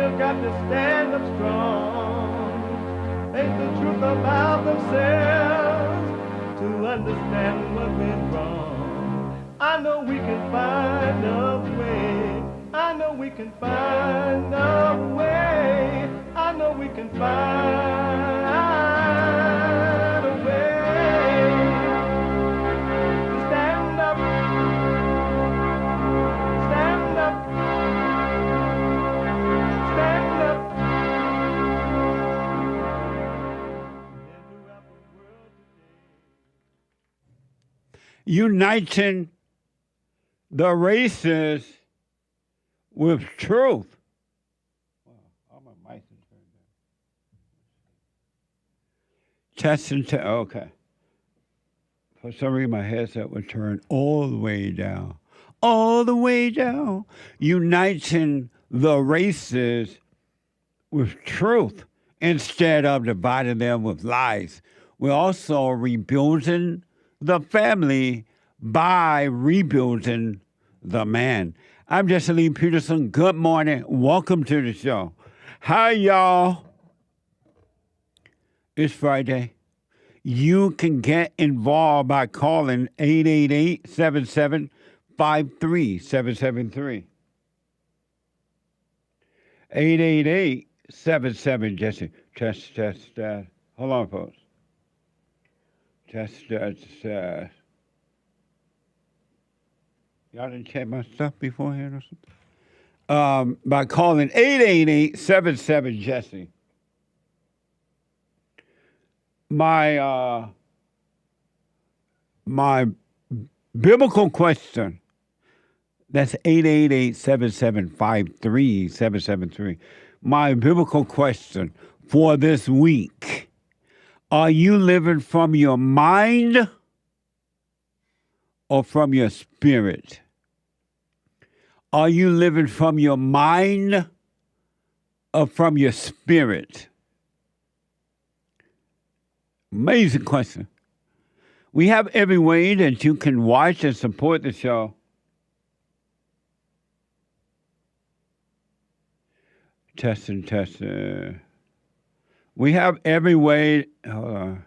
still got to stand up strong. Face the truth about themselves to understand what went wrong. I know we can find a way. I know we can find a way. I know we can find a way to stand up, stand up, stand up. Uniting the races with truth. Testing, okay. For some reason, my headset would turn all the way down. All the way down. Uniting the races with truth instead of dividing them with lies. We're also rebuilding the family by rebuilding the man. I'm JLP Peterson. Good morning. Welcome to the show. Hi, y'all. It's Friday. You can get involved by calling 888-77-53773. 888-77-JOSEY. Test. Hold on, folks. Test. Y'all didn't check my stuff beforehand or something? By calling 888-77-JOSEY. My biblical question, that's 888-77-53773. My biblical question for this week, are you living from your mind or from your spirit? Are you living from your mind or from your spirit? Amazing question. We have every way that you can watch and support the show. Testing. We have every way. Hold on.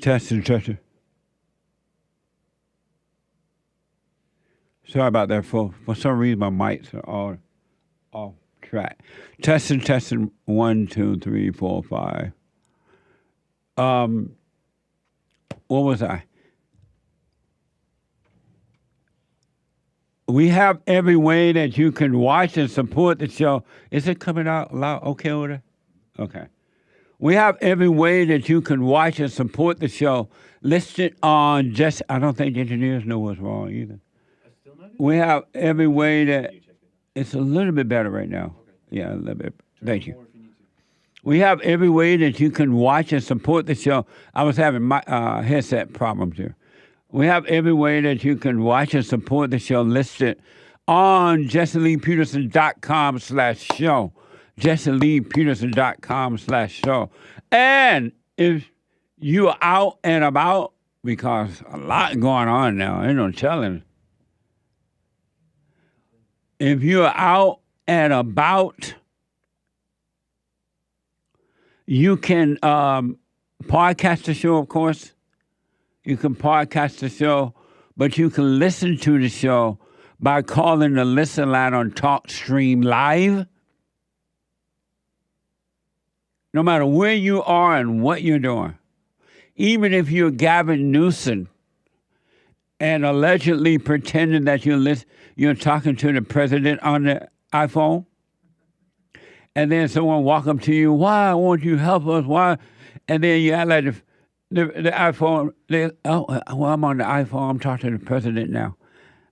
Testing. Sorry about that, folks. For some reason, my mics are all off track. Testing. 1, 2, 3, 4, 5. What was I? We have every way that you can watch and support the show. Is it coming out loud? Okay, order? Okay. We have every way that you can watch and support the show listed on I don't think the engineers know what's wrong either. We have every way that it's a little bit better right now. Okay. Yeah, a little bit. Thank you. We have every way that you can watch and support the show. I was having my headset problems here. We have every way that you can watch and support the show listed on JLPpeterson.com/show. JLPpeterson.com/show. And if you are out and about, because a lot going on now, ain't no telling. If you're out and about, you can podcast the show, of course. You can podcast the show, but you can listen to the show by calling the listen line on TalkStream Live. No matter where you are and what you're doing. Even if you're Gavin Newsom and allegedly pretending that you're talking to the president on the iPhone, and then someone walk up to you, why won't you help us? Why? And then you act like the iPhone, I'm on the iPhone, I'm talking to the president now.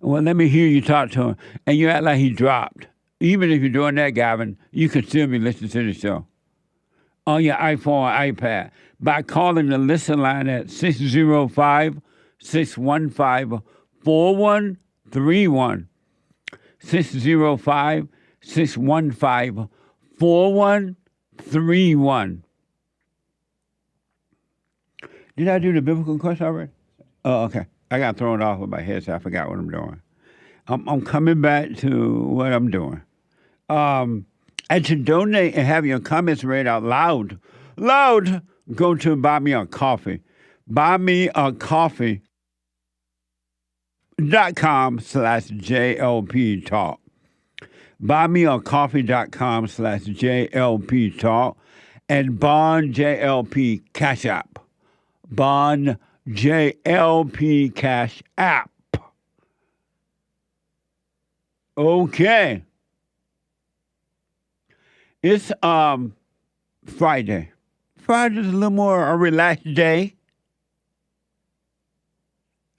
Well, let me hear you talk to him. And you act like he dropped. Even if you're doing that, Gavin, you can still be listening to the show on your iPhone or iPad by calling the listen line at 605-615-4131. 605-615-4131. Did I do the biblical question already? Oh, okay. I got thrown off with my head, so I forgot what I'm doing. I'm coming back to what I'm doing. And to donate and have your comments read out loud, go to Buy Me a Coffee. BuyMeACoffee.com/JLP Talk. BuyMeACoffee.com/JLP Talk. And Bond JLP Cash App. Bond JLP Cash App. Okay. It's Friday. Friday's a little more a relaxed day.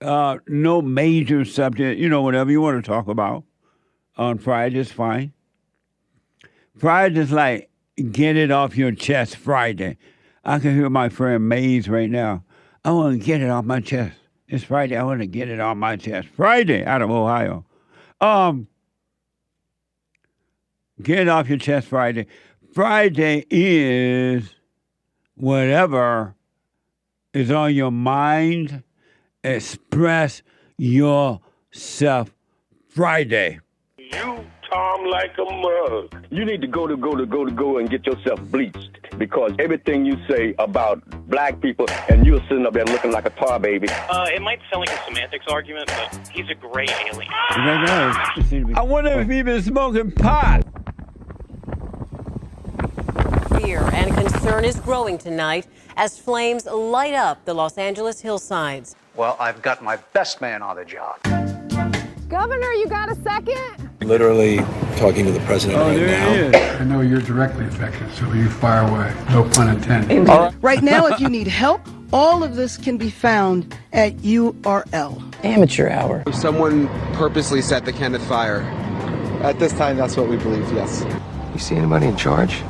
No major subject, whatever you want to talk about on Friday is fine. Friday's like get it off your chest Friday. I can hear my friend Maze right now. I want to get it off my chest. It's Friday. I want to get it off my chest. Friday out of Ohio. Get it off your chest Friday. Friday is whatever is on your mind. Express yourself Friday. You, Tom, like a mug. You need to go and get yourself bleached because everything you say about black people and you're sitting up there looking like a tar baby. It might sound like a semantics argument, but he's a gray alien. I wonder if he's been smoking pot. Fear and concern is growing tonight as flames light up the Los Angeles hillsides. Well, I've got my best man on the job. Governor, you got a second? Literally talking to the president right now. I know you're directly affected, so you fire away. No pun intended. Right now, if you need help, all of this can be found at URL. Amateur hour. Someone purposely set the Kenneth fire. At this time, that's what we believe, yes. You see anybody in charge?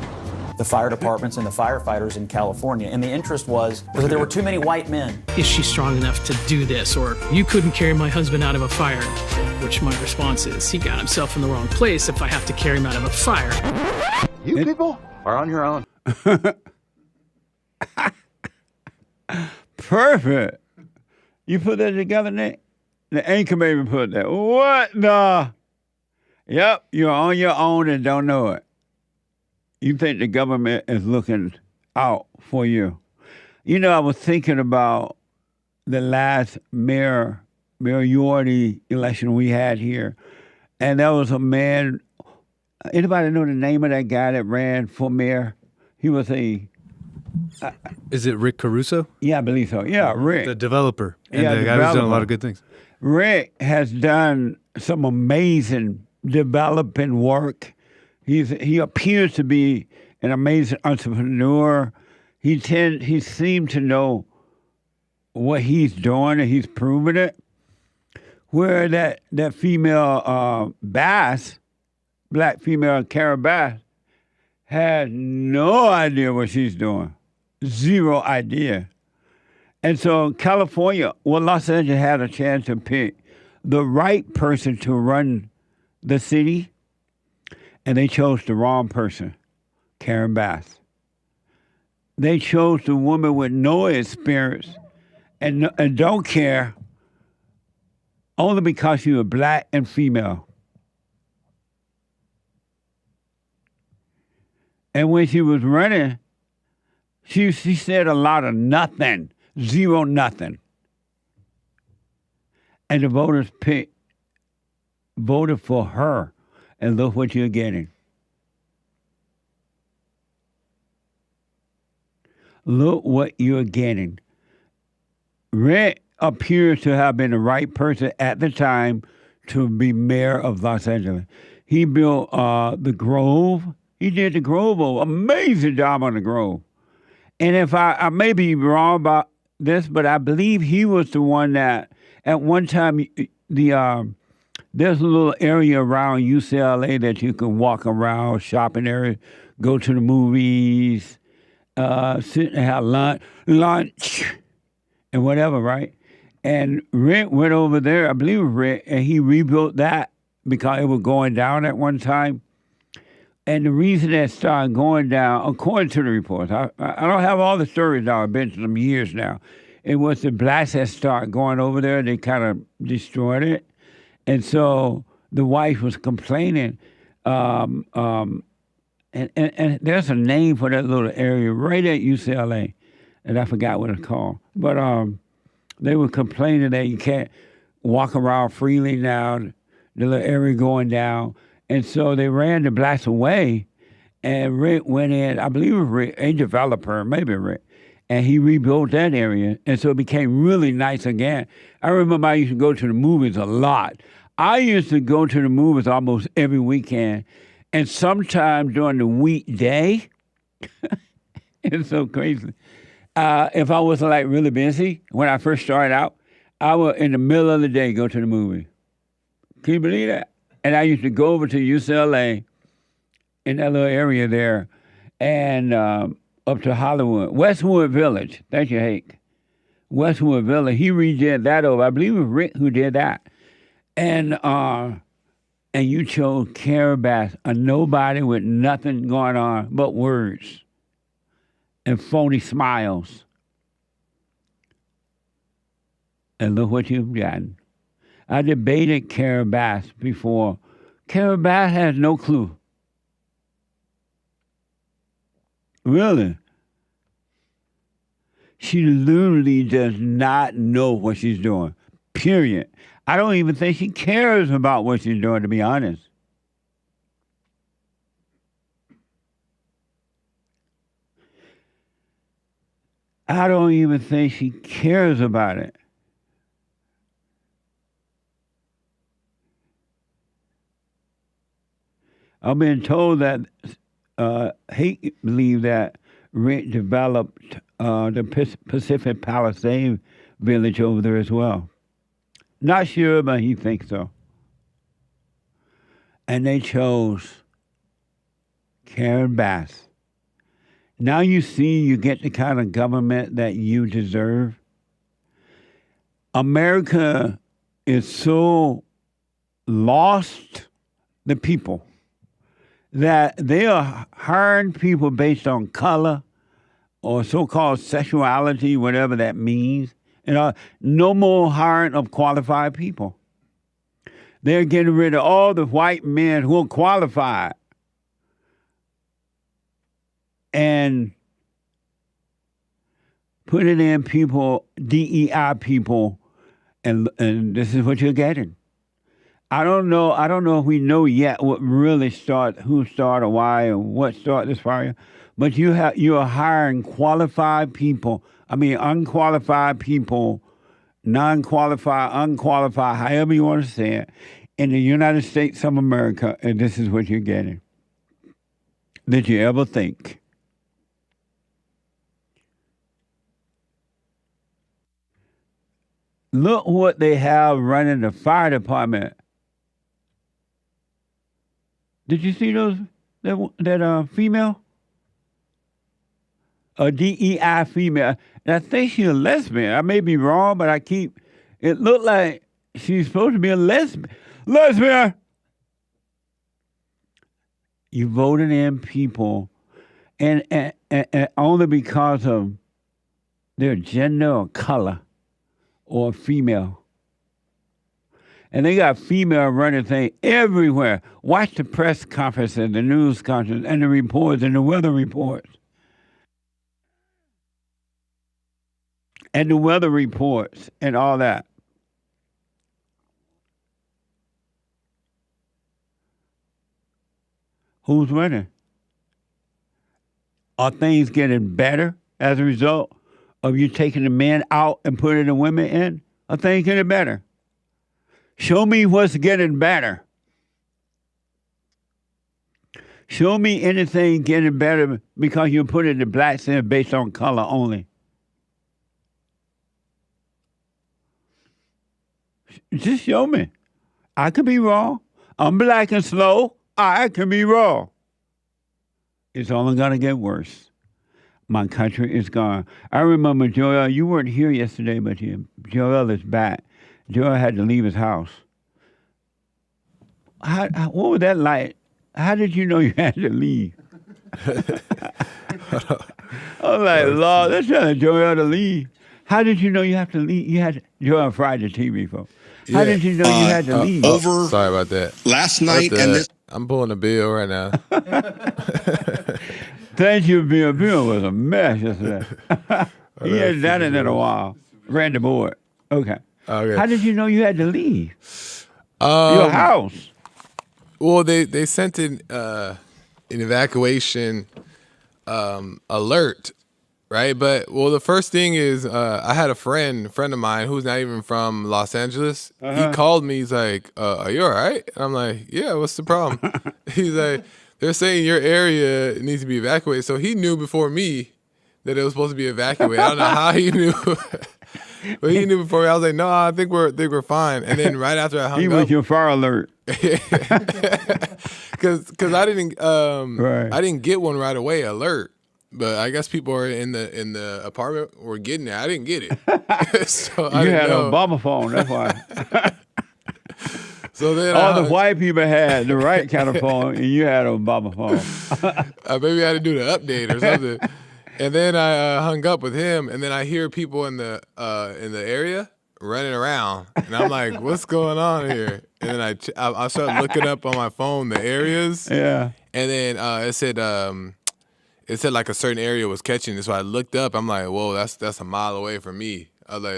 The fire departments and the firefighters in California. And the interest was that there were too many white men. Is she strong enough to do this? Or you couldn't carry my husband out of a fire. Which my response is, he got himself in the wrong place if I have to carry him out of a fire. You people are on your own. Perfect. You put that together, Nick? The anchor baby put that. What the? Yep, you're on your own and don't know it. You think the government is looking out for you. I was thinking about the last mayoralty election we had here. And there was a man, anybody know the name of that guy that ran for mayor? He was is it Rick Caruso? Yeah, I believe so. Yeah, Rick. The developer. And the guy who's done a lot of good things. Rick has done some amazing developing work. He appears to be an amazing entrepreneur. He seemed to know what he's doing, and he's proven it. Where that female Bass, black female Kara Bass, had no idea what she's doing. Zero idea. And so California, Los Angeles had a chance to pick the right person to run the city. And they chose the wrong person, Karen Bass. They chose the woman with no experience and don't care only because she was black and female. And when she was running, she said a lot of nothing, zero nothing. And the voters voted for her. And look what you're getting. Look what you're getting. Rick appears to have been the right person at the time to be mayor of Los Angeles. He built the Grove. He did the Grove. Amazing job on the Grove. And if I may be wrong about this, but I believe he was the one that at one time there's a little area around UCLA that you can walk around, shopping area, go to the movies, sit and have lunch, and whatever, right? And Rick went over there, I believe it was Rick, and he rebuilt that because it was going down at one time. And the reason that started going down, according to the reports, I don't have all the stories now, I've been to them years now. It was the blacks that started going over there, they kind of destroyed it. And so the wife was complaining, and there's a name for that little area right at UCLA, and I forgot what it's called. But they were complaining that you can't walk around freely now, the little area going down. And so they ran the blacks away, and Rick went in, I believe it was Rick, a developer, maybe Rick, and he rebuilt that area, and so it became really nice again. I remember I used to go to the movies a lot. I used to go to the movies almost every weekend, and sometime during the weekday, it's so crazy. If I was like really busy when I first started out, I would in the middle of the day go to the movie. Can you believe that? And I used to go over to UCLA in that little area there, and up to Hollywood, Westwood Village. Thank you, Hake. Westwood Village. He redid that over. I believe it was Rick who did that. And you chose Carol Bass, a nobody with nothing going on but words and phony smiles. And look what you've gotten. I debated Carol Bass before. Carol Bass has no clue. Really? She literally does not know what she's doing. Period. I don't even think she cares about what she's doing, to be honest. I don't even think she cares about it. I've been told that Hake believed that Rick developed the Pacific Palisades village over there as well. Not sure, but he thinks so. And they chose Karen Bass. Now you see you get the kind of government that you deserve. America is so lost, the people, that they are hiring people based on color or so-called sexuality, whatever that means. No more hiring of qualified people. They're getting rid of all the white men who are qualified and putting in people, DEI people, and this is what you're getting. I don't know if we know yet what really who started, why, or what started this fire, but you are hiring qualified people. I mean, unqualified people, non-qualified, unqualified, however you want to say it, in the United States of America, and this is what you're getting. Did you ever think? Look what they have running the fire department. Did you see that female? A DEI female. And I think she's a lesbian. I may be wrong, but it looked like she's supposed to be a lesbian. Lesbian! You voted in people, and only because of their gender or color or female. And they got female running things everywhere. Watch the press conference and the news conference and the reports and the weather reports. And the weather reports and all that. Who's winning? Are things getting better as a result of you taking the men out and putting the women in? Are things getting better? Show me what's getting better. Show me anything getting better because you're putting the blacks in based on color only. Just show me. I could be wrong. I'm black and slow. I can be wrong. It's only going to get worse. My country is gone. I remember, Joel, you weren't here yesterday, but Joel is back. Joel had to leave his house. What was that like? How did you know you had to leave? I was like, Lord, they're telling Joel to leave. How did you know you have to leave? Joel fried the TV, folks. How did you know you had to leave? Sorry about that. Last night and this. I'm pulling a bill right now. Thank you, Bill. Bill was a mess yesterday. He hadn't done it in a while. Ran the board. Okay. How did you know you had to leave? Your house. Well, they sent an evacuation alert, right? But the first thing is I had a friend of mine who's not even from Los Angeles. He called me. He's like, "Are you all right?" And I'm like, "Yeah. What's the problem?" He's like, "They're saying your area needs to be evacuated." So he knew before me that it was supposed to be evacuated. I don't know how he knew. But he knew before me. I was like, "No, I think we're fine." And then right after I hung up, he was your fire alert. Because I didn't get one right away alert, but I guess people are in the apartment were getting it. I didn't get it. So you had an Obama phone. That's why. So then all the white people had the right kind of phone, and you had an Obama phone. Maybe I had to do the update or something. And then I hung up with him, and then I hear people in the area running around, and I'm like, "What's going on here?" And then I started looking up on my phone the areas. Yeah. And then it said like a certain area was catching it, so I looked up. I'm like, "Whoa, that's a mile away from me." I was like,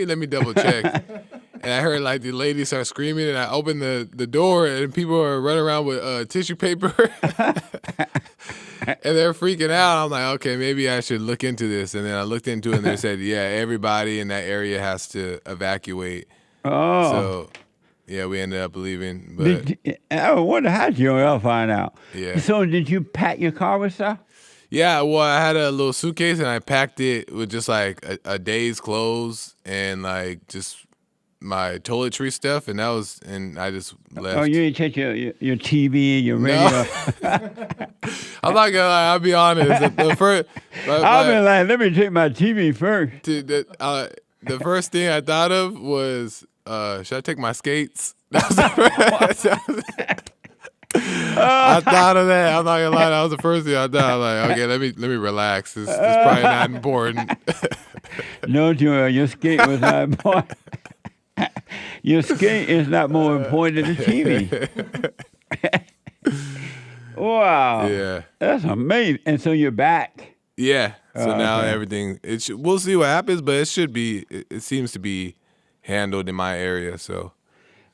let me double check. And I heard like the lady start screaming, and I opened the door, and people are running around with tissue paper. And they're freaking out. I'm like, okay, maybe I should look into this. And then I looked into it, and they said, yeah, everybody in that area has to evacuate. Oh. So, yeah, we ended up leaving. But I wonder how did you all find out? Yeah. So did you pack your car with stuff? Yeah, well, I had a little suitcase, and I packed it with just like a day's clothes and like just my toiletry stuff, and I just left. Oh, you didn't check your TV, your radio? No. I'm not gonna lie, I'll be honest. The first, I've been like, let me check my TV first. The first thing I thought of was, should I take my skates? That was the first. I thought of that. I'm not gonna lie, that was the first thing I thought. Like, okay, let me relax. It's probably not important. No, Joel, your skate was not important. Your skate is not more important than the TV. Wow. Yeah. That's amazing. And so you're back. Yeah. So now everything. We'll see what happens, but it should be. It seems to be handled in my area. So.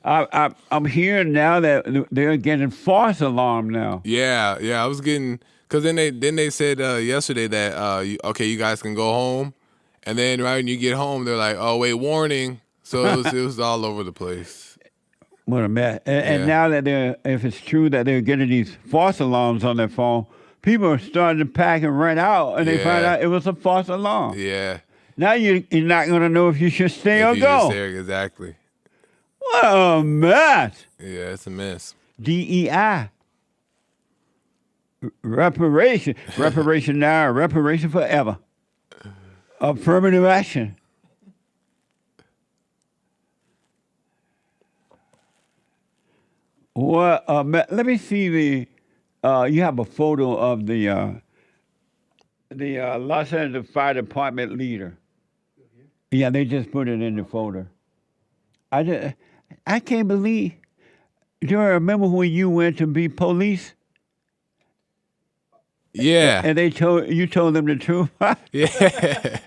I'm hearing now that they're getting false alarm now. Yeah. I was getting because then they said yesterday that you guys can go home, and then right when you get home, they're like, oh wait, warning. So it was all over the place. What a mess. And now that if it's true that they're getting these false alarms on their phone, people are starting to pack and run out, and they find out it was a false alarm. Yeah. Now you're not going to know if you should stay or go. Exactly. What a mess. Yeah, it's a mess. DEI. Reparation. Reparation now, reparation forever. Affirmative action. What? Let me see you have a photo of the Los Angeles Fire Department leader. Yeah, they just put it in the folder. I can't believe. Do you remember when you went to be police? Yeah. And you told them the truth. Yeah.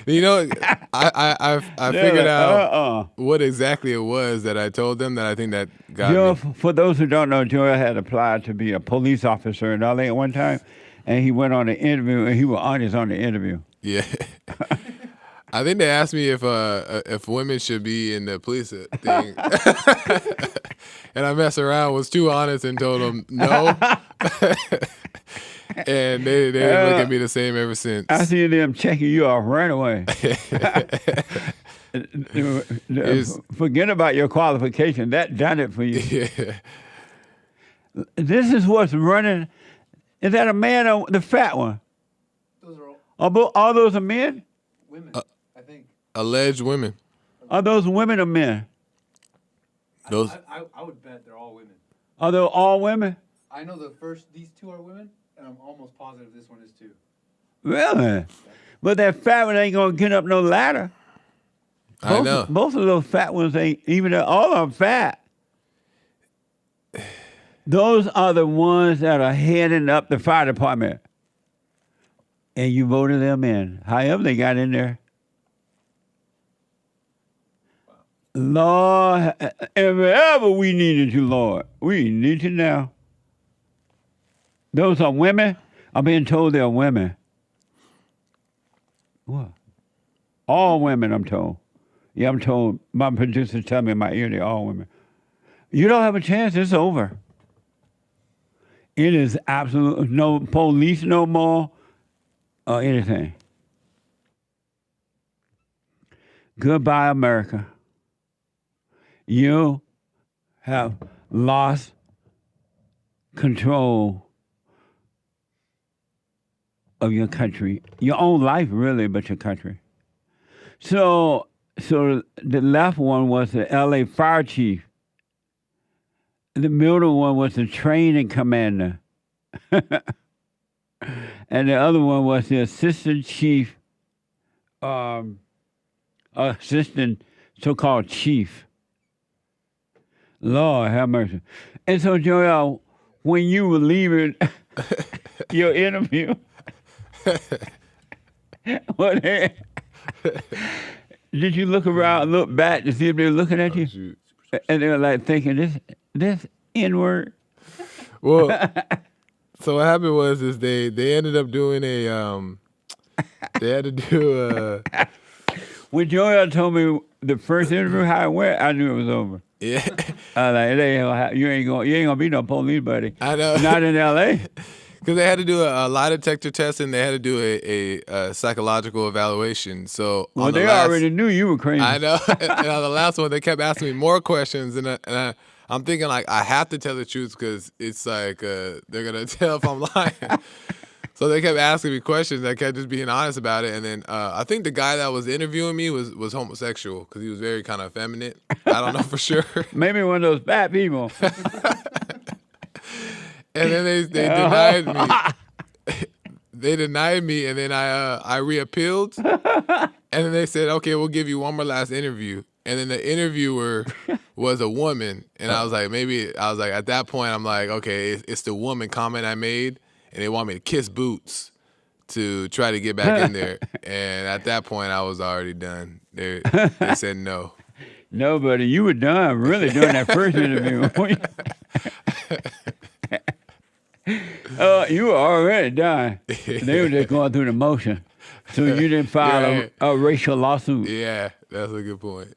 You know, I figured out what exactly it was that I told them that I think that got me. For those who don't know, Joel had applied to be a police officer in LA at one time, and he went on an interview, and he was honest on the interview. Yeah. I think they asked me if women should be in the police thing. And I messed around, was too honest, and told them no. And they look at me the same ever since. I see them checking you off right away. Forget about your qualification. That done it for you. Yeah. This is what's running. Is that a man or the fat one? Those are all those are men? Women, I think. Alleged women. Are those women or men? Those. I would bet they're all women. Are they all women? I know these two are women, and I'm almost positive this one is too. Really? But that fat one ain't gonna get up no ladder. I know. Both of those fat ones ain't even all of them fat. Those are the ones that are heading up the fire department. And you voted them in. However they got in there. Lord, if ever we needed you, Lord, we need you now. Those are women. I'm being told they're women. What? All women, I'm told. Yeah, I'm told. My producers tell me in my ear they're all women. You don't have a chance. It's over. It is absolutely no police no more or anything. Goodbye, America. You have lost control of your country, your own life, really, but your country. So the left one was the LA fire chief. The middle one was the training commander. And the other one was the assistant chief, assistant so-called chief. Lord have mercy. And so, Joel, when you were leaving your interview, did you look around, look back to see if they were looking at you? And they were like thinking, this N-word? Well, so what happened was they ended up doing they had to do when Joel told me the first interview how it went, I knew it was over. Yeah. I was like, you ain't gonna be no police buddy. I know. Not in L.A. Because they had to do a lie detector test and they had to do a psychological evaluation. So they already knew you were crazy. I know. And on the last one, they kept asking me more questions, and I'm thinking like I have to tell the truth because it's like they're gonna tell if I'm lying. So they kept asking me questions. I kept just being honest about it. And then I think the guy that was interviewing me was homosexual because he was very kind of effeminate. I don't know for sure. Maybe one of those bad people. And then they denied me. They denied me, and then I reappealed. And then they said, okay, we'll give you one more last interview. And then the interviewer was a woman. And I was like, at that point, I'm like, okay, it's the woman comment I made. And they want me to kiss boots to try to get back in there. And at that point, I was already done. They said no. No, buddy, you were done really during that first interview. You were already done. They were just going through the motion. So you didn't file a racial lawsuit. Yeah, that's a good point.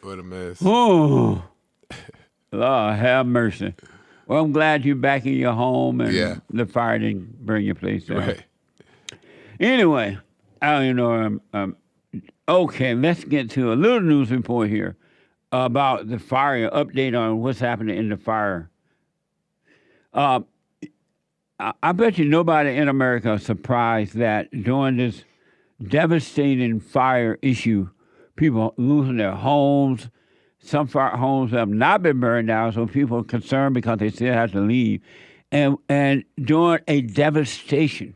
What a mess. Ooh. Lord have mercy. Well, I'm glad you're back in your home and the fire didn't burn your place down. Right. Anyway, I don't even know. Okay, let's get to a little news report here about the fire, update on what's happening in the fire. I bet you nobody in America is surprised that during this devastating fire issue, people losing their homes. Some fire homes have not been burned down, so people are concerned because they still have to leave. And during a devastation,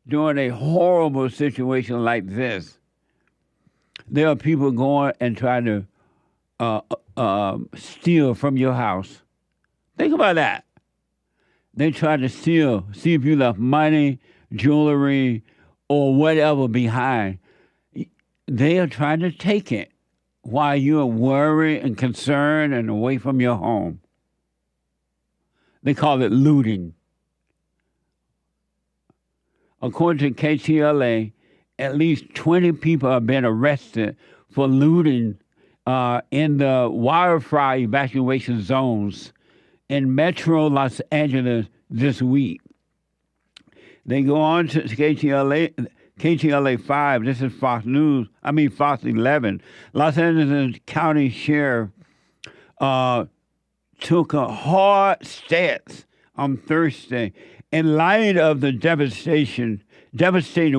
during a horrible situation like this, there are people going and trying to steal from your house. Think about that. They try to steal, see if you left money, jewelry, or whatever behind. They are trying to take it while you are worried and concerned and away from your home. They call it looting. According to KTLA, at least 20 people have been arrested for looting in the wildfire evacuation zones in Metro Los Angeles this week. They go on to KTLA 5, this is Fox 11. Los Angeles County Sheriff took a hard stance on Thursday in light of the devastating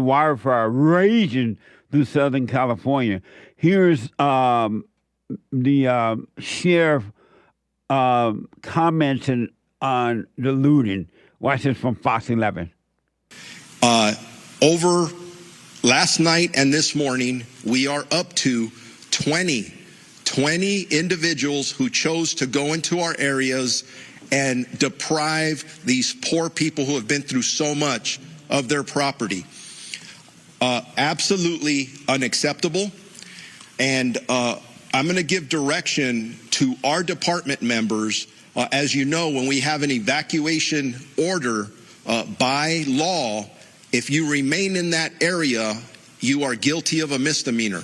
wildfire raging through Southern California. Here's the sheriff commenting on the looting. Watch this from Fox 11. Over last night and this morning, we are up to 20 individuals who chose to go into our areas and deprive these poor people who have been through so much of their property. Absolutely unacceptable. And I'm going to give direction to our department members. As you know, when we have an evacuation order by law, if you remain in that area, you are guilty of a misdemeanor.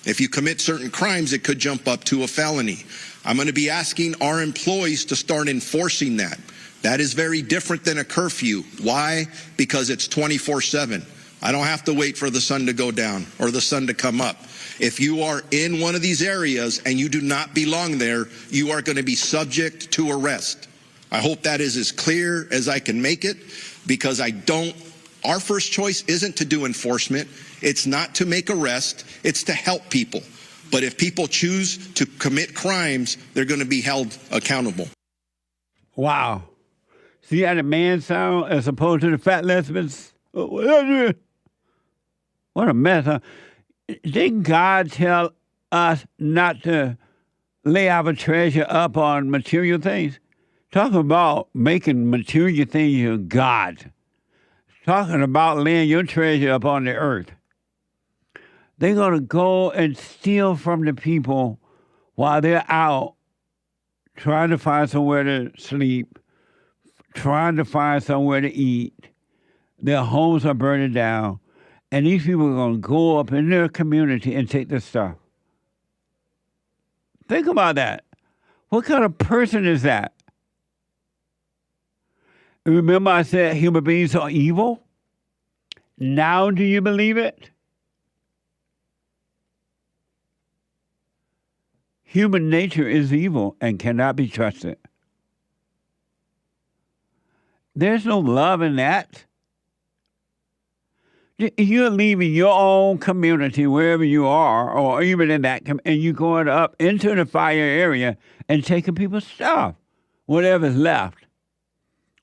If you commit certain crimes, it could jump up to a felony. I'm going to be asking our employees to start enforcing that. That is very different than a curfew. Why? Because it's 24/7. I don't have to wait for the sun to go down or the sun to come up. If you are in one of these areas and you do not belong there, you are going to be subject to arrest. I hope that is as clear as I can make it, because our first choice isn't to do enforcement. It's not to make arrests. It's to help people. But if people choose to commit crimes, they're going to be held accountable. Wow. See how the man sound as opposed to the fat lesbians? What a mess, huh? Didn't God tell us not to lay our treasure up on material things? Talking about making material things your God. Talking about laying your treasure up on the earth. They're going to go and steal from the people while they're out trying to find somewhere to sleep, trying to find somewhere to eat. Their homes are burning down. And these people are going to go up in their community and take their stuff. Think about that. What kind of person is that? Remember I said human beings are evil? Now do you believe it? Human nature is evil and cannot be trusted. There's no love in that. You're leaving your own community, wherever you are, or even in that, and you're going up into the fire area and taking people's stuff, whatever's left.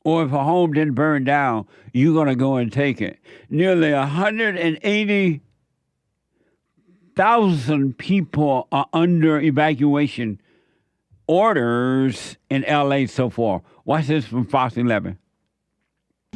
Or if a home didn't burn down, you're going to go and take it. Nearly 180,000 people are under evacuation orders in L.A. so far. Watch this from Fox 11.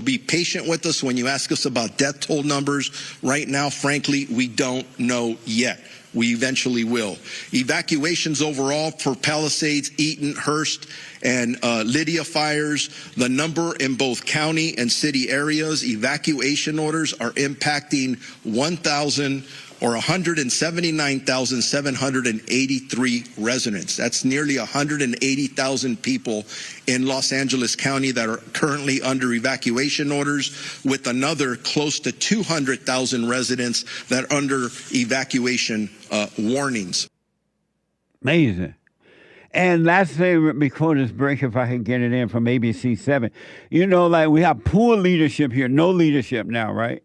Be patient with us when you ask us about death toll numbers. Right now, frankly, we don't know yet. We eventually will. Evacuations overall for Palisades, Eaton, Hearst, and Lydia fires, the number in both county and city areas, evacuation orders are impacting 179,783 residents. That's nearly 180,000 people in Los Angeles County that are currently under evacuation orders, with another close to 200,000 residents that are under evacuation warnings. Amazing. And last thing before this break, if I can get it in from ABC 7, you know, like we have poor leadership here, no leadership now, right?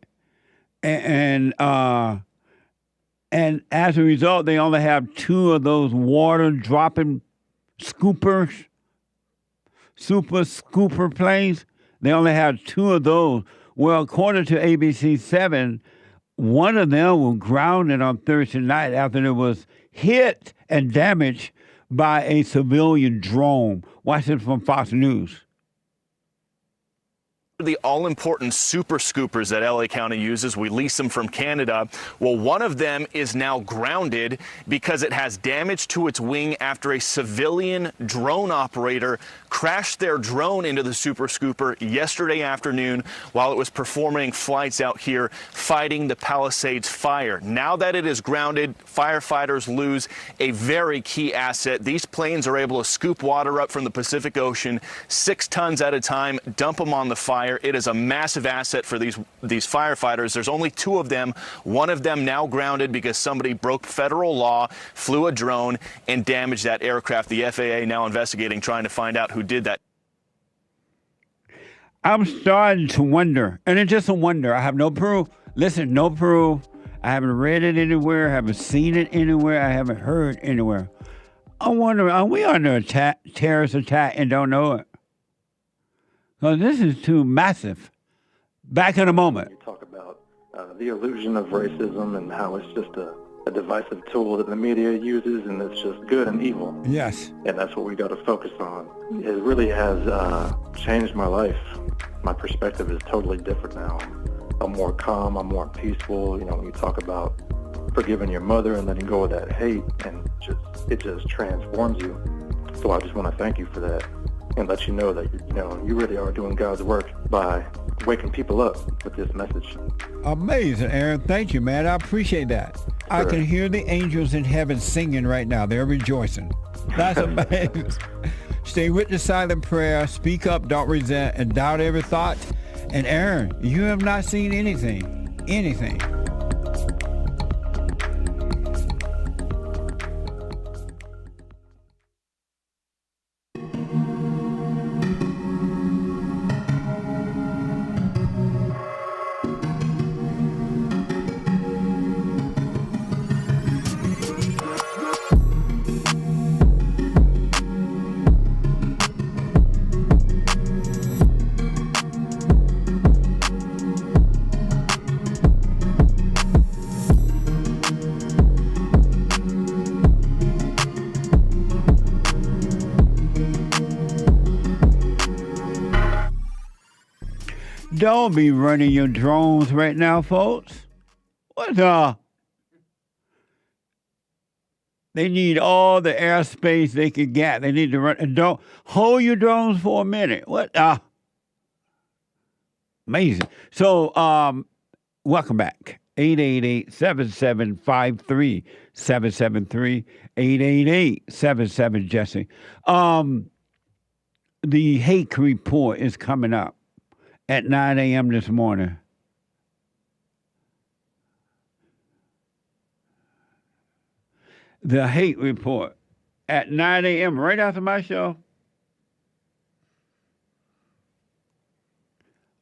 And as a result, they only have 2 of those water-dropping super scooper planes. They only have 2 of those. Well, according to ABC 7, one of them was grounded on Thursday night after it was hit and damaged by a civilian drone. Watch this from Fox News. The all-important super scoopers that LA County uses, we lease them from Canada. Well, one of them is now grounded because it has damage to its wing after a civilian drone operator crashed their drone into the super scooper yesterday afternoon while it was performing flights out here fighting the Palisades fire. Now that it is grounded, firefighters lose a very key asset. These planes are able to scoop water up from the Pacific Ocean 6 tons at a time, dump them on the fire. It is a massive asset for these firefighters. There's only 2 of them. One of them now grounded because somebody broke federal law, flew a drone, and damaged that aircraft. The FAA now investigating, trying to find out who did that. I'm starting to wonder, and it's just a wonder. I have no proof. Listen, no proof. I haven't read it anywhere. I haven't seen it anywhere. I haven't heard anywhere. I wonder, are we under attack, terrorist attack, and don't know it? Because this is too massive. Back in a moment. You talk about the illusion of racism and how it's just a a divisive tool that the media uses, and it's just good and evil. Yes. And that's what we got to focus on. It really has changed my life. My perspective is totally different now. I'm more calm, I'm more peaceful. You know, when you talk about forgiving your mother and letting go of that hate, and it just transforms you. So I just want to thank you for that and let you know that, you really are doing God's work by waking people up with this message. Amazing, Aaron. Thank you, man. I appreciate that. Sure. I can hear the angels in heaven singing right now. They're rejoicing. That's amazing. Stay with the silent prayer. Speak up, don't resent, and doubt every thought. And Aaron, you have not seen anything. Anything. Don't be running your drones right now, folks. What the? They need all the airspace they can get. They need to run. Don't hold your drones for a minute. What the? Amazing. So, welcome back. 888-7753-773. 888-77-JESSE. The Hake report is coming up at 9 a.m. this morning. The Hake report at 9 a.m. right after my show.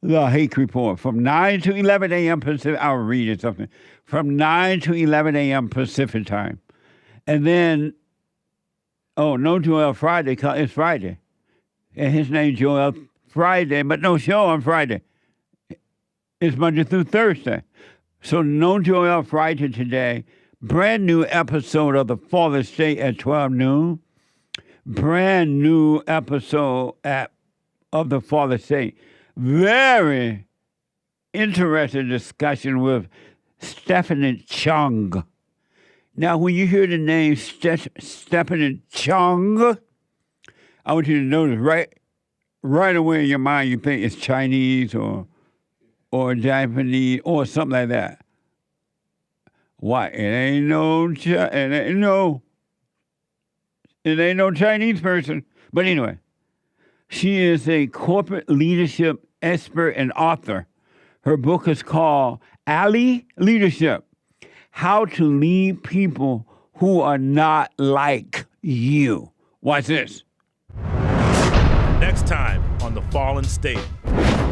The Hake report from 9 to 11 a.m. Pacific. I'll read it something. From 9 to 11 a.m. Pacific time. And then, no Joel Friday. It's Friday. And his name's Joel Friday, but no show on Friday. It's Monday through Thursday. So no Joel Friday today. Brand new episode of The Fallen State at 12 noon. Brand new episode of The Fallen State. Very interesting discussion with Stephanie Chung. Now, when you hear the name Stephanie Chung, I want you to notice right away in your mind, you think it's Chinese or Japanese or something like that. Why? It ain't no Chinese person. But anyway, she is a corporate leadership expert and author. Her book is called Ally Leadership: How to Lead People Who Are Not Like You. Watch this. Next time on The Fallen State.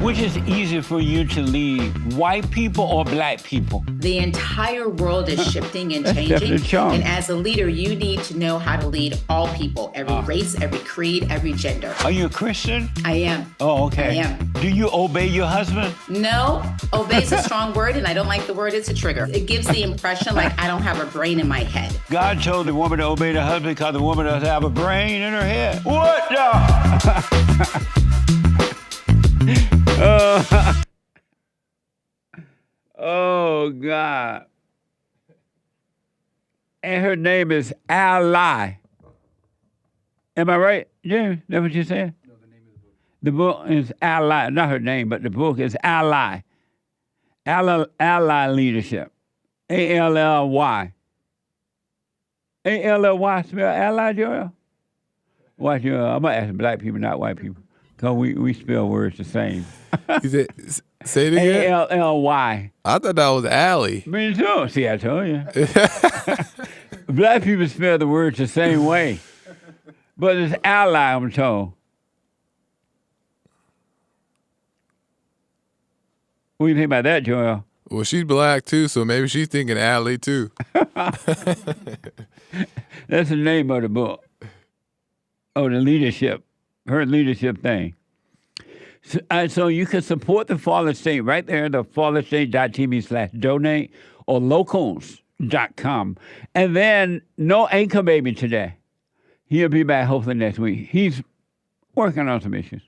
Which is easier for you to lead, white people or black people? The entire world is shifting and changing. And as a leader, you need to know how to lead all people, every race, every creed, every gender. Are you a Christian? I am. Oh, okay. I am. Do you obey your husband? No. Obey is a strong word, and I don't like the word. It's a trigger. It gives the impression like I don't have a brain in my head. God told the woman to obey the husband because the woman doesn't have a brain in her head. What the? Oh, God. And her name is Ally. Am I right, Jim? That's what you said? No, the name of the book. The book is Ally. Not her name, but the book is Ally. Ally Leadership. A-L-L-Y. A-L-L-Y spell Ally, Joel? Watch your, I'm going to ask black people, not white people. Because we spell words the same. Say it again. A-L-L-Y. I thought that was Allie. Me too. See, I told you. Black people spell the words the same way. But it's ally, I'm told. What do you think about that, Joel? Well, she's black too, so maybe she's thinking Allie too. That's the name of the book. Oh, the leadership. Her leadership thing. So you can support the Fallen State right there, thefallenstate.tv/donate, or locals. .com. And then no Anchor Baby today. He'll be back hopefully next week. He's working on some issues.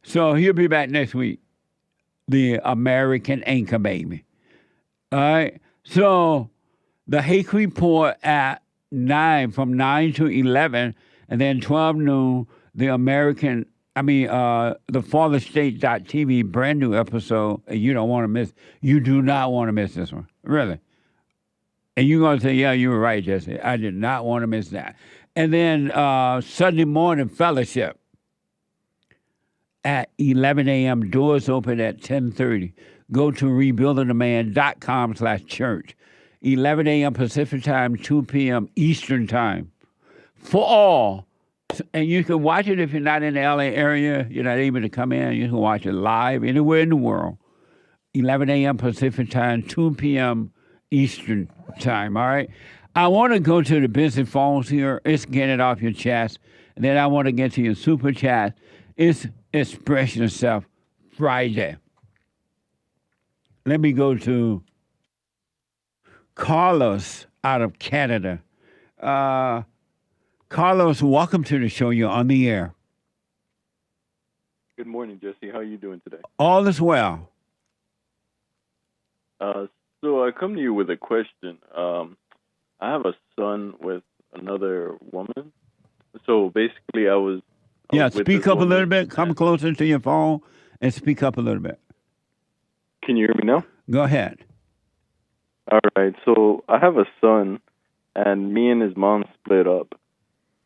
So he'll be back next week. The American Anchor Baby. All right. So the Hake report at 9, from 9 to 11, and then 12 noon, the FartherState.tv brand new episode. You don't want to miss. You do not want to miss this one. Really. And you're going to say, yeah, you were right, Jesse. I did not want to miss that. And then Sunday morning fellowship at 11 a.m. Doors open at 10:30. Go to rebuildingtheman.com/church. 11 a.m. Pacific time, 2 p.m. Eastern time. For all. And you can watch it if you're not in the LA area. You're not able to come in. You can watch it live anywhere in the world. 11 a.m. Pacific time, 2 p.m. Eastern time, all right? I want to go to the busy phones here. It's Get It Off Your Chest. And then I want to get to your super chat. It's Express Yourself Friday. Let me go to Carlos out of Canada. Carlos, welcome to the show. You're on the air. Good morning, Jesse. How are you doing today? All is well. So I come to you with a question. I have a son with another woman. So basically, I was speak up a little bit. Come closer to your phone and speak up a little bit. Can you hear me now? Go ahead. All right. So I have a son, and me and his mom split up.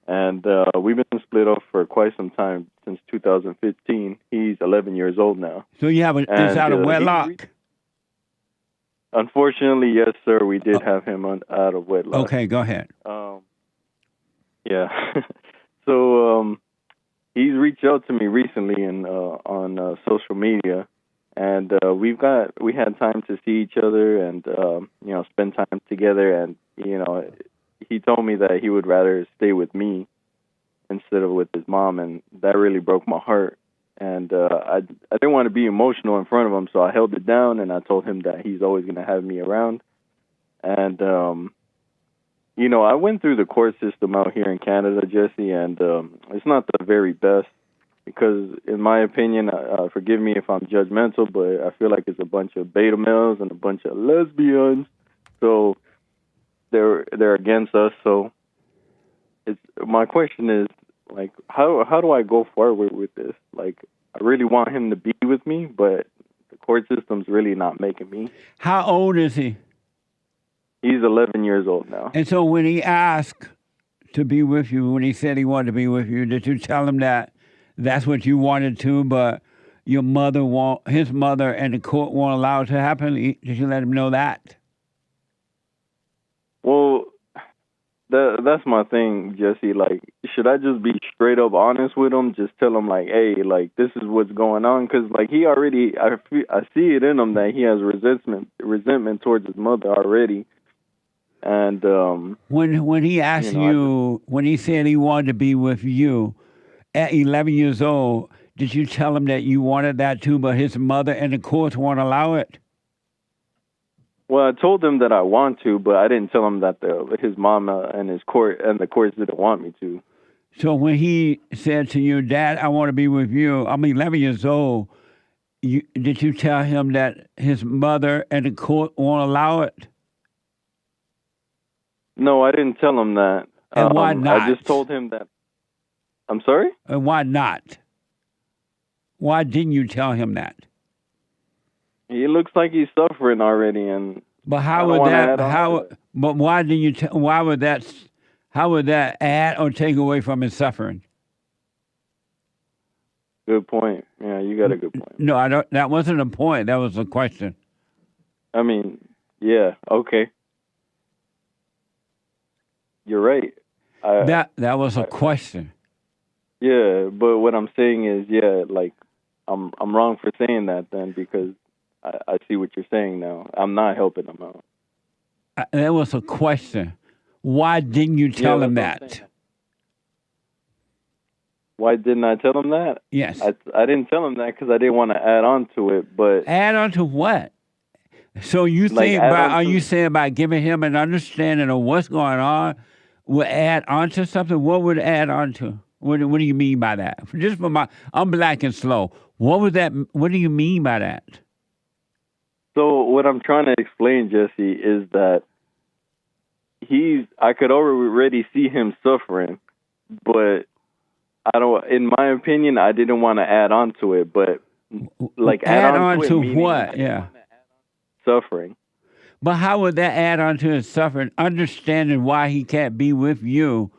And we've been split up for quite some time, since 2015. He's 11 years old now. So you have it's out of wedlock? Unfortunately, yes, sir. We did have him out of wedlock. Okay, go ahead. Yeah. So he's reached out to me recently on social media, and we had time to see each other and spend time together. And he told me that he would rather stay with me instead of with his mom, and that really broke my heart. And I didn't want to be emotional in front of him, so I held it down, and I told him that he's always going to have me around. And, I went through the court system out here in Canada, Jesse, and it's not the very best because, in my opinion, forgive me if I'm judgmental, but I feel like it's a bunch of beta males and a bunch of lesbians. So they're against us. So my question is, like, how do I go forward with this? Like, I really want him to be with me, but the court system's really not making me. How old is he? He's 11 years old now. And so when he asked to be with you, when he said he wanted to be with you, did you tell him that that's what you wanted to, but his mother and the court won't allow it to happen? Did you let him know that? Well, that's my thing, Jesse. Like, should I just be straight up honest with him? Just tell him, like, hey, like, this is what's going on? Because, like, he already, I see it in him that he has resentment towards his mother already. And when he asked when he said he wanted to be with you at 11 years old, did you tell him that you wanted that too, but his mother and the courts won't allow it? Well, I told him that I want to, but I didn't tell him that his mom and the courts didn't want me to. So when he said to you, Dad, I want to be with you, I'm 11 years old, did you tell him that his mother and the court won't allow it? No, I didn't tell him that. And why not? I just told him that. I'm sorry? And why not? Why didn't you tell him that? He looks like he's suffering already, and but how would that? But why did you? Why would that? How would that add or take away from his suffering? Good point. Yeah, you got a good point. No, I don't. That wasn't a point. That was a question. I mean, yeah, okay. You're right. That was a question. Yeah, but what I'm saying is, yeah, like I'm wrong for saying that then because I see what you're saying now. I'm not helping him out. That was a question. Why didn't you tell him that? Why didn't I tell him that? Yes. I didn't tell him that because I didn't want to add on to it. But add on to what? So you think are you saying by giving him an understanding of what's going on would add on to something? What would add on to? What do you mean by that? Just for I'm black and slow. What do you mean by that? So what I'm trying to explain, Jesse, is that I could already see him suffering, but in my opinion, I didn't want to add on to it, but like add on to what? Yeah. Suffering. But how would that add on to his suffering? Understanding why he can't be with you,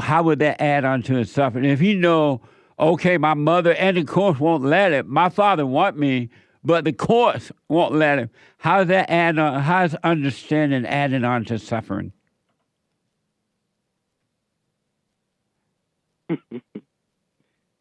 how would that add on to his suffering? If he know, okay, my mother and the courts won't let it, my father want me, but the courts won't let him. How does that add on? How's understanding adding on to suffering?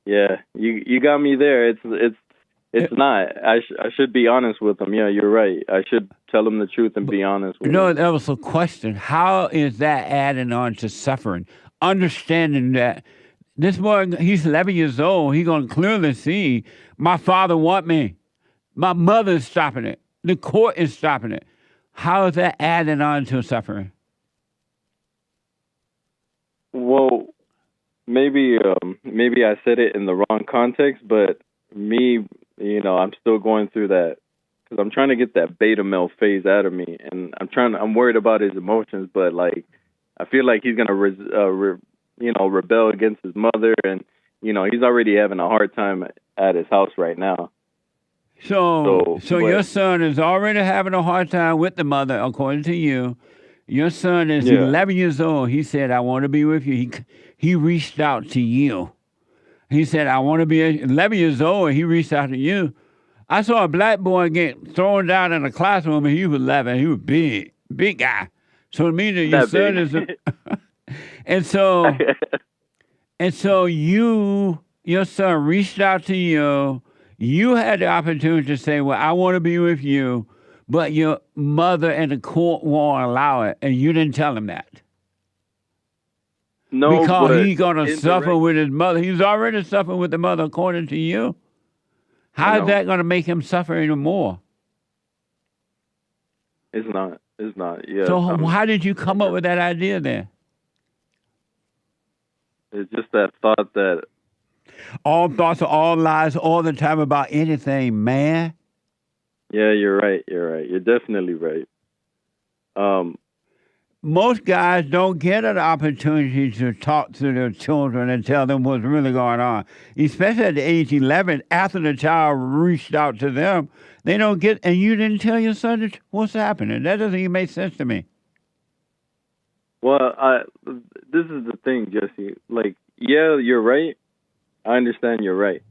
Yeah, you got me there. It's not. I should be honest with him. Yeah, you're right. I should tell him the truth and be honest with him. No, that was a question. How is that adding on to suffering? Understanding that this boy, he's 11 years old. He's going to clearly see, my father want me. My mother's stopping it. The court is stopping it. How is that adding on to suffering? Well, maybe I said it in the wrong context, but me, I'm still going through that because I'm trying to get that beta male phase out of me, and I'm worried about his emotions, but like I feel like he's gonna rebel against his mother, and he's already having a hard time at his house right now. So your son is already having a hard time with the mother, according to you. Your son is 11 years old. He said, I want to be with you. He reached out to you. He said, I want to be 11 years old, and he reached out to you. I saw a black boy get thrown down in a classroom, and he was 11. He was big guy. So it means that your son is... And so your son reached out to you. You had the opportunity to say, well, I want to be with you, but your mother and the court won't allow it, and you didn't tell him that. No, because he's going to suffer with his mother. He's already suffering with the mother, according to you. How is that going to make him suffer anymore? It's not. Yeah. So how did you come up with that idea then? It's just that thought that all thoughts are all lies all the time about anything, man. Yeah, you're right. You're definitely right. Most guys don't get an opportunity to talk to their children and tell them what's really going on, especially at the age 11, after the child reached out to them. They don't get, and you didn't tell your son what's happening. That doesn't even make sense to me. Well, this is the thing, Jesse. Like, yeah, you're right. I understand you're right.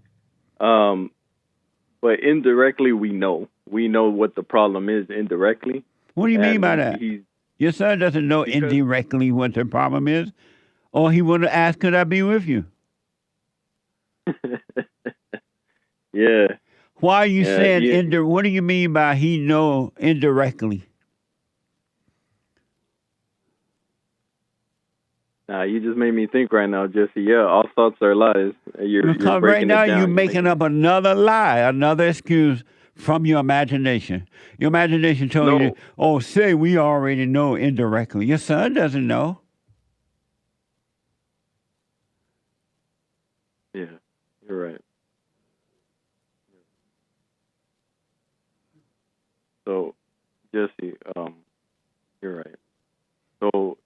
But indirectly, we know what the problem is indirectly. What do you mean by that? Your son doesn't know indirectly what the problem is, or he would have asked, could I be with you? Yeah. Why are you saying what do you mean by he know indirectly? Nah, you just made me think right now, Jesse. Yeah, all thoughts are lies. You're right now, you're making up another lie, another excuse from your imagination. Your imagination told you, oh, say we already know indirectly. Your son doesn't know. Yeah, you're right. So, Jesse, you're right. So,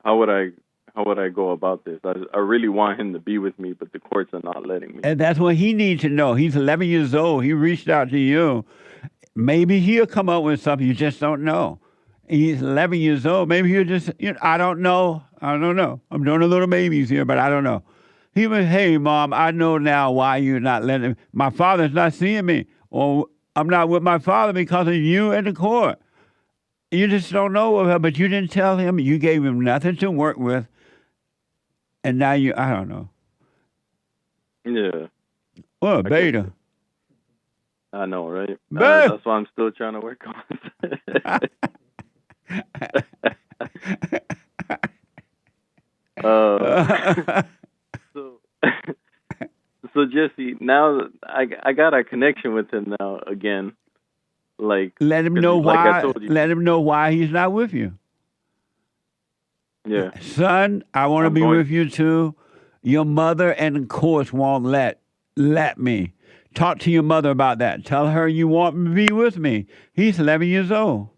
how would I go about this? I really want him to be with me, but the courts are not letting me. And that's what he needs to know. He's 11 years old. He reached out to you. Maybe he'll come up with something you just don't know. He's 11 years old. Maybe he'll just, I don't know. I'm doing a little babies here, but I don't know. He went, hey, Mom, I know now why you're not letting me. My father's not seeing me. Or I'm not with my father because of you and the court. You just don't know, but you didn't tell him. You gave him nothing to work with. And now I don't know. Yeah. Well, beta. I know, right? That's why I'm still trying to work on it. So Jesse, now I got a connection with him now again. Like, let him know like why. I told you. Let him know why he's not with you. Yeah, son, I want to be with you too. Your mother and the courts won't let me. Talk to your mother about that. Tell her you want to be with me. He's 11 years old.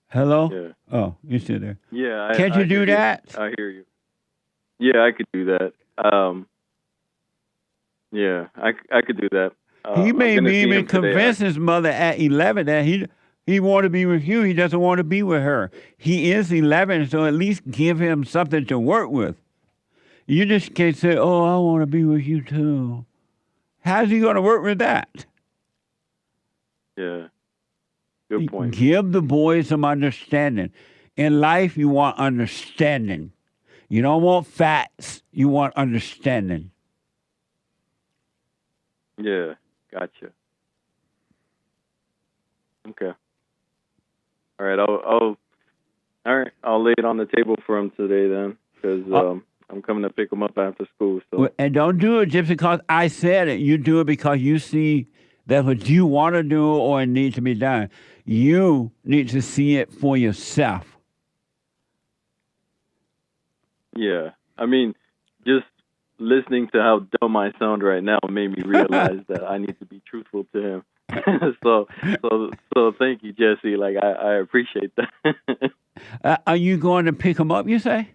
Hello? Yeah. Oh, you're still there. Yeah. Can't you do that? I hear you. Yeah, I could do that. Yeah, I could do that. He may be even convince his mother at 11 that he want to be with you. He doesn't want to be with her. He is 11, so at least give him something to work with. You just can't say, oh, I want to be with you too. How's he going to work with that? Yeah. Good point. Give the boy some understanding. In life, you want understanding. You don't want facts. You want understanding. Yeah, gotcha. Okay. All right. I'll lay it on the table for him today then, because I'm coming to pick him up after school. So. And don't do it just because I said it. You do it because you see that's what you want to do or it needs to be done. You need to see it for yourself. Yeah. I mean, just listening to how dumb I sound right now made me realize that I need to be truthful to him. So thank you, Jesse. Like, I appreciate that. Are you going to pick him up, you say?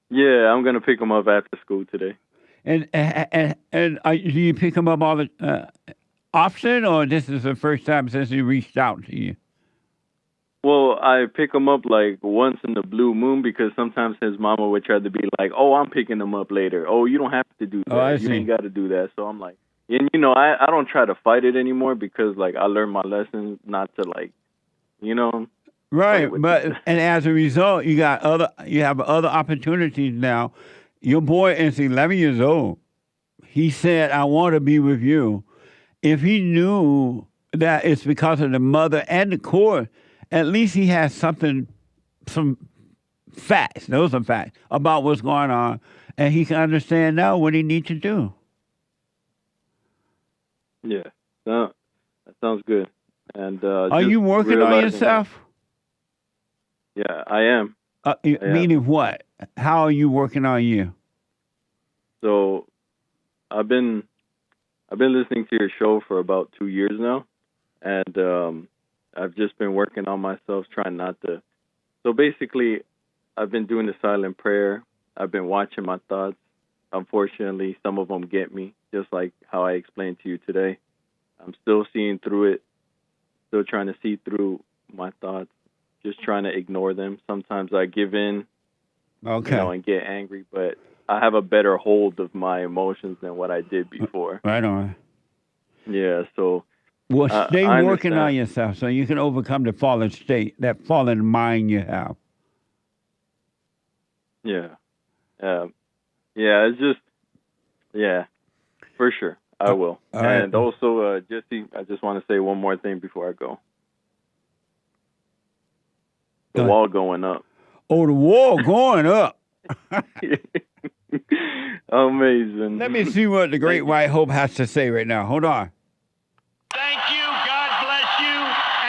Yeah, I'm going to pick him up after school today. And do you pick him up all the often, or this is the first time since he reached out to you? Well, I pick him up like once in the blue moon because sometimes his mama would try to be like, oh, I'm picking him up later. Oh, you don't have to do that. Oh, I you see. ain't got to do that. So I'm like, and I don't try to fight it anymore because like I learned my lesson not to like, Right, and as a result, you have other opportunities now. Your boy is 11 years old. He said, I want to be with you. If he knew that it's because of the mother and the court, at least he has some facts, those are facts, about what's going on, and he can understand now what he needs to do. Yeah, no, that sounds good. And are you working on yourself? Yeah, I am. Meaning what? How are you working on you? So, I've been listening to your show for about 2 years now, and I've just been working on myself, trying not to. So basically, I've been doing the silent prayer. I've been watching my thoughts. Unfortunately, some of them get me, just like how I explained to you today. I'm still seeing through it, still trying to see through my thoughts, just trying to ignore them. Sometimes I give in, and get angry, but I have a better hold of my emotions than what I did before. Right on. Yeah, so... Well, stay working on yourself so you can overcome the fallen state, that fallen mind you have. Yeah. It's just, for sure. I will. And also, Jesse, I just want to say one more thing before I go. The wall going up. Oh, the wall going up. Amazing. Let me see what the Great White Hope has to say right now. Hold on. Thank you. God bless you.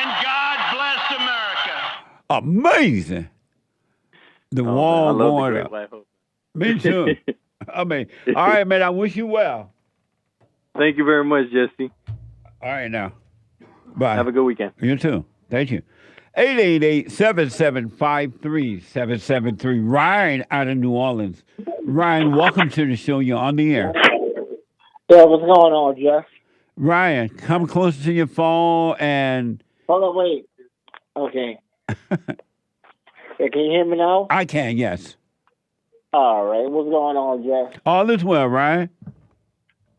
And God bless America. Amazing. The wall going up. Me too. All right, man. I wish you well. Thank you very much, Jesse. All right, now. Bye. Have a good weekend. You too. Thank you. 888-7753-773. Ryan out of New Orleans. Ryan, welcome to the show. You're on the air. Yeah, what's going on, Jeff? Ryan, come closer to your phone and... Hold on, wait. Okay. Yeah, can you hear me now? I can, yes. All right. What's going on, Jeff? All is well, Ryan.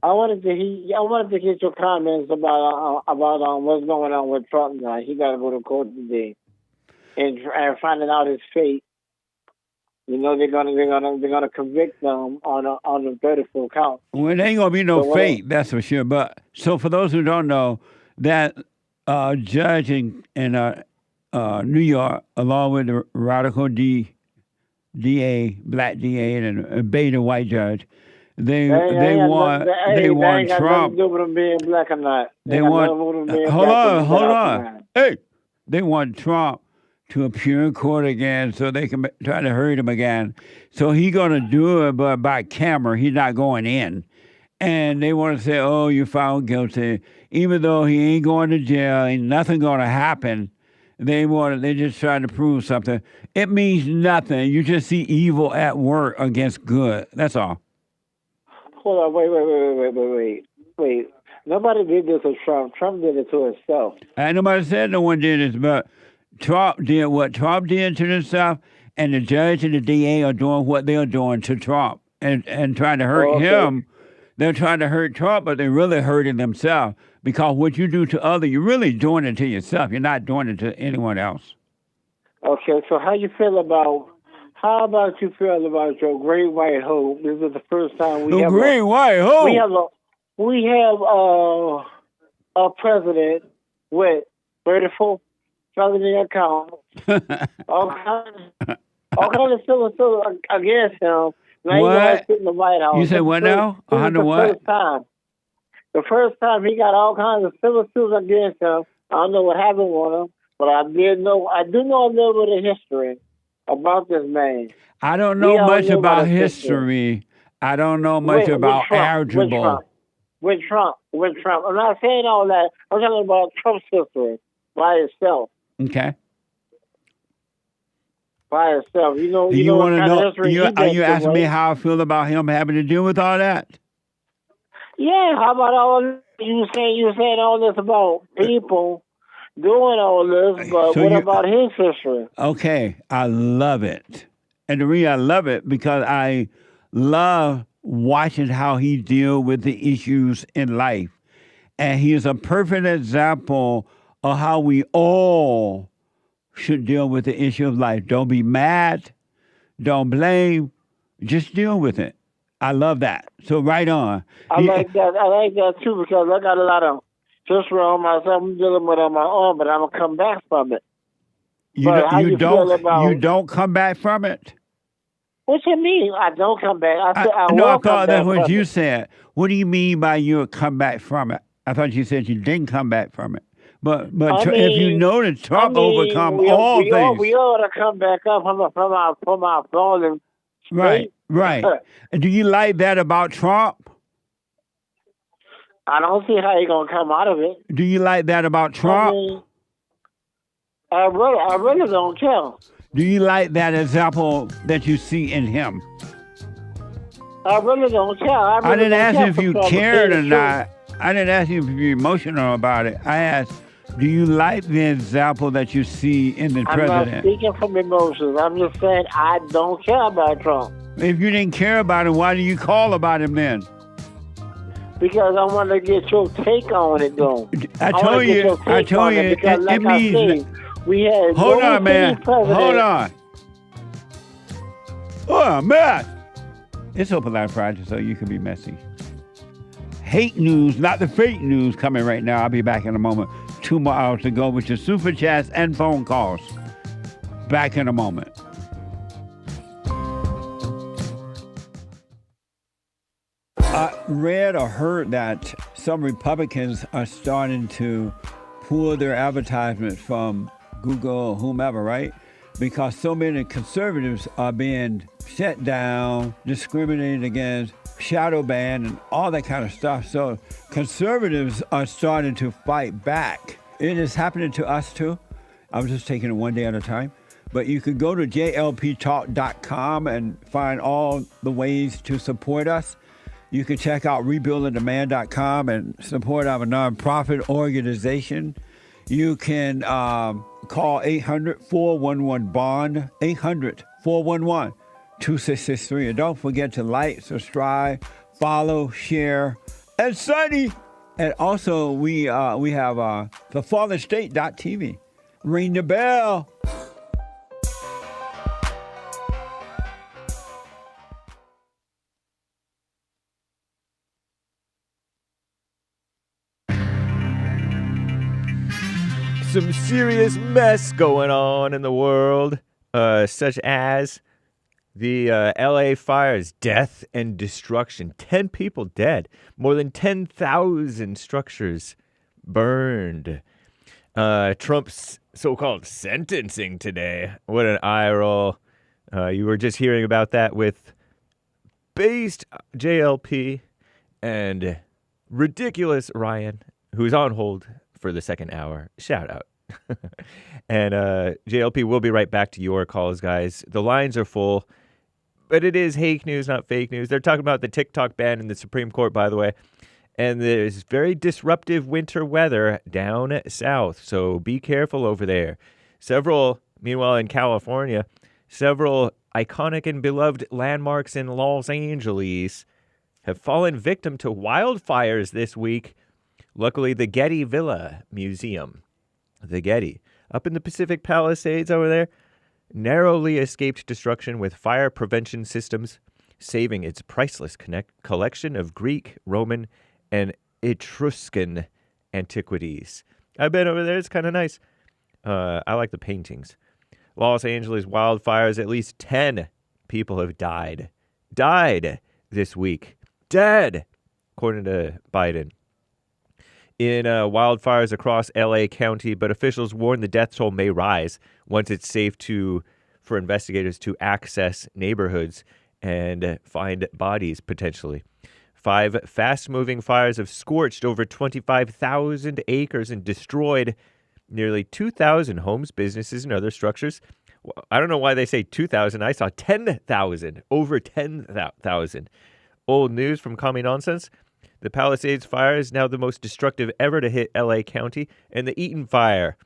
I wanted to get your comments about what's going on with Trump now. He got to go to court today, and finding out his fate. You know they're gonna convict them on the 34 count. Well, there ain't gonna be no fate, that's for sure. But so for those who don't know, that judge and New York, along with the radical DA, black DA, and a beta white judge. They want Trump. Do with them being black or not. They want. Hold on. Hey, they want Trump to appear in court again, so they can try to hurt him again. So he's gonna do it, but by camera, he's not going in. And they want to say, "Oh, you found guilty," even though he ain't going to jail. Ain't nothing gonna happen. They're just trying to prove something. It means nothing. You just see evil at work against good. That's all. Hold on, wait. Nobody did this to Trump. Trump did it to himself. And nobody said no one did this, but Trump did what Trump did to himself, and the judge and the DA are doing what they're doing to Trump and trying to hurt him. They're trying to hurt Trump, but they're really hurting themselves, because what you do to others, you're really doing it to yourself. You're not doing it to anyone else. Okay, so how you feel about your great white hope? This is the first time we have great white hope. We have a president with 34 felony accounts, all kinds of civil against him. Now what? Sit in the White House. You said what now? 100 what? The first time he got all kinds of civil suits against him. I don't know what happened with him, but I do know a little bit of history about this man. I don't know much about history. I don't know much about algebra. With Trump. I'm not saying all that. I'm talking about Trump's history by itself. Okay. By itself. You know want to know? Are you asking me right? how I feel about him having to deal with all that? Yeah. How about all you saying all this about people doing all this, but so what about his history? Okay, I love it. And the reason I love it, because I love watching how he deals with the issues in life. And he is a perfect example of how we all should deal with the issue of life. Don't be mad. Don't blame. Just deal with it. I love that. So right on. I like that too, because I got a lot of history on myself. I'm dealing with it on my own, but I'm going to come back from it. You don't come back from it? What you mean? I don't come back. I thought that's what you said. What do you mean by you'll come back from it? I thought you said you didn't come back from it. But if you know that Trump overcome all things, we ought to come back up from our fallen state. Right. Do you like that about Trump? I don't see how he's gonna come out of it. Do you like that about Trump? I really don't care. Do you like that example that you see in him? I really don't care. I didn't ask you if you cared or not. I didn't ask you if you're emotional about it. I asked, do you like the example that you see in the president? I'm not speaking from emotions. I'm just saying I don't care about Trump. If you didn't care about him, why do you call about him then? Because I want to get your take on it, though. I told you. It means. We had Hold on, man. Hold on. Oh, man. It's Open Line Friday, so you can be messy. Hate news, not the fake news, coming right now. I'll be back in a moment. 2 more hours to go with your super chats and phone calls. Back in a moment. I read or heard that some Republicans are starting to pull their advertisements from Google or whomever, right? Because so many conservatives are being shut down, discriminated against, shadow banned, and all that kind of stuff. So conservatives are starting to fight back. It is happening to us too. I'm just taking it one day at a time. But you can go to jlptalk.com and find all the ways to support us. You can check out rebuildingdemand.com and support our nonprofit organization. You can call 800-411-BOND, 800-411-2663. And don't forget to like, subscribe, follow, share, and Sunny. And also, we have thefallenstate.tv. Ring the bell. some serious mess going on in the world, such as the LA fires, death and destruction. 10 people dead. More than 10,000 structures burned. Trump's so-called sentencing today. What an eye roll. You were just hearing about that with based JLP and ridiculous Ryan, who's on hold for the second hour. Shout out. And JLP will be right back to your calls, guys. The lines are full, but it is Hake news, not fake news. They're talking about the TikTok ban in the Supreme Court, by the way. And there's very disruptive winter weather down south, so be careful over there. Meanwhile, in California, several iconic and beloved landmarks in Los Angeles have fallen victim to wildfires this week. Luckily, the Getty Villa Museum, the Getty, up in the Pacific Palisades over there, narrowly escaped destruction with fire prevention systems, saving its priceless collection of Greek, Roman, and Etruscan antiquities. I've been over there. It's kind of nice. I like the paintings. Los Angeles wildfires. At least 10 people have died this week. Dead, according to Biden. In wildfires across LA County, but officials warn the death toll may rise once it's safe for investigators to access neighborhoods and find bodies potentially. 5 fast-moving fires have scorched over 25,000 acres and destroyed nearly 2,000 homes, businesses, and other structures. I don't know why they say 2,000. I saw 10,000, over 10,000. Old news from Commie Nonsense. The Palisades fire is now the most destructive ever to hit LA County, and the Eaton fire,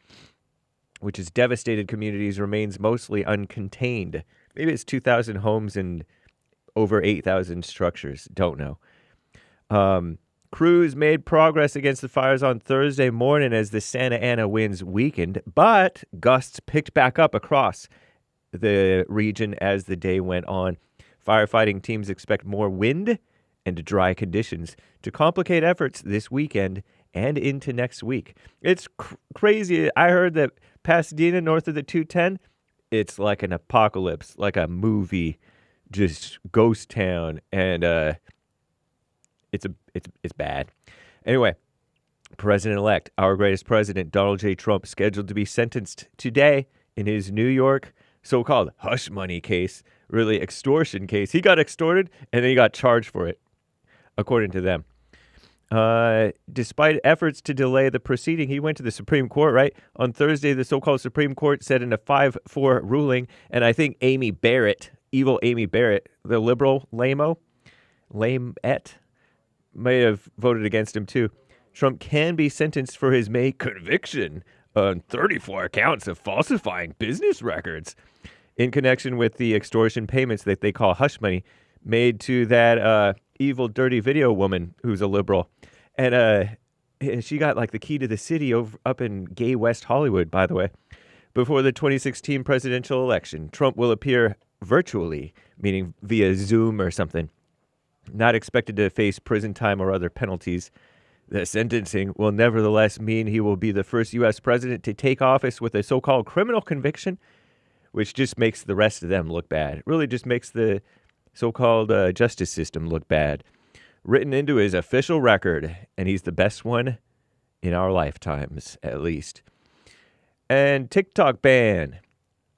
which has devastated communities, remains mostly uncontained. Maybe it's 2,000 homes and over 8,000 structures. Don't know. Crews made progress against the fires on Thursday morning as the Santa Ana winds weakened, but gusts picked back up across the region as the day went on. Firefighting teams expect more wind and dry conditions to complicate efforts this weekend and into next week. It's crazy. I heard that Pasadena, north of the 210, it's like an apocalypse, like a movie, just ghost town, and it's bad. Anyway, President-elect, our greatest president, Donald J. Trump, scheduled to be sentenced today in his New York so-called hush money case, really extortion case. He got extorted, and then he got charged for it, according to them. Despite efforts to delay the proceeding, he went to the Supreme Court, right? On Thursday, the so-called Supreme Court said in a 5-4 ruling, and I think Amy Barrett, evil Amy Barrett, the liberal lamette, may have voted against him too. Trump can be sentenced for his May conviction on 34 counts of falsifying business records in connection with the extortion payments that they call hush money made to that evil, dirty video woman who's a liberal. And she got like the key to the city up in gay West Hollywood, by the way. Before the 2016 presidential election, Trump will appear virtually, meaning via Zoom or something. Not expected to face prison time or other penalties. The sentencing will nevertheless mean he will be the first U.S. president to take office with a so-called criminal conviction, which just makes the rest of them look bad. It really just makes the so-called justice system look bad. Written into his official record, and he's the best one in our lifetimes, at least. And TikTok ban.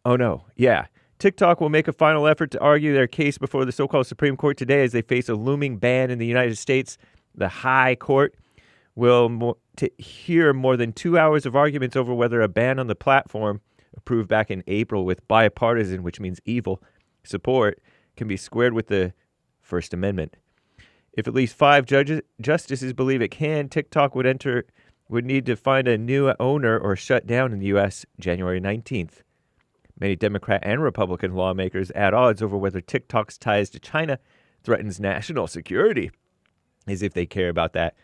Oh, no. Yeah. TikTok will make a final effort to argue their case before the so-called Supreme Court today as they face a looming ban in the United States. The High Court will hear more than 2 hours of arguments over whether a ban on the platform, approved back in April with bipartisan, which means evil, support, can be squared with the First Amendment. If at least 5 justices believe it can, TikTok would need to find a new owner or shut down in the U.S. January 19th. Many Democrat and Republican lawmakers at odds over whether TikTok's ties to China threatens national security, as if they care about that.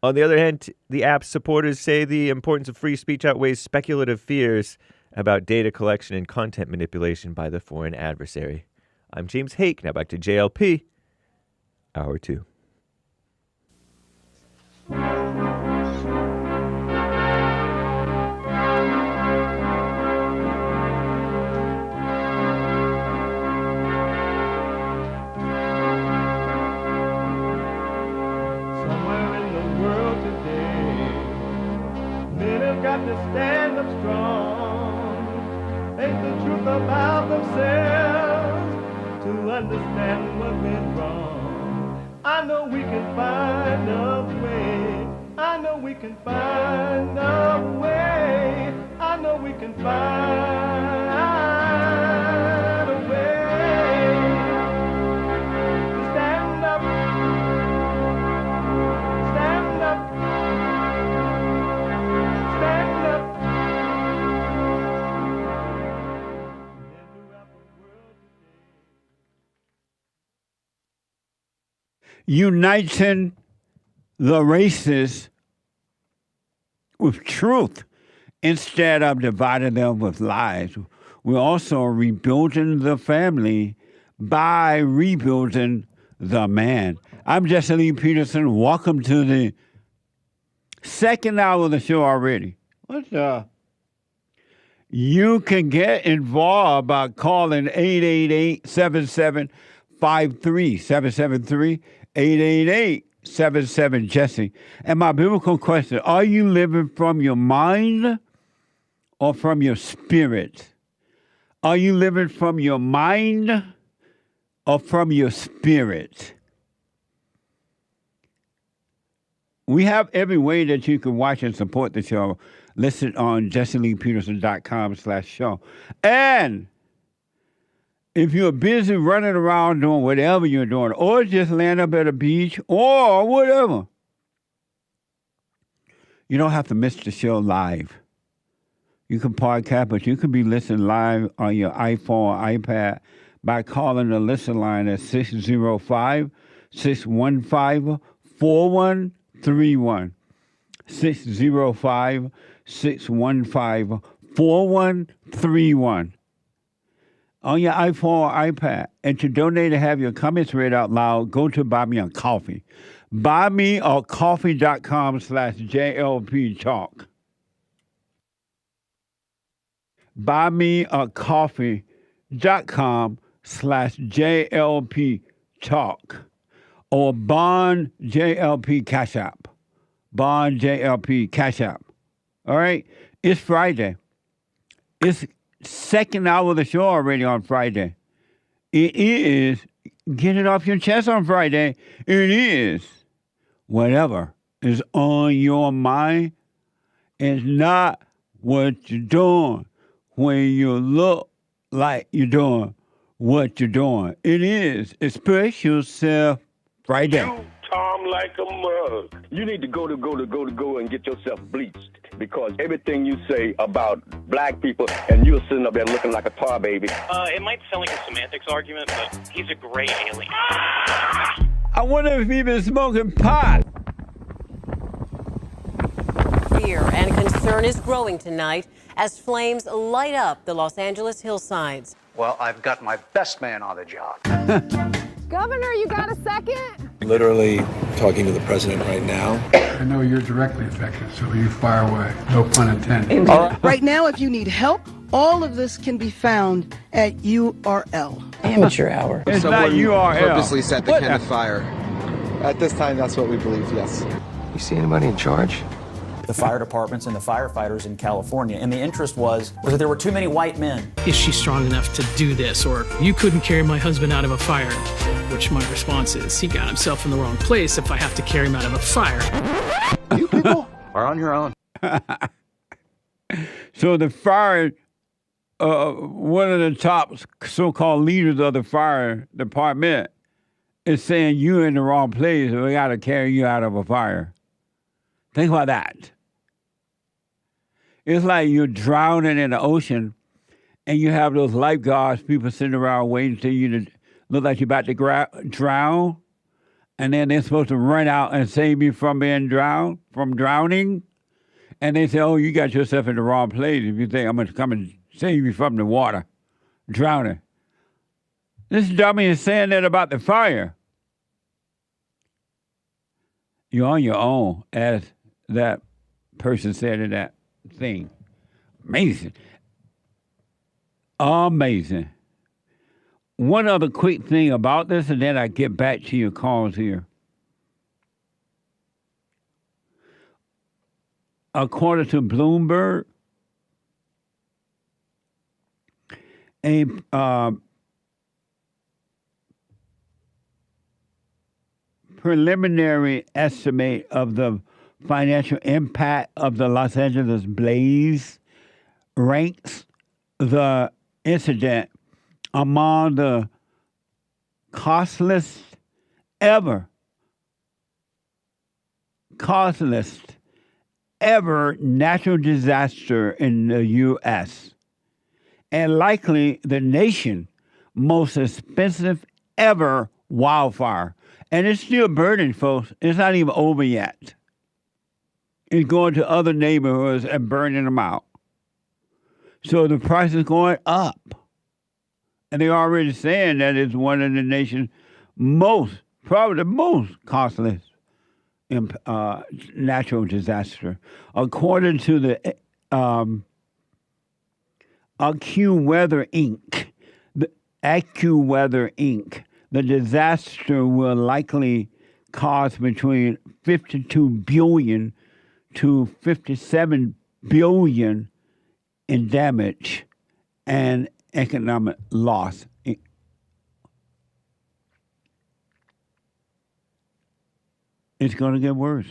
On the other hand, the app's supporters say the importance of free speech outweighs speculative fears about data collection and content manipulation by the foreign adversary. I'm James Hake. Now back to JLP, Hour 2. have to stand up strong, face the truth about themselves, to understand what went wrong. I know we can find a way. I know we can find a way. I know we can find a way to stand up, stand up, stand up. Uniting the races with truth instead of dividing them with lies. We're also rebuilding the family by rebuilding the man. I'm Jesse Lee Peterson. Welcome to the second hour of the show already. You can get involved by calling 888-7753, 773-888-77-JESSE. And my biblical question, are you living from your mind or from your spirit? Are you living from your mind or from your spirit? We have every way that you can watch and support the show listed on jesseleepeterson.com/show. And if you're busy running around doing whatever you're doing, or just land up at a beach, or whatever, you don't have to miss the show live. You can podcast, but you can be listening live on your iPhone or iPad by calling the listen line at 605-615-4131. 605-615-4131. On your iPhone or iPad. And to donate and have your comments read out loud, go to Buy Me a Coffee. BuyMeACoffee.com/JLP Talk. BuyMeACoffee.com/JLP Talk. Or Bond JLP Cash App. Bond JLP Cash App. All right? It's Friday. It's second hour of the show already on Friday. It is get it off your chest on Friday. It is whatever is on your mind. It's not what you're doing when you look like you're doing what you're doing. It is Express Yourself Friday. Tom like a mug. You need to go and get yourself bleached, because everything you say about black people, and you're sitting up there looking like a tar baby. It might sound like a semantics argument, but he's a gray alien. I wonder if he's been smoking pot. Fear and concern is growing tonight as flames light up the Los Angeles hillsides. Well, I've got my best man on the job. Governor, you got a second? Literally talking to the president right now. I know you're directly affected, so you fire away. No pun intended. Right now, if you need help, all of this can be found at URL. Amateur hour. It's Someone not URL. purposely set the Kenneth fire. At this time, that's what we believe, yes. You see anybody in charge? The fire departments and the firefighters in California. And the interest was that there were too many white men. Is she strong enough to do this? Or you couldn't carry my husband out of a fire, which my response is, he got himself in the wrong place if I have to carry him out of a fire. You people are on your own. So the fire, one of the top so-called leaders of the fire department is saying you're in the wrong place and we got to carry you out of a fire. Think about that. It's like you're drowning in the ocean and you have those lifeguards, people sitting around waiting for you to look like you're about to drown, and then they're supposed to run out and save you from being drowned, from drowning. And they say, oh, you got yourself in the wrong place if you think I'm going to come and save you from the water, drowning. This dummy is saying that about the fire. You're on your own, as that person said in that thing. Amazing. Amazing. One other quick thing about this, and then I get back to your calls here. according to Bloomberg, a preliminary estimate of the financial impact of the Los Angeles blaze ranks the incident among the costliest ever natural disaster in the U.S. and likely the nation's most expensive ever wildfire. And it's still burning, folks. It's not even over yet. It's going to other neighborhoods and burning them out. So the price is going up. And they're already saying that it's one of the nation's probably the most costly natural disaster. According to the AccuWeather Inc., the disaster will likely cost between $52 billion to $57 billion in damage and economic loss. It's going to get worse.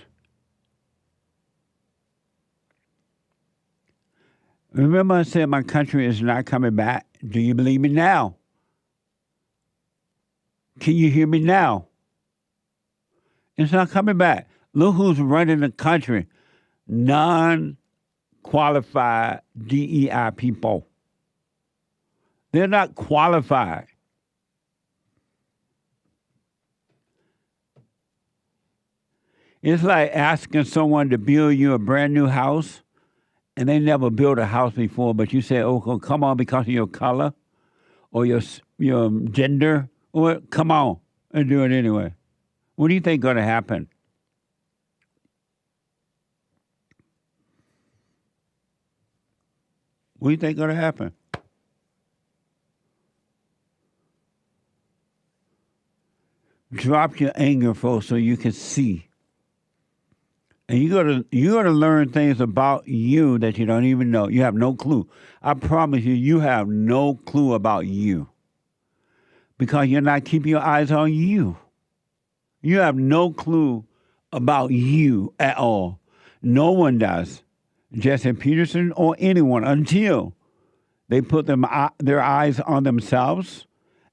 Remember I said my country is not coming back? Do you believe me now? Can you hear me now? It's not coming back. Look who's running the country. Non-qualified DEI people. They're not qualified. It's like asking someone to build you a brand new house and they never built a house before, but you say, oh, come on, because of your color or your gender. Well, come on and do it anyway. What do you think going to happen? What do you think going to happen? Drop your anger, folks, so you can see. And you gotta learn things about you that you don't even know. You have no clue. I promise you, you have no clue about you. Because you're not keeping your eyes on you. You have no clue about you at all. No one does. Jesse Peterson or anyone until they put their eyes on themselves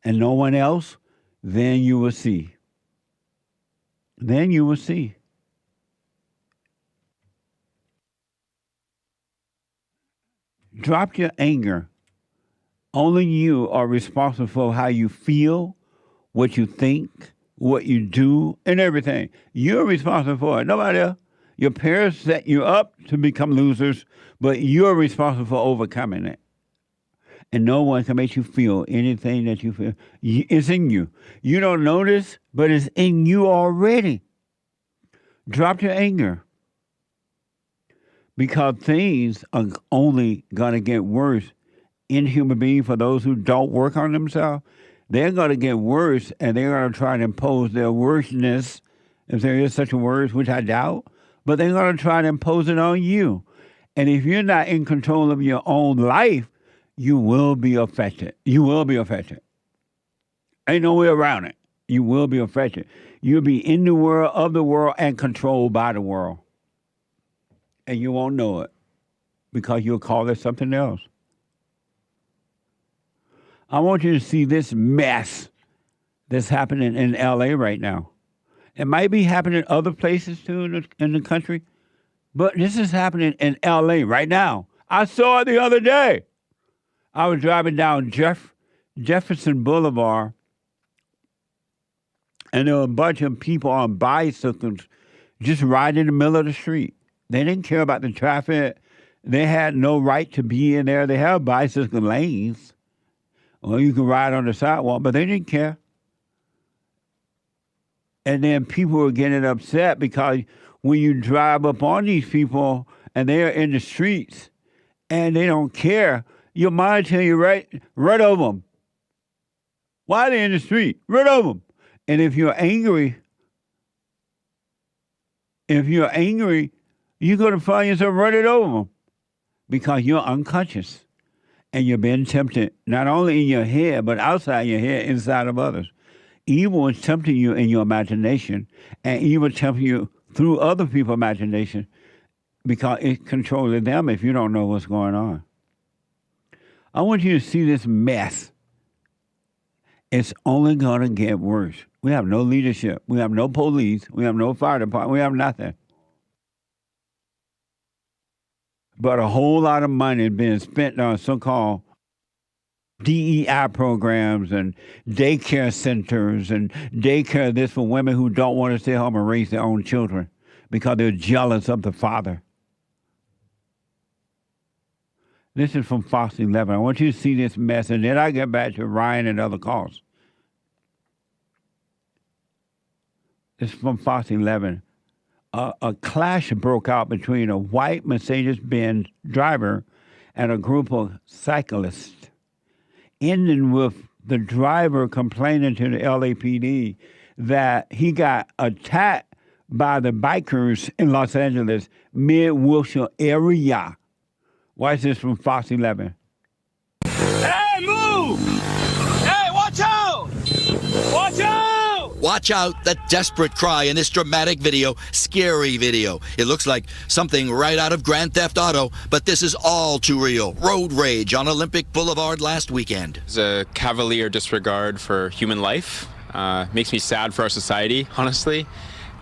and no one else, then you will see. Then you will see. Drop your anger. Only you are responsible for how you feel, what you think, what you do, and everything. You're responsible for it. Nobody else. Your parents set you up to become losers, but you're responsible for overcoming it. And no one can make you feel anything that you feel. It's in you. You don't know this, but it's in you already. Drop your anger. Because things are only going to get worse in human beings for those who don't work on themselves. They're going to get worse, and they're going to try to impose their worseness, if there is such a word, which I doubt, but they're going to try to impose it on you. And if you're not in control of your own life, you will be affected. You will be affected. Ain't no way around it. You will be affected. You'll be in the world, of the world, and controlled by the world. And you won't know it because you'll call it something else. I want you to see this mess that's happening in L.A. right now. It might be happening other places too in the country, but this is happening in L.A. right now. I saw it the other day. I was driving down Jefferson Boulevard, and there were a bunch of people on bicycles just riding in the middle of the street. They didn't care about the traffic. They had no right to be in there. They have bicycle lanes. Or you can ride on the sidewalk, but they didn't care. And then people were getting upset because when you drive up on these people and they're in the streets and they don't care, your mind tells you, right over them. Why are they in the street? Run over them. And if you're angry, you're going to find yourself running over them because you're unconscious and you're being tempted not only in your head, but outside your head, inside of others. Evil is tempting you in your imagination, and evil tempting you through other people's imagination because it's controlling them if you don't know what's going on. I want you to see this mess. It's only going to get worse. We have no leadership. We have no police. We have no fire department. We have nothing. But a whole lot of money is being spent on so-called DEI programs and daycare centers and daycare this for women who don't want to stay home and raise their own children because they're jealous of the father. This is from Fox 11. I want you to see this mess, and then I get back to Ryan and other calls. This is from Fox 11. A clash broke out between a white Mercedes-Benz driver and a group of cyclists, ending with the driver complaining to the LAPD that he got attacked by the bikers in Los Angeles, Mid-Wilshire area. Watch this from Fox 11. Hey, move! Hey, watch out! Watch out! Watch out, the desperate cry in this dramatic video, scary video. It looks like something right out of Grand Theft Auto, but this is all too real. Road rage on Olympic Boulevard last weekend. It's a cavalier disregard for human life. Makes me sad for our society, honestly.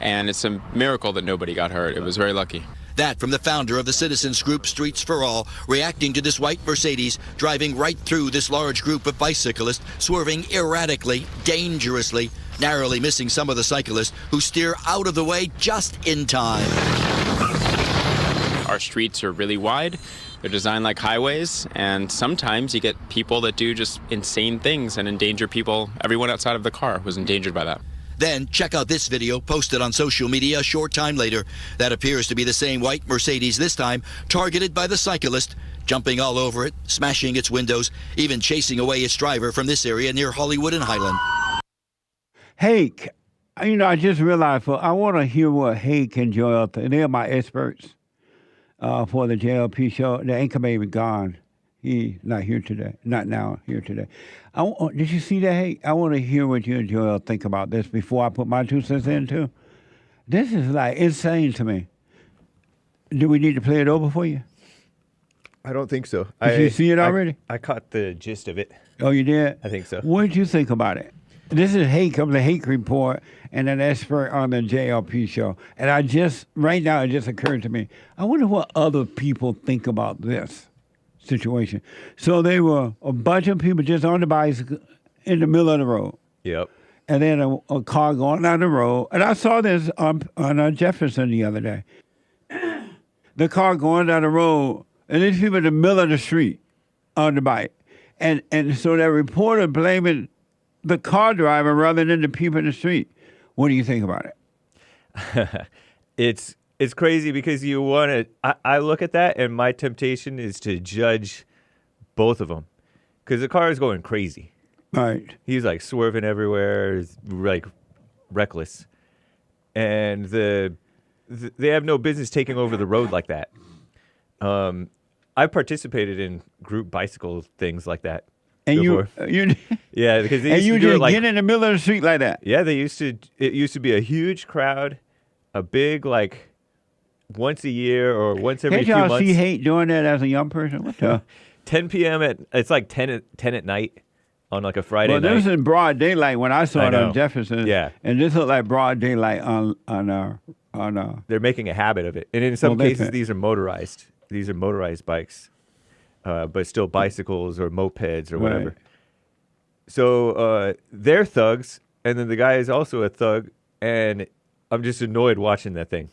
And it's a miracle that nobody got hurt. It was very lucky. That from the founder of the citizens group Streets for All, reacting to this white Mercedes driving right through this large group of bicyclists, swerving erratically, dangerously, narrowly missing some of the cyclists who steer out of the way just in time. Our streets are really wide. They're designed like highways, and sometimes you get people that do just insane things and endanger people. Everyone outside of the car was endangered by that. Then check out this video posted on social media a short time later. That appears to be the same white Mercedes this time, targeted by the cyclist, jumping all over it, smashing its windows, even chasing away its driver from this area near Hollywood and Highland. Hake, I just realized, I want to hear what Hake and Joel think. They're my experts for the JLP show. The anchor baby gone. He's not here today. Not now, here today. Did you see that, Hake? I want to hear what you and Joel think about this before I put my 2 cents in, too. This is like insane to me. Do we need to play it over for you? I don't think so. Did you see it already? I caught the gist of it. Oh, you did? I think so. What did you think about it? This is Hake of the Hake Report and an expert on the JLP show. And right now, it just occurred to me, I wonder what other people think about this situation. So they were a bunch of people just on the bicycle in the middle of the road. Yep. And then a car going down the road. And I saw this on Jefferson the other day. The car going down the road, and these people in the middle of the street on the bike. And so that reporter blaming the car driver rather than the people in the street. What do you think about it? It's crazy because you want to. I look at that, and my temptation is to judge both of them because the car is going crazy. Right. He's like swerving everywhere, like reckless, and they have no business taking over the road like that. I participated in group bicycle things like that. And before. Yeah, because they used to do it like, get in the middle of the street like that. Yeah, it used to be a huge crowd, a big once a year or once every few months. Did y'all see Hake doing that as a young person? What the? 10 p.m. it's like 10 at night on like a Friday night. Well, this is in broad daylight when I saw it on Jefferson. Yeah. And this looked like broad daylight on They're making a habit of it. And in some cases, these are motorized. These are motorized bikes, but still bicycles or mopeds or whatever. Right. So they're thugs, and then the guy is also a thug, and I'm just annoyed watching that thing.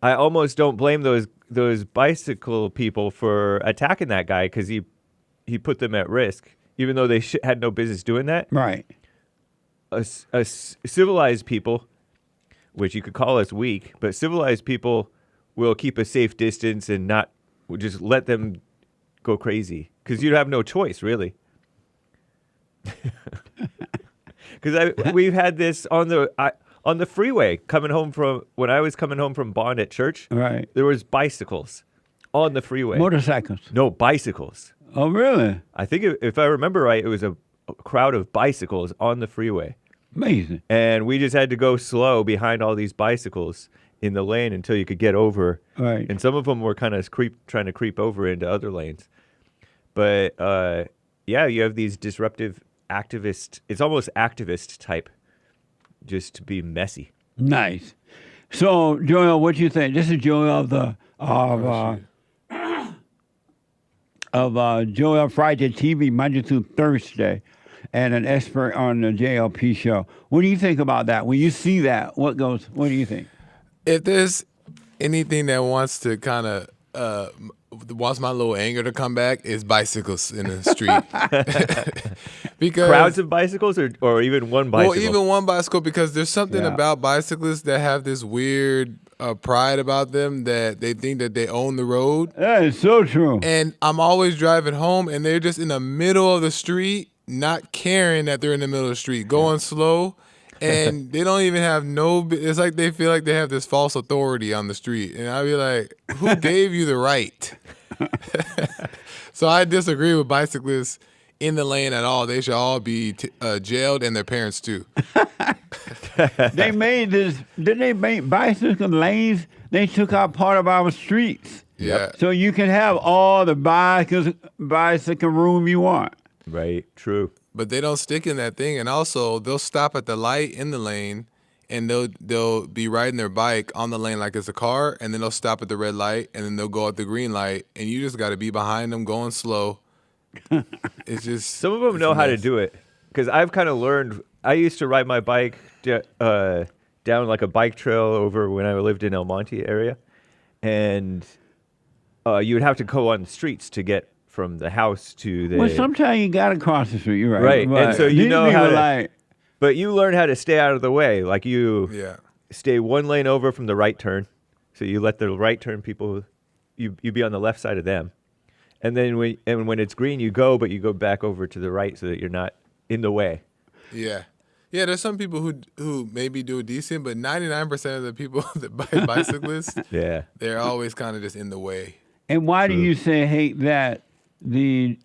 I almost don't blame those bicycle people for attacking that guy because he put them at risk, even though they had no business doing that. Right. A civilized people, which you could call us weak, but civilized people will keep a safe distance and not just let them go crazy because you'd have no choice, really. Because we've had this on the freeway when I was coming home from Bond at church. Right. There was bicycles on the freeway. Motorcycles. No, bicycles. Oh, really? I think if I remember right, it was a crowd of bicycles on the freeway. Amazing. And we just had to go slow behind all these bicycles in the lane until you could get over. Right. And some of them were kind of trying to creep over into other lanes. But yeah, you have these disruptive activist. It's almost activist type, just to be messy. Nice. So, Joel, what do you think? This is Joel of Joel Friday TV, Monday through Thursday, and an expert on the JLP show. What do you think about that? When you see that, what do you think? If there's anything that wants to kind of wants my little anger to come back, is bicycles in the street. Because crowds of bicycles or even one bicycle? Well, even one bicycle, because there's something about bicyclists that have this weird pride about them that they think that they own the road. That is so true. And I'm always driving home, and they're just in the middle of the street, not caring that they're in the middle of the street, going slow. And they don't even have it's like they feel like they have this false authority on the street. And I'd be like, who gave you the right? So I disagree with bicyclists in the lane at all. They should all be jailed, and their parents too. They made this, didn't they make bicycle lanes? They took out part of our streets. Yeah. So you can have all the bicycle room you want. Right, true. But they don't stick in that thing, and also they'll stop at the light in the lane, and they'll be riding their bike on the lane like it's a car, and then they'll stop at the red light, and then they'll go at the green light, and you just got to be behind them going slow. It's just some of them know how to do it, because I've kind of learned. I used to ride my bike down like a bike trail over when I lived in El Monte area, and you would have to go on the streets to get from the house to the... Well, sometimes you got to cross the street, you're right. Right, But and so you know how to... But But you learn how to stay out of the way. Like you stay one lane over from the right turn. So you let the right turn people, you be on the left side of them. And then when it's green, you go, but you go back over to the right so that you're not in the way. Yeah. Yeah, there's some people who maybe do it decent, but 99% of the people that buy bicyclists, they're always kind of just in the way. And why do you say, Hake, that the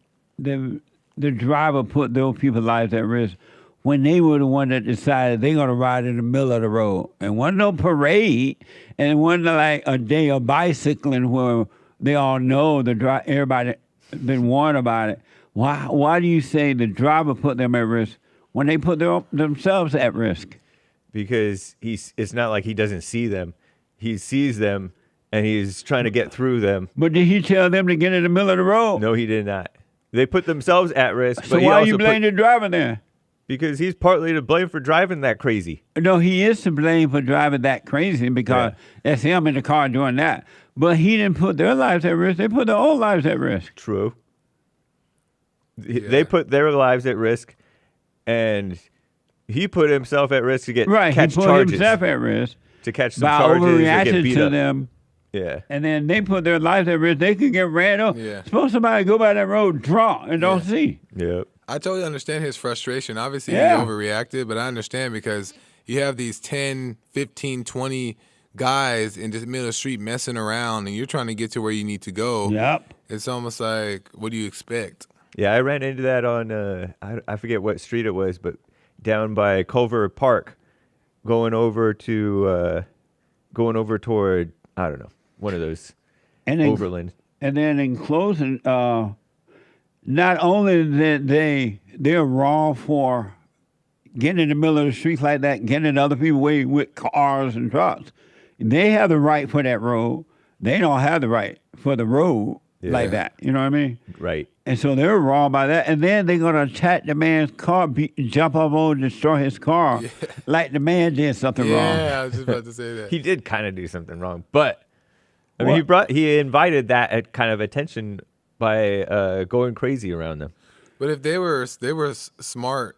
driver put those people's lives at risk when they were the one that decided they're going to ride in the middle of the road? And wasn't no parade, and it wasn't like a day of bicycling where they all know everybody been warned about it. Why do you say the driver put them at risk when they put themselves at risk? Because it's not like he doesn't see them. He sees them, and he's trying to get through them. But did he tell them to get in the middle of the road? No, he did not. They put themselves at risk. So but why you blame the driver then? Because he's partly to blame for driving that crazy. No, he is to blame for driving that crazy because that's him in the car doing that. But he didn't put their lives at risk. They put their own lives at risk. True. They put their lives at risk, and he put himself at risk to catch charges. He put himself at risk to catch some by charges or get overreacting beat to up. them. Yeah. And then they put their lives at risk. They could get ran over. Yeah. Suppose somebody go by that road drunk and don't see. Yep. I totally understand his frustration. Obviously, he overreacted, but I understand because you have these 10, 15, 20 guys in the middle of the street messing around, and you're trying to get to where you need to go. Yep. It's almost like, what do you expect? Yeah, I ran into that on, I forget what street it was, but down by Culver Park, going over toward, I don't know, one of those overland. And then in closing, not only that they're wrong for getting in the middle of the street like that, getting in other people's way with cars and trucks. They have the right for that road. They don't have the right for the road like that. You know what I mean? Right. And so they're wrong by that. And then they're going to attack the man's car, jump up on, destroy his car, like the man did something wrong. Yeah, I was just about to say that. He did kind of do something wrong, but I mean, he invited that kind of attention by going crazy around them. But if they were smart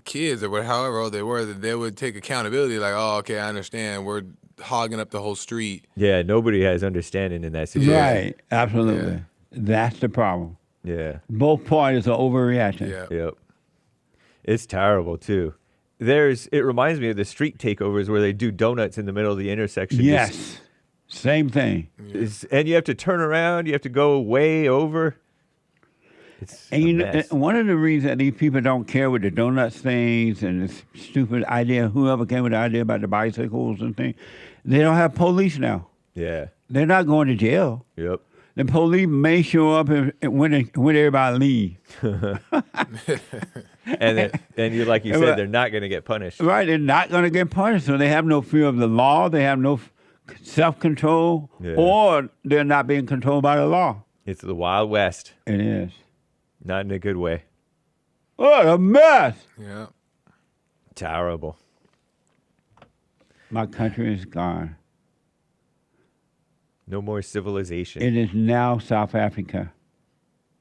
kids or however old they were, that they would take accountability. Like, oh, okay, I understand. We're hogging up the whole street. Yeah, nobody has understanding in that situation. Right, absolutely. Yeah. That's the problem. Yeah. Both parties are overreacting. Yeah. Yep. It's terrible too. it reminds me of the street takeovers where they do donuts in the middle of the intersection. Yes. Same thing. And you have to turn around. You have to go way over. It's And a you know, mess. one of the reasons that these people don't care with the donuts things and this stupid idea, whoever came with the idea about the bicycles and things, they don't have police now. Yeah. They're not going to jail. Yep. The police may show up when everybody leaves. And you, like you said, they're not going to get punished. Right, they're not going to get punished. So they have no fear of the law. They have no self-control, or they're not being controlled by the law. It's the Wild West. It is. Not in a good way. What a mess. Yeah. Terrible. My country is gone. No more civilization. It is now South Africa.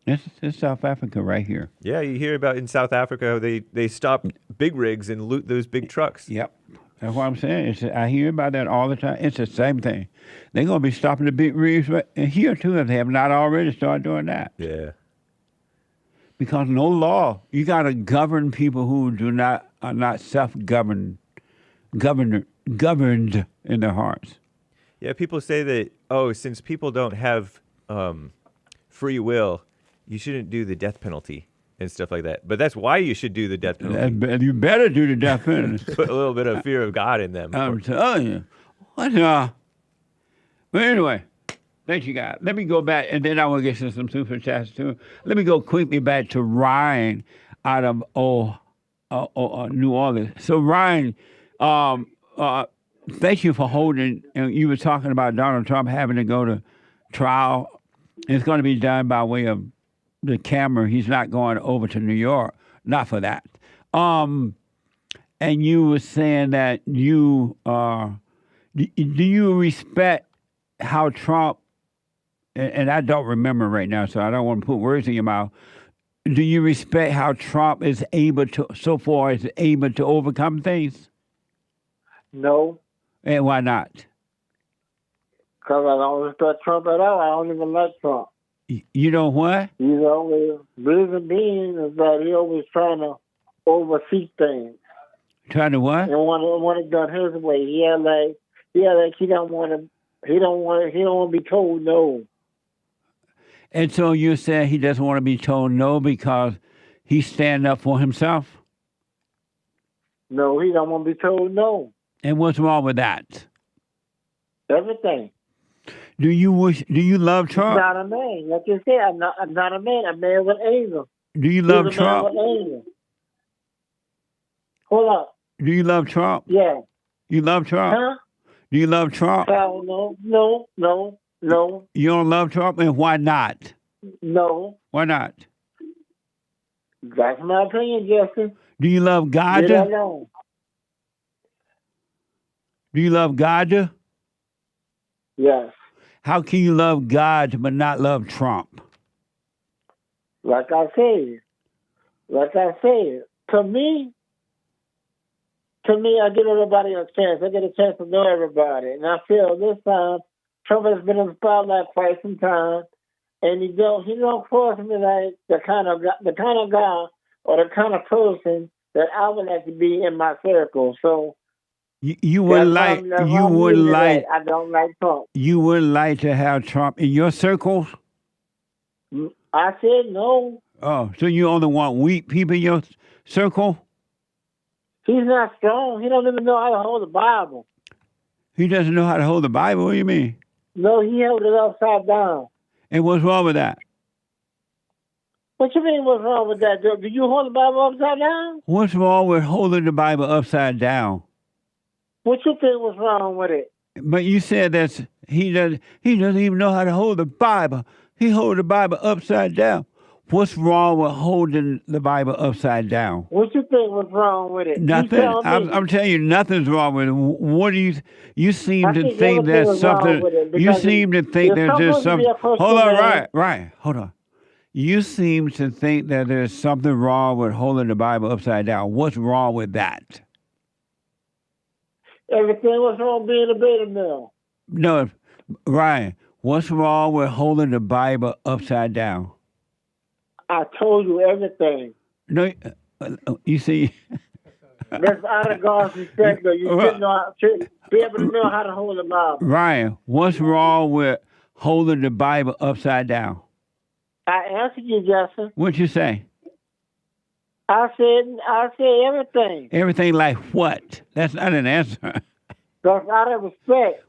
It's South Africa right here. Yeah, you hear about in South Africa how they stop big rigs and loot those big trucks. Yep. That's what I'm saying. I hear about that all the time. It's the same thing. They're going to be stopping the big rigs here, too, if they have not already started doing that. Yeah. Because no law. You got to govern people who are not self-governed, governed in their hearts. Yeah, people say that, since people don't have free will, you shouldn't do the death penalty and stuff like that. But that's why you should do the death penalty. You better do the death penalty. Put a little bit of fear of God in them. I'm telling you. But anyway, thank you, guys. Let me go back, and then I will get to some super chats, too. Let me go quickly back to Ryan out of New Orleans. So, Ryan, thank you for holding. You were talking about Donald Trump having to go to trial. It's going to be done by way of the camera. He's not going over to New York. Not for that. And you were saying that you do you respect how Trump, and I don't remember right now, so I don't want to put words in your mouth. Do you respect how Trump is able to overcome things? No. And why not? Because I don't respect Trump at all. I don't even like Trump. You know what? He's always, reason being is that he always trying to oversee things. Trying to what? And want it done his way. He don't want to be told no. And so you said he doesn't want to be told no because he's standing up for himself? No, he don't want to be told no. And what's wrong with that? Everything. Do you love Trump? He's not a man. Like you said, I'm not a man. I'm a man with anger. Do you love Trump? Hold up. Do you love Trump? Yeah. You love Trump? Huh? Do you love Trump? No. You don't love Trump, and why not? No. Why not? That's my opinion, Justin. Do you love God? Leave it alone. Do you love God? Yes. How can you love God but not love Trump? Like I said, to me, I give everybody a chance. I get a chance to know everybody. And I feel this time, Trump has been in the spotlight quite some time, and he don't cross me like the kind of guy or the kind of person that I would like to be in my circle. So you would like I don't like Trump. You would like to have Trump in your circles? I said no. Oh, so you only want weak people in your circle? He's not strong. He don't even know how to hold the Bible. He doesn't know how to hold the Bible? What do you mean? No, he held it upside down. And what's wrong with that? What you mean what's wrong with that? Do you hold the Bible upside down? What's wrong with holding the Bible upside down? What you think was wrong with it? But you said that he doesn't even know how to hold the Bible. He holds the Bible upside down. What's wrong with holding the Bible upside down? What you think was wrong with it? Nothing. I'm telling you, nothing's wrong with it. What do you seem to think there's something? You seem to think there's something. Hold on, right. Hold on. You seem to think that there's something wrong with holding the Bible upside down. What's wrong with that? Everything was wrong being a beta male. No, Ryan, what's wrong with holding the Bible upside down? I told you everything. No, you see, That's out of God's respect, though. You should be able to know how to hold the Bible. Ryan, what's wrong with holding the Bible upside down? I answered you, Justin. What'd you say? I said everything. Everything like what? That's not an answer. That's out of respect.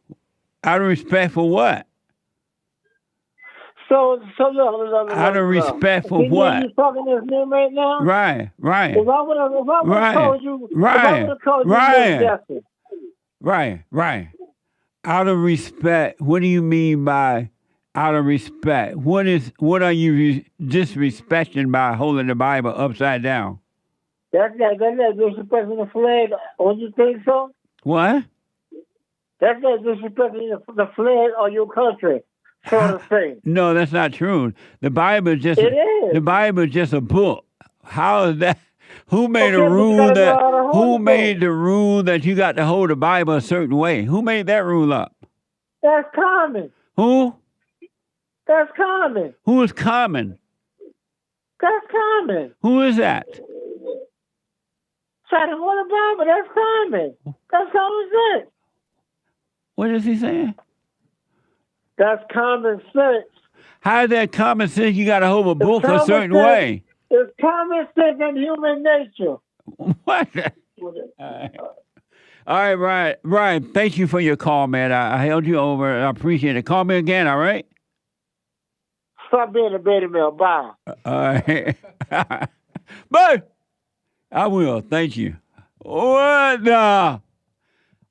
Out of respect for what? So look. Out of respect for what? You talking to his name right now? Ryan. If I would have told you, Ryan. Out of respect. What do you mean by out of respect? What are you disrespecting by holding the Bible upside down? That's disrespecting the flag. Don't you think so? What? That's disrespecting the flag of your country. Sort of thing. No, that's not true. The Bible is just the Bible is just a book. How is that? Who made a rule that? Who made the rule that you got to hold the Bible a certain way? Who made that rule up? That's common. Who? That's common. Who is common? That's common. Who is that? Try to hold the Bible. That's common. That's common sense. What is he saying? That's common sense. How is that common sense? You got to hold a book a certain way. It's common sense and human nature. What? All right, Ryan, thank you for your call, man. I held you over. I appreciate it. Call me again, all right? Stop being a beta male. Bye. All right. Bye. I will. Thank you. What the?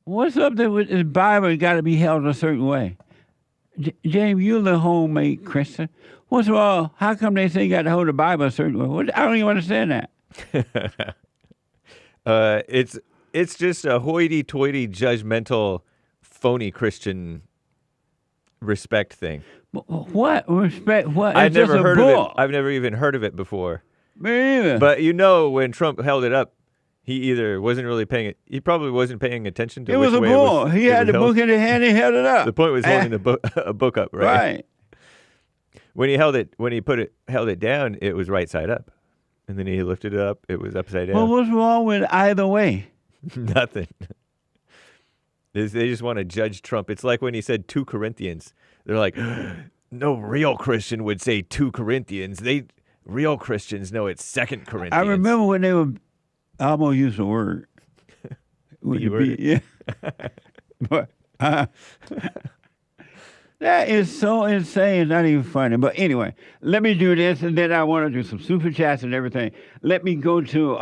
What's up there with this Bible? Got to be held a certain way. James, you're the homemade Christian. What's wrong? How come they say you got to hold the Bible a certain way? I don't even understand that. It's just a hoity-toity, judgmental, phony Christian respect thing. What respect? What? I've never heard of it. I've never even heard of it before. Me either. But when Trump held it up, he either wasn't really paying it. He probably wasn't paying attention to it which was a way bull. He had the book in his hand. He held it up. The point was holding a book up, right? Right. When he held it down, it was right side up, and then he lifted it up. It was upside down. Well, what's wrong with either way? Nothing. They just want to judge Trump. It's like when he said 2 Corinthians. They're like, no real Christian would say 2 Corinthians. Real Christians know it's 2 Corinthians. I remember when they were. I almost used the word. Yeah. But that is so insane. It's not even funny. But anyway, let me do this, and then I want to do some super chats and everything. Let me go to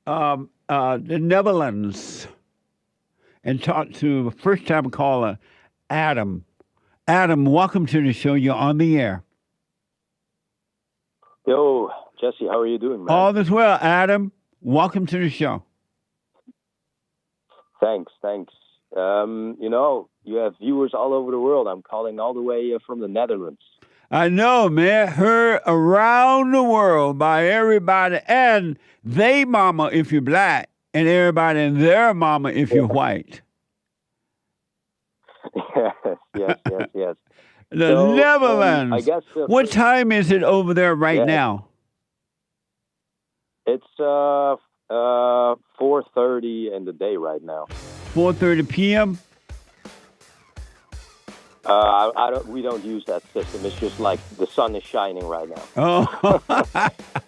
the Netherlands and talk to first-time caller Adam. Adam, welcome to the show. You're on the air. Yo, Jesse, how are you doing, man? All is well, Adam. Welcome to the show. Thanks. You have viewers all over the world. I'm calling all the way from the Netherlands. I know, man. Heard around the world by everybody and they mama if you're black and everybody and their mama if you're white. Yes. The Netherlands. I guess, what time is it over there right now? It's 4:30 in the day right now. 4:30 p.m. We don't use that system. It's just like the sun is shining right now. Oh,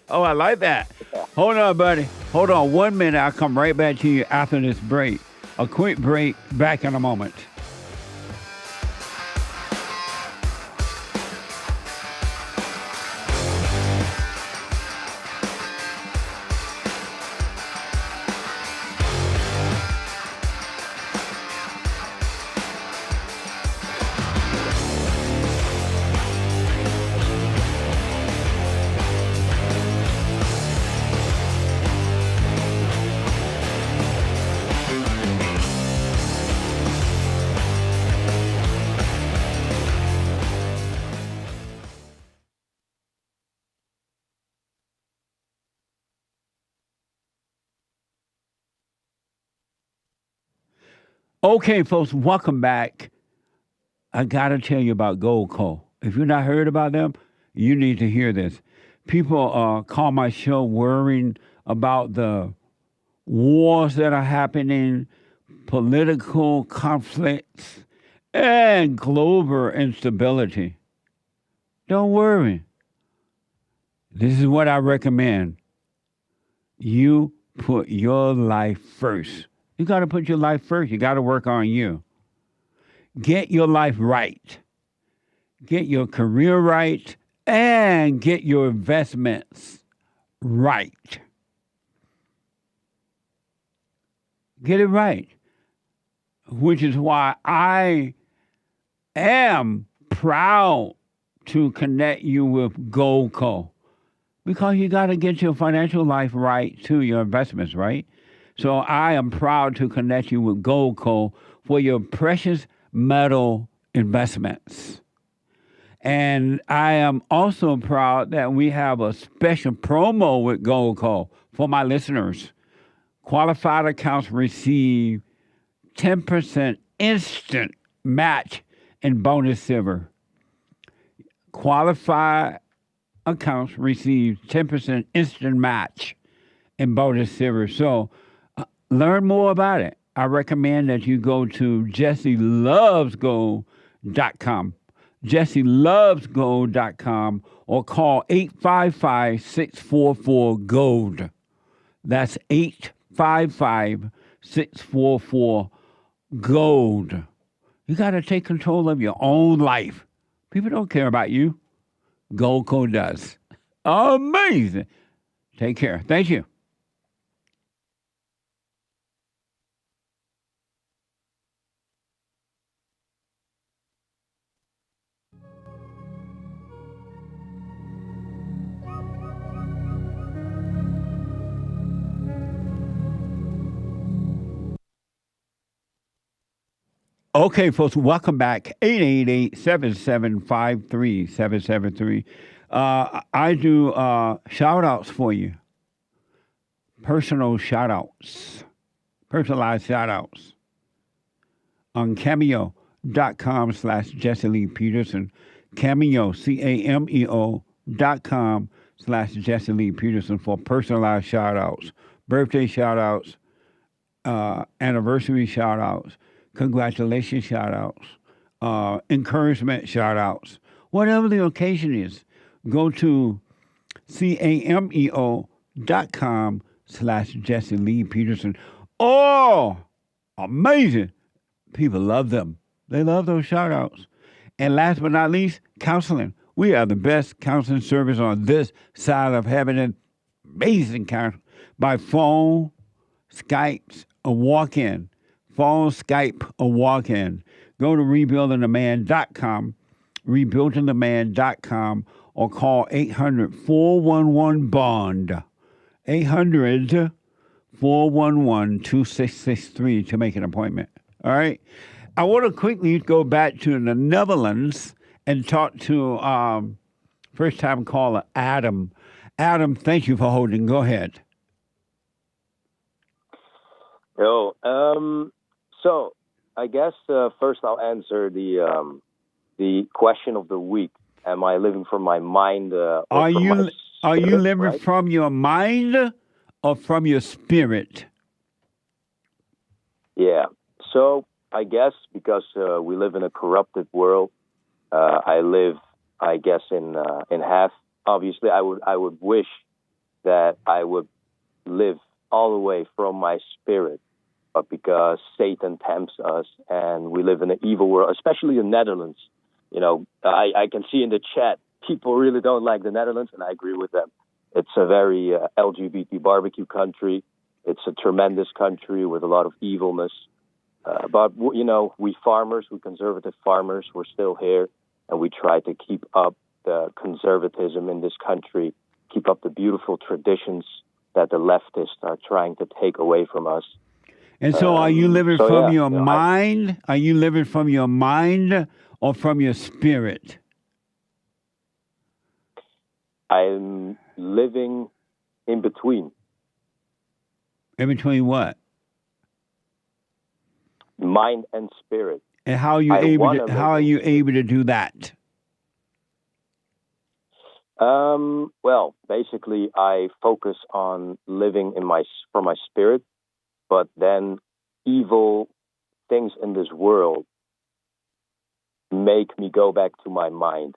I like that. Yeah. Hold on, buddy. Hold on 1 minute. I'll come right back to you after this break. A quick break. Back in a moment. Okay, folks, welcome back. I got to tell you about Goldco. If you've not heard about them, you need to hear this. people call my show worrying about the wars that are happening, political conflicts, and global instability. Don't worry. This is what I recommend. You put your life first. You got to put your life first. You got to work on you. Get your life right. Get your career right and get your investments right. Get it right. Which is why I am proud to connect you with Goldco. Because you got to get your financial life right too, your investments, right? So I am proud to connect you with Goldco for your precious metal investments. And I am also proud that we have a special promo with Goldco for my listeners. Qualified accounts receive 10% instant match in bonus silver. Qualified accounts receive 10% instant match in bonus silver. So learn more about it. I recommend that you go to JessieLovesGold.com. JessieLovesGold.com or call 855-644-GOLD. That's 855-644-GOLD. You got to take control of your own life. People don't care about you. Goldco does. Amazing. Take care. Thank you. Okay, folks, welcome back. 888-775-3773. I do shout-outs for you. Personal shout-outs. Personalized shout-outs. On Cameo.com/Jesse Lee Peterson. Cameo, Cameo.com/Jesse Lee Peterson for personalized shout-outs. Birthday shout-outs. Anniversary shout-outs. Congratulations shout-outs, encouragement shout-outs, whatever the occasion is. Go to Cameo.com/Jesse Lee Peterson. Oh, amazing. People love them. They love those shout-outs. And last but not least, counseling. We are the best counseling service on this side of heaven. And amazing counseling by phone, Skypes, or walk-in. Phone, Skype, or walk-in. Go to rebuildingtheman.com, rebuildingtheman.com, or call 800-411-BOND, 800-411-2663 to make an appointment. All right? I want to quickly go back to the Netherlands and talk to first-time caller Adam. Adam, thank you for holding. Go ahead. Yo, so I guess first I'll answer the question of the week. Am I living from my mind? Are you living right? From your mind or from your spirit? Yeah. So I guess because we live in a corrupted world, I live, I guess, in half. Obviously, I would wish that I would live all the way from my spirit. But because Satan tempts us and we live in an evil world, especially in the Netherlands, you know, I can see in the chat, people really don't like the Netherlands, and I agree with them. It's a very LGBT barbecue country. It's a tremendous country with a lot of evilness. But, you know, we farmers, we conservative farmers, we're still here, and we try to keep up the conservatism in this country, keep up the beautiful traditions that the leftists are trying to take away from us. And so are you living from your mind? Are you living from your mind or from your spirit? I'm living in between. In between what? Mind and spirit. And how are you able to do that? Well, basically, I focus on living for my spirit, but then evil things in this world make me go back to my mind.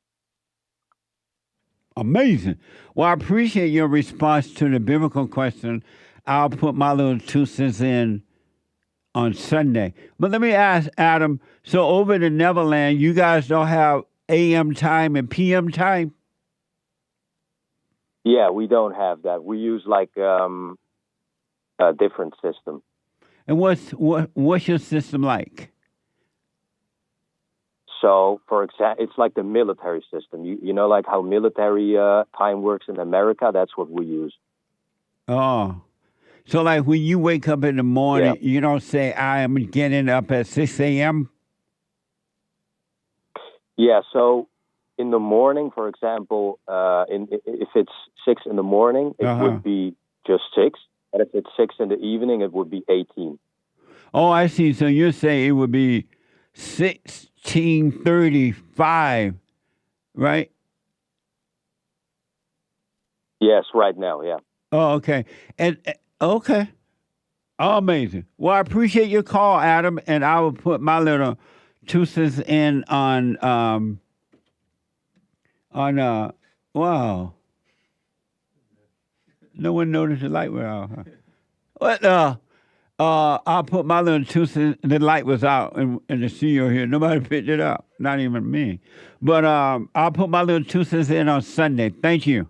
Amazing. Well, I appreciate your response to the biblical question. I'll put my little 2 cents in on Sunday. But let me ask, Adam, so over in the Neverland, you guys don't have AM time and PM time? Yeah, we don't have that. We use like a different system. And what's your system like? So, for example, it's like the military system. You know, like how military time works in America? That's what we use. Oh. So, like, when you wake up in the morning, you don't say, I am getting up at 6 a.m.? Yeah, so in the morning, for example, if it's 6 in the morning, it would be just 6. And if it's 6 in the evening, it would be 18. Oh, I see. So you're saying it would be 16:35, right? Yes, right now, yeah. Oh, okay. And okay. Oh, amazing. Well, I appreciate your call, Adam, and I will put my little 2 cents in on wow. No one noticed the light went out. Huh? What? I'll put my little 2 cents. The light was out in the studio here. Nobody picked it up. Not even me. But I'll put my little 2 cents in on Sunday. Thank you.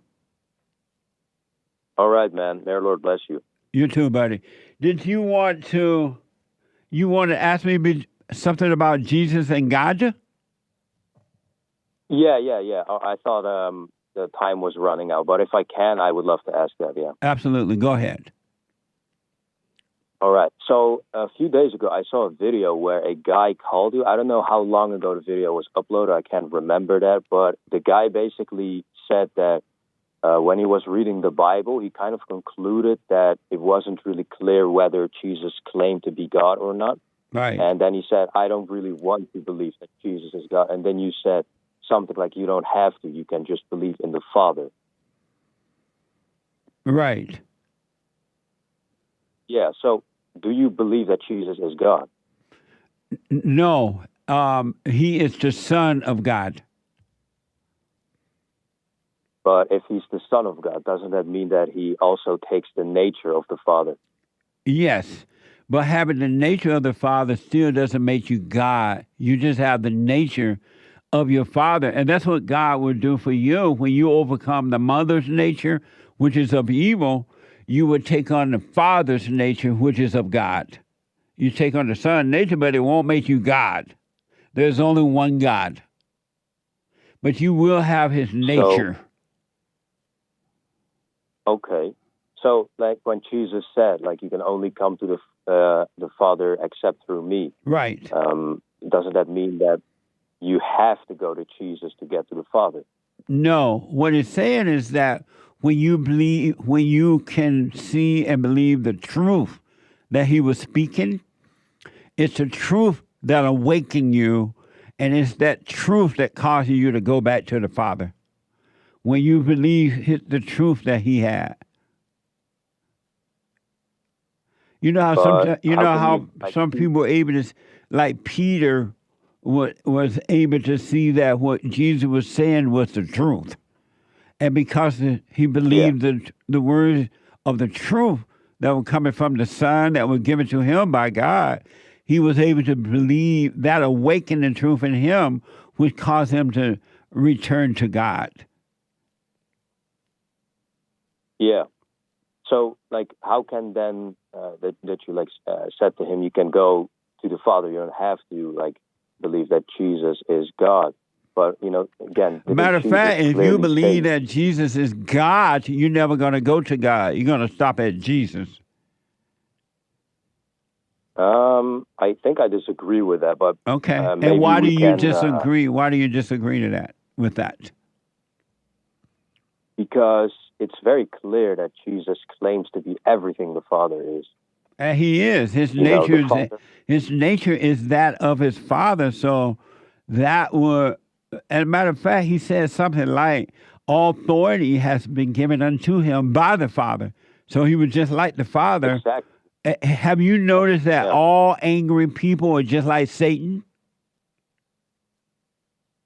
All right, man. May our Lord bless you. You too, buddy. Did you want to ask me something about Jesus and God? Yeah. I thought the time was running out, but if I can, I would love to ask that, yeah. Absolutely. Go ahead. All right. So a few days ago, I saw a video where a guy called you. I don't know how long ago the video was uploaded. I can't remember that, but the guy basically said that when he was reading the Bible, he kind of concluded that it wasn't really clear whether Jesus claimed to be God or not. Right. And then he said, I don't really want to believe that Jesus is God. And then you said something like, you don't have to. You can just believe in the Father. Right. Yeah. So do you believe that Jesus is God? No. He is the Son of God. But if he's the Son of God, doesn't that mean that he also takes the nature of the Father? Yes, but having the nature of the Father still doesn't make you God. You just have the nature of your Father. And that's what God will do for you. When you overcome the mother's nature, which is of evil, you would take on the Father's nature, which is of God. You take on the Son's nature, but it won't make you God. There's only one God. But you will have his nature. Okay. So, like when Jesus said, like, you can only come to the Father except through me. Right. Doesn't that mean that you have to go to Jesus to get to the Father? No. What it's saying is that when you can see and believe the truth that he was speaking, it's the truth that awakens you, and it's that truth that causes you to go back to the Father. When you believe the truth that he had. You know how some people were able to, like Peter was able to see that what Jesus was saying was the truth. And because he believed the words of the truth that were coming from the Son that was given to him by God, he was able to believe that awakened the truth in him, which caused him to return to God. Yeah. So, like, how can then that you said to him, you can go to the Father. You don't have to believe that Jesus is God. But again, matter of fact, if you believe that Jesus is God, you're never going to go to God. You're going to stop at Jesus. I think I disagree with that. But okay. And why do you disagree? Why do you disagree with that? Because it's very clear that Jesus claims to be everything the Father is. And he is. His nature is that of his Father. So that would, as a matter of fact, he says something like, all authority has been given unto him by the Father. So he was just like the Father. Exactly. Have you noticed that all angry people are just like Satan?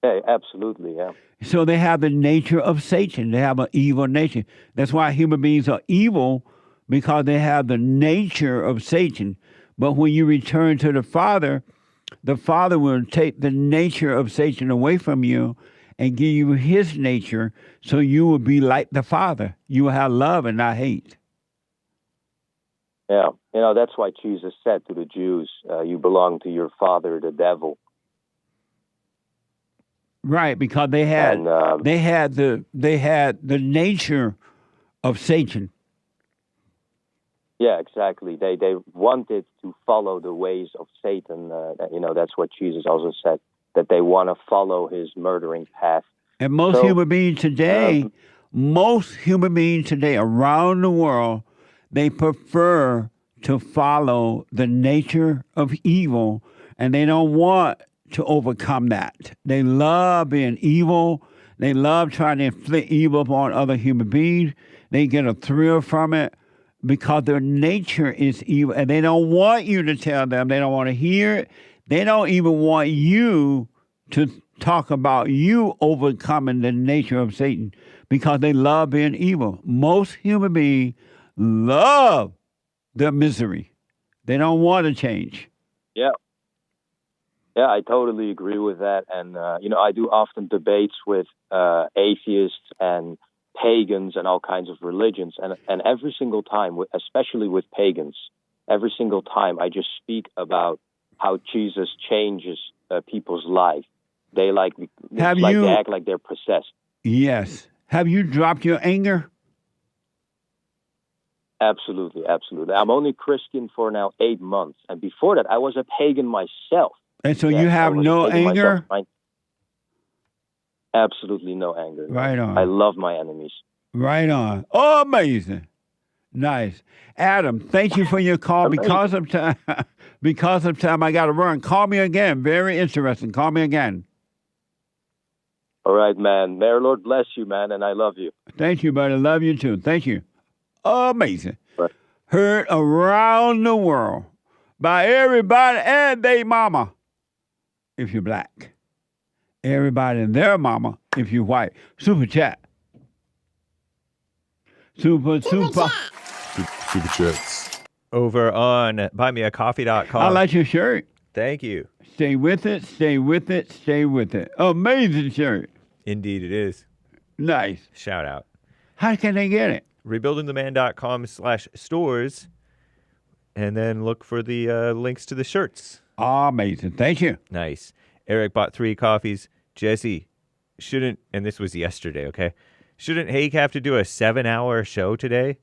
Yeah, absolutely, yeah. So they have the nature of Satan. They have an evil nature. That's why human beings are evil, because they have the nature of Satan. But when you return to the Father will take the nature of Satan away from you and give you his nature, so you will be like the Father. You will have love and not hate. Yeah, that's why Jesus said to the Jews, you belong to your father, the devil. Right, because they had the nature of Satan. Yeah, exactly. They wanted to follow the ways of Satan. That's what Jesus also said, that they want to follow his murdering path. And most human beings today around the world, they prefer to follow the nature of evil, and they don't want to overcome that. They love being evil. They love trying to inflict evil upon other human beings. They get a thrill from it because their nature is evil, and they don't want you to tell them. They don't want to hear it. They don't even want you to talk about you overcoming the nature of Satan, because they love being evil. Most human beings love their misery. They don't want to change. Yeah. Yeah, I totally agree with that. And, I do often debates with atheists and pagans and all kinds of religions. And every single time, especially with pagans, every single time I just speak about how Jesus changes people's life. They they act like they're possessed. Yes. Have you dropped your anger? Absolutely, absolutely. I'm only Christian for now 8 months. And before that, I was a pagan myself. And so you have no anger? Absolutely no anger. Right on. I love my enemies. Right on. Oh, amazing. Nice. Adam, thank you for your call. Because of time, I got to run. Call me again. Very interesting. Call me again. All right, man. May our Lord bless you, man, and I love you. Thank you, buddy. Love you too. Thank you. Amazing. Right. Heard around the world by everybody and they mama if you're black. Everybody and their mama if you're white. Super chat. Super chats. Over on buymeacoffee.com. I like your shirt. Thank you. Stay with it, stay with it, stay with it. Amazing shirt. Indeed it is. Nice. Shout out. How can they get it? rebuildingtheman.com/stores, and then look for the links to the shirts. Amazing. Thank you. Nice. Eric bought 3 coffees. Jesse, and this was yesterday, okay? Shouldn't Hake have to do a 7-hour show today?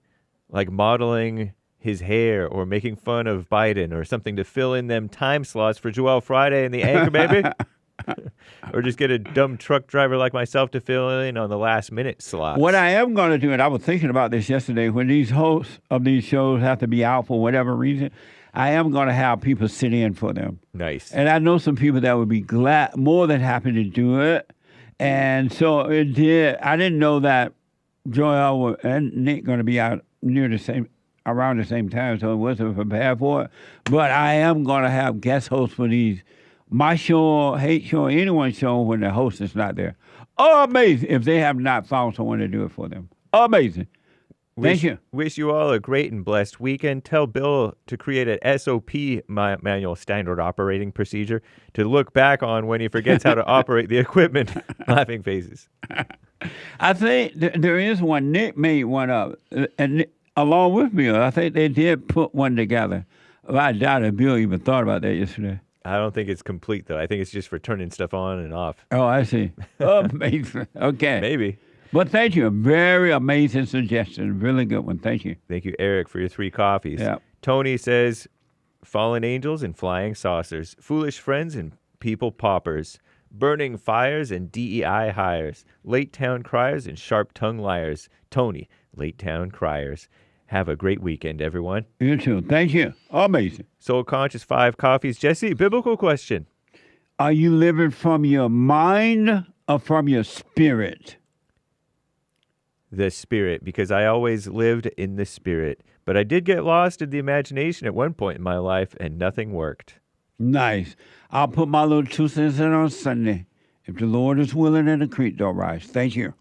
Like modeling his hair or making fun of Biden or something to fill in them time slots for Joel Friday and the Anchor Baby? Or just get a dumb truck driver like myself to fill in on the last minute slots. What I am going to do, and I was thinking about this yesterday, when these hosts of these shows have to be out for whatever reason, I am going to have people sit in for them. Nice. And I know some people that would be more than happy to do it. And so I didn't know that Joel and Nick going to be out around the same time, so I wasn't prepared for it. But I am going to have guest hosts for these. My show, Hate Show, anyone's show when the host is not there. Amazing. If they have not found someone to do it for them. Amazing. Thank you. Wish you all a great and blessed weekend. Tell Bill to create an SOP manual, standard operating procedure, to look back on when he forgets how to operate the equipment. Laughing faces. I think there is one. Nick made one up, and along with Bill, I think they did put one together. I doubt if Bill even thought about that yesterday. I don't think it's complete, though. I think it's just for turning stuff on and off. Oh, I see. Amazing. Okay. Maybe. But thank you. A very amazing suggestion. Really good one. Thank you. Thank you, Eric, for your 3 coffees. Yeah. Tony says, fallen angels and flying saucers, foolish friends and people poppers, burning fires and DEI hires, late town criers and sharp tongue liars. Tony, late town criers. Have a great weekend, everyone. You too. Thank you. Amazing. Soul Conscious 5 coffees. Jesse, biblical question. Are you living from your mind or from your spirit? the spirit because I always lived in the spirit. But I did get lost in the imagination at one point in my life, and nothing worked. Nice. I'll put my little 2 cents in on Sunday. If the Lord is willing and the creek don't rise. Thank you.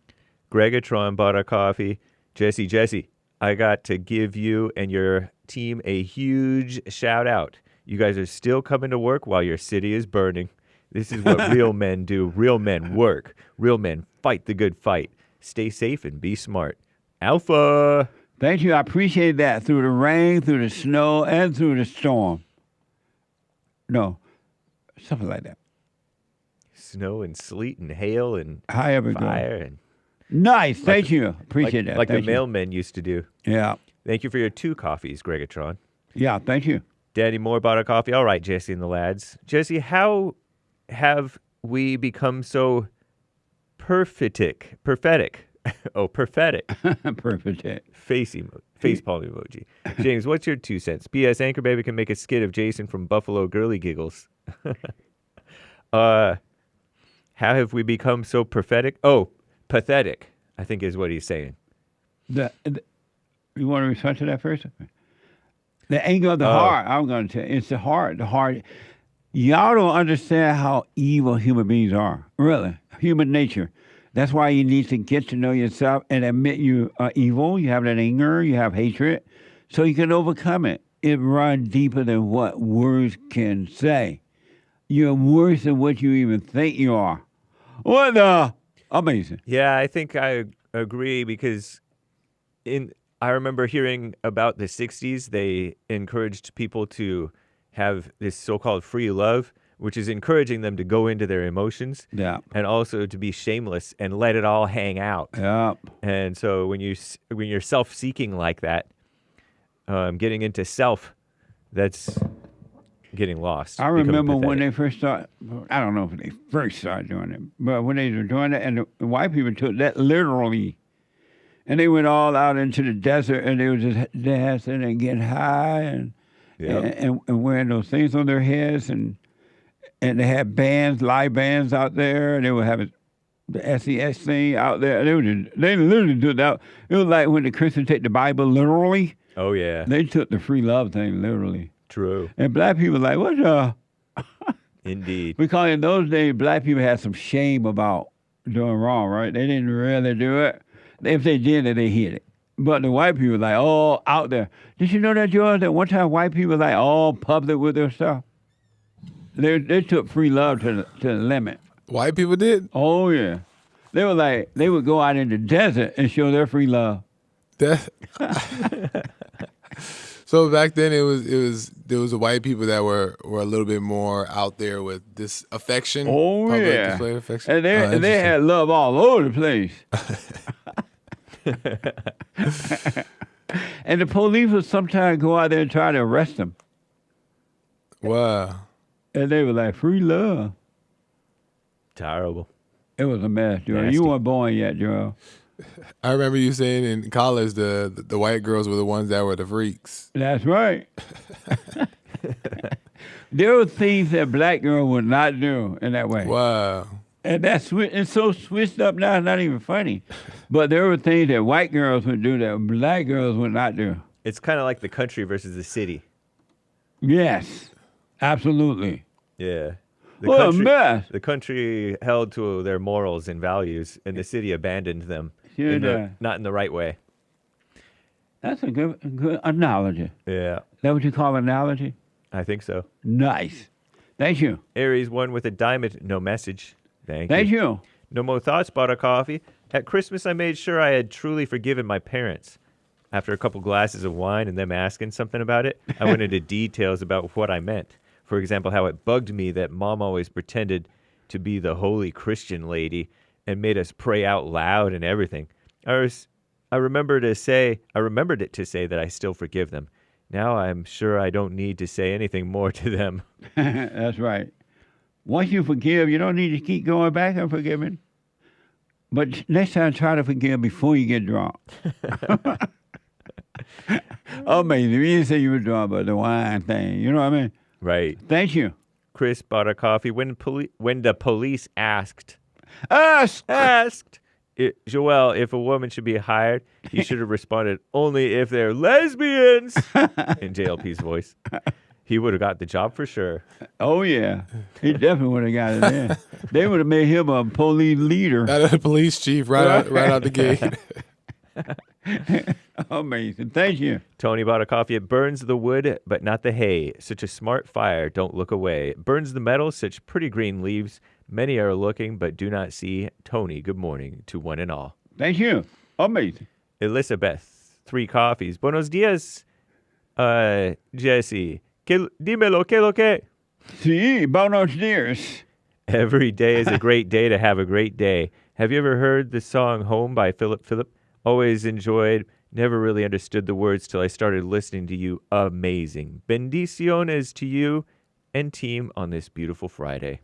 Gregatron bought a coffee. Jesse, I got to give you and your team a huge shout out. You guys are still coming to work while your city is burning. This is what real men do. Real men work. Real men fight the good fight. Stay safe and be smart. Alpha. Thank you. I appreciate that. Through the rain, through the snow, and through the storm. No, something like that. Snow and sleet and hail and however fire. And nice. Thank you. Appreciate that. Like Thank the you. mailmen used to do. Yeah. Thank you for your 2 coffees, Gregatron. Yeah, thank you. Danny Moore bought a coffee. All right, Jesse and the lads. Jesse, how have we become so prophetic? Oh, prophetic. Prophetic. Facepalm emoji. James, what's your 2 cents? P.S. Anchor Baby can make a skit of Jason from Buffalo Girly Giggles. How have we become so prophetic? Oh, pathetic, I think is what he's saying. You want to respond to that first? The anger of the heart, I'm going to tell you. It's the heart. The heart. Y'all don't understand how evil human beings are. Really. Human nature. That's why you need to get to know yourself and admit you are evil. You have that anger. You have hatred. So you can overcome it. It runs deeper than what words can say. You're worse than what you even think you are. What the? Amazing. Yeah, I think I agree because I remember hearing about the 60s. They encouraged people to have this so-called free love, which is encouraging them to go into their emotions and also to be shameless and let it all hang out. Yeah. And so when you're self-seeking like that, getting into self, that's getting lost. I remember when they first started, I don't know if they first started doing it, but when they were doing it, and the white people took that literally, and they went all out into the desert, and they were just dancing and getting high and wearing those things on their heads, and they had bands, live bands out there, and they were having the SES thing out there. They literally did that. It was like when the Christians take the Bible literally. Oh, yeah. They took the free love thing literally. True. And black people like, what the? Indeed. Because in those days, black people had some shame about doing wrong, right? They didn't really do it. If they did it, they hid it. But the white people like, all out there. Did you know that, George, that one time white people like all public with their stuff? They took free love to the limit. White people did? Oh, yeah. They were like, they would go out in the desert and show their free love. So back then there was the white people that were a little bit more out there with this affection. Oh, public yeah. display of affection. And they had love all over the place. And the police would sometimes go out there and try to arrest them. Wow. And they were like, free love. Terrible. It was a mess, Joe. Nasty. You weren't born yet, Joe. I remember you saying in college the white girls were the ones that were the freaks. That's right. There were things that black girls would not do in that way. Wow. And it's so switched up now, it's not even funny. But there were things that white girls would do that black girls would not do. It's kind of like the country versus the city. Yes, absolutely. Yeah. What a mess. The country held to their morals and values, and the city abandoned them. Not in the right way. That's a good analogy. Yeah. Is that what you call analogy? I think so. Nice. Thank you. Aries won with a diamond, no message. Thank you. No More Thoughts bought a coffee. At Christmas, I made sure I had truly forgiven my parents. After a couple glasses of wine and them asking something about it, I went into details about what I meant. For example, how it bugged me that Mom always pretended to be the holy Christian lady and made us pray out loud and everything. I remembered it to say that I still forgive them. Now I'm sure I don't need to say anything more to them. That's right. Once you forgive, you don't need to keep going back and forgiving. But next time, try to forgive before you get drunk. Amazing. You didn't say you were drunk, but the wine thing. You know what I mean? Right. Thank you. Chris bought a coffee when the police asked Joel, if a woman should be hired, he should have responded, only if they're lesbians, in JLP's voice. He would have got the job for sure. Oh, yeah. He definitely would have got it in. They would have made him a police leader. The police chief right out the gate. Amazing. Thank you. Tony bought a coffee. It burns the wood, but not the hay. Such a smart fire. Don't look away. It burns the metal. Such pretty green leaves. Many are looking, but do not see. Tony, good morning to one and all. Thank you. Amazing. Elizabeth, 3 coffees. Buenos dias, Jesse. Dímelo, que lo que? Sí, buenos dias. Every day is a great day to have a great day. Have you ever heard the song Home by Philip Phillip? Always enjoyed, never really understood the words till I started listening to you. Amazing. Bendiciones to you and team on this beautiful Friday.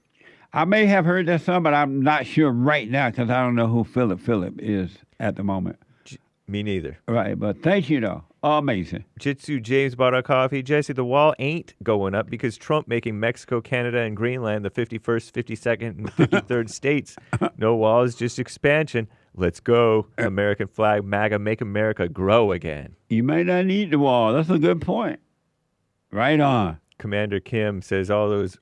I may have heard that song, but I'm not sure right now because I don't know who Philip Phillip is at the moment. Me neither. Right, but thank you, though. Amazing. Jitsu James bought a coffee. Jesse, the wall ain't going up because Trump making Mexico, Canada, and Greenland the 51st, 52nd, and 53rd states. No walls, just expansion. Let's go. American flag, MAGA, make America grow again. You may not need the wall. That's a good point. Right on. Commander Kim says all those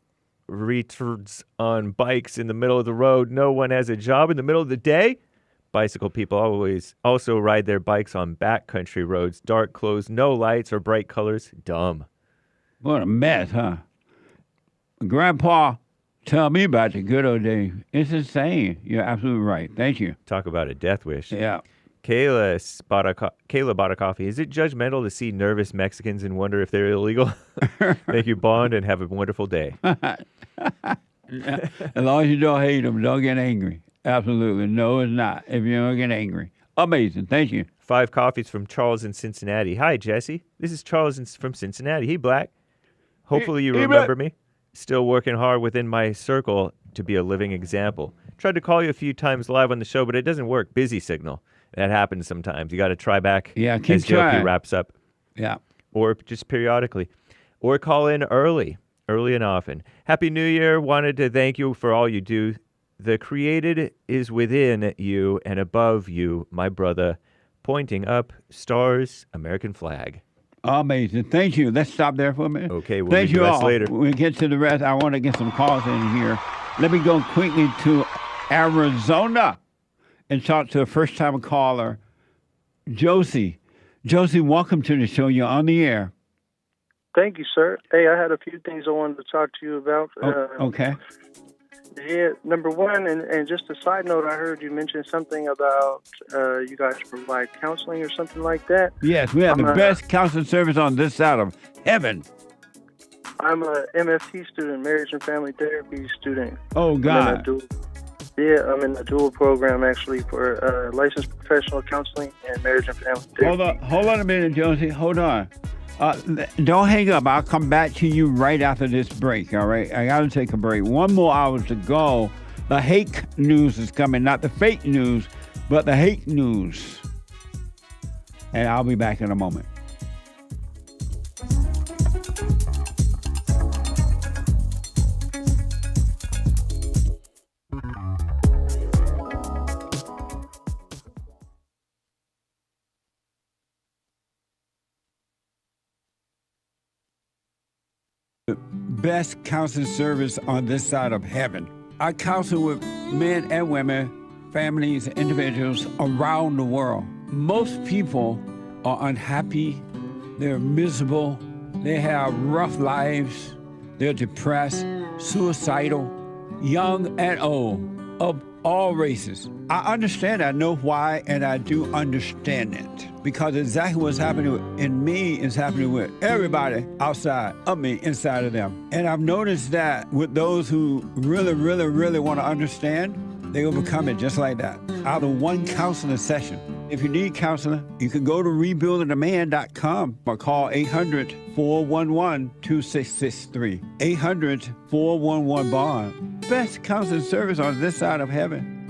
retards on bikes in the middle of the road. No one has a job in the middle of the day. Bicycle people always also ride their bikes on backcountry roads. Dark clothes, no lights or bright colors. Dumb. What a mess, huh? Grandpa, tell me about the good old days. It's insane. You're absolutely right. Thank you. Talk about a death wish. Yeah. Kayla bought a coffee. Is it judgmental to see nervous Mexicans and wonder if they're illegal? Thank you, Bond, and have a wonderful day. As long as you don't hate them, don't get angry. Absolutely. No, it's not. If you don't get angry. Amazing. Thank you. 5 coffees from Charles in Cincinnati. Hi, Jesse. This is Charles from Cincinnati. He black. Hopefully you remember me. Still working hard within my circle to be a living example. Tried to call you a few times live on the show, but it doesn't work. Busy signal. That happens sometimes. You got to try back keep as trying. JLP wraps up. Yeah. Or just periodically. Or call in early and often. Happy New Year. Wanted to thank you for all you do. The created is within you and above you, my brother. Pointing up, stars, American flag. Amazing. Thank you. Let's stop there for a minute. Okay, we'll Thank read the you rest all. later. When we get to the rest, I want to get some calls in here. Let me go quickly to Arizona and talk to a first-time caller, JOSEY. JOSEY, welcome to the show. You're on the air. Thank you, sir. Hey, I had a few things I wanted to talk to you about. Okay. Yeah, number one, and just a side note, I heard you mention something about you guys provide counseling or something like that. Yes, we have the best counseling service on this side of heaven. I'm a MFT student, marriage and family therapy student. Oh, God. I'm in a dual program, actually, for licensed professional counseling and marriage and family therapy. Hold on a minute, JOSEY. Hold on. Don't hang up. I'll come back to you right after this break, all right? I got to take a break. 1 more hour to go. The Hake news is coming, not the fake news, but the Hake news. And I'll be back in a moment. Best counseling service on this side of heaven. I counsel with men and women, families, individuals around the world. Most people are unhappy, they're miserable, they have rough lives, they're depressed, suicidal, young and old, of all races. I understand, I know why, and I do understand it. Because exactly what's happening in me is happening with everybody outside of me, inside of them. And I've noticed that with those who really, really, really want to understand, they overcome it just like that, out of one counseling session. If you need counseling, you can go to rebuildingtheman.com or call 800-411-2663. 800-411-BOND. Best counseling service on this side of heaven.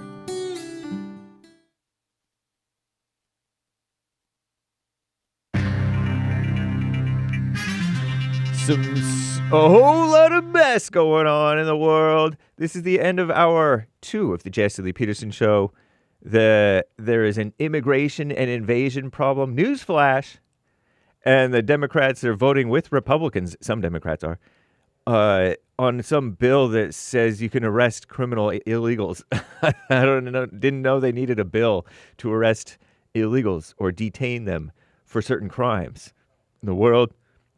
A whole lot of mess going on in the world. This is the end of hour 2 of the Jesse Lee Peterson Show. There is an immigration and invasion problem. Newsflash. And the Democrats are voting with Republicans. Some Democrats are. On some bill that says you can arrest criminal illegals. I didn't know they needed a bill to arrest illegals or detain them for certain crimes. In the world,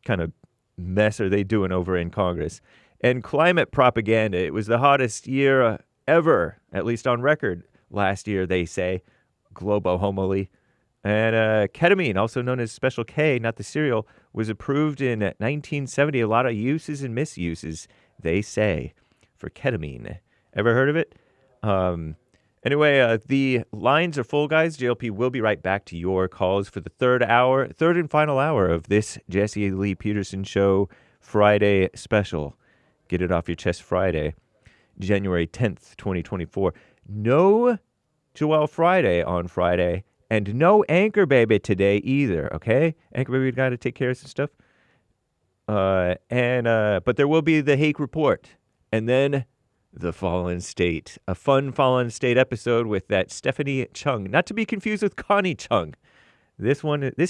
kind of mess are they doing over in Congress? And climate propaganda. It was the hottest year ever, at least on record, last year, they say. Globo homily. And ketamine, also known as Special K, not the cereal, was approved in 1970. A lot of uses and misuses, they say, for ketamine. Ever heard of it? Anyway, the lines are full, guys. JLP will be right back to your calls for the third and final hour of this Jesse Lee Peterson Show Friday special. Get it off your chest Friday, January 10th, 2024. No Joelle Friday on Friday. And no Anchor Baby today either, okay? Anchor Baby got to take care of some stuff. But there will be the Hake Report. And then the Fallen State. A fun Fallen State episode with that Stephanie Chung. Not to be confused with Connie Chung. This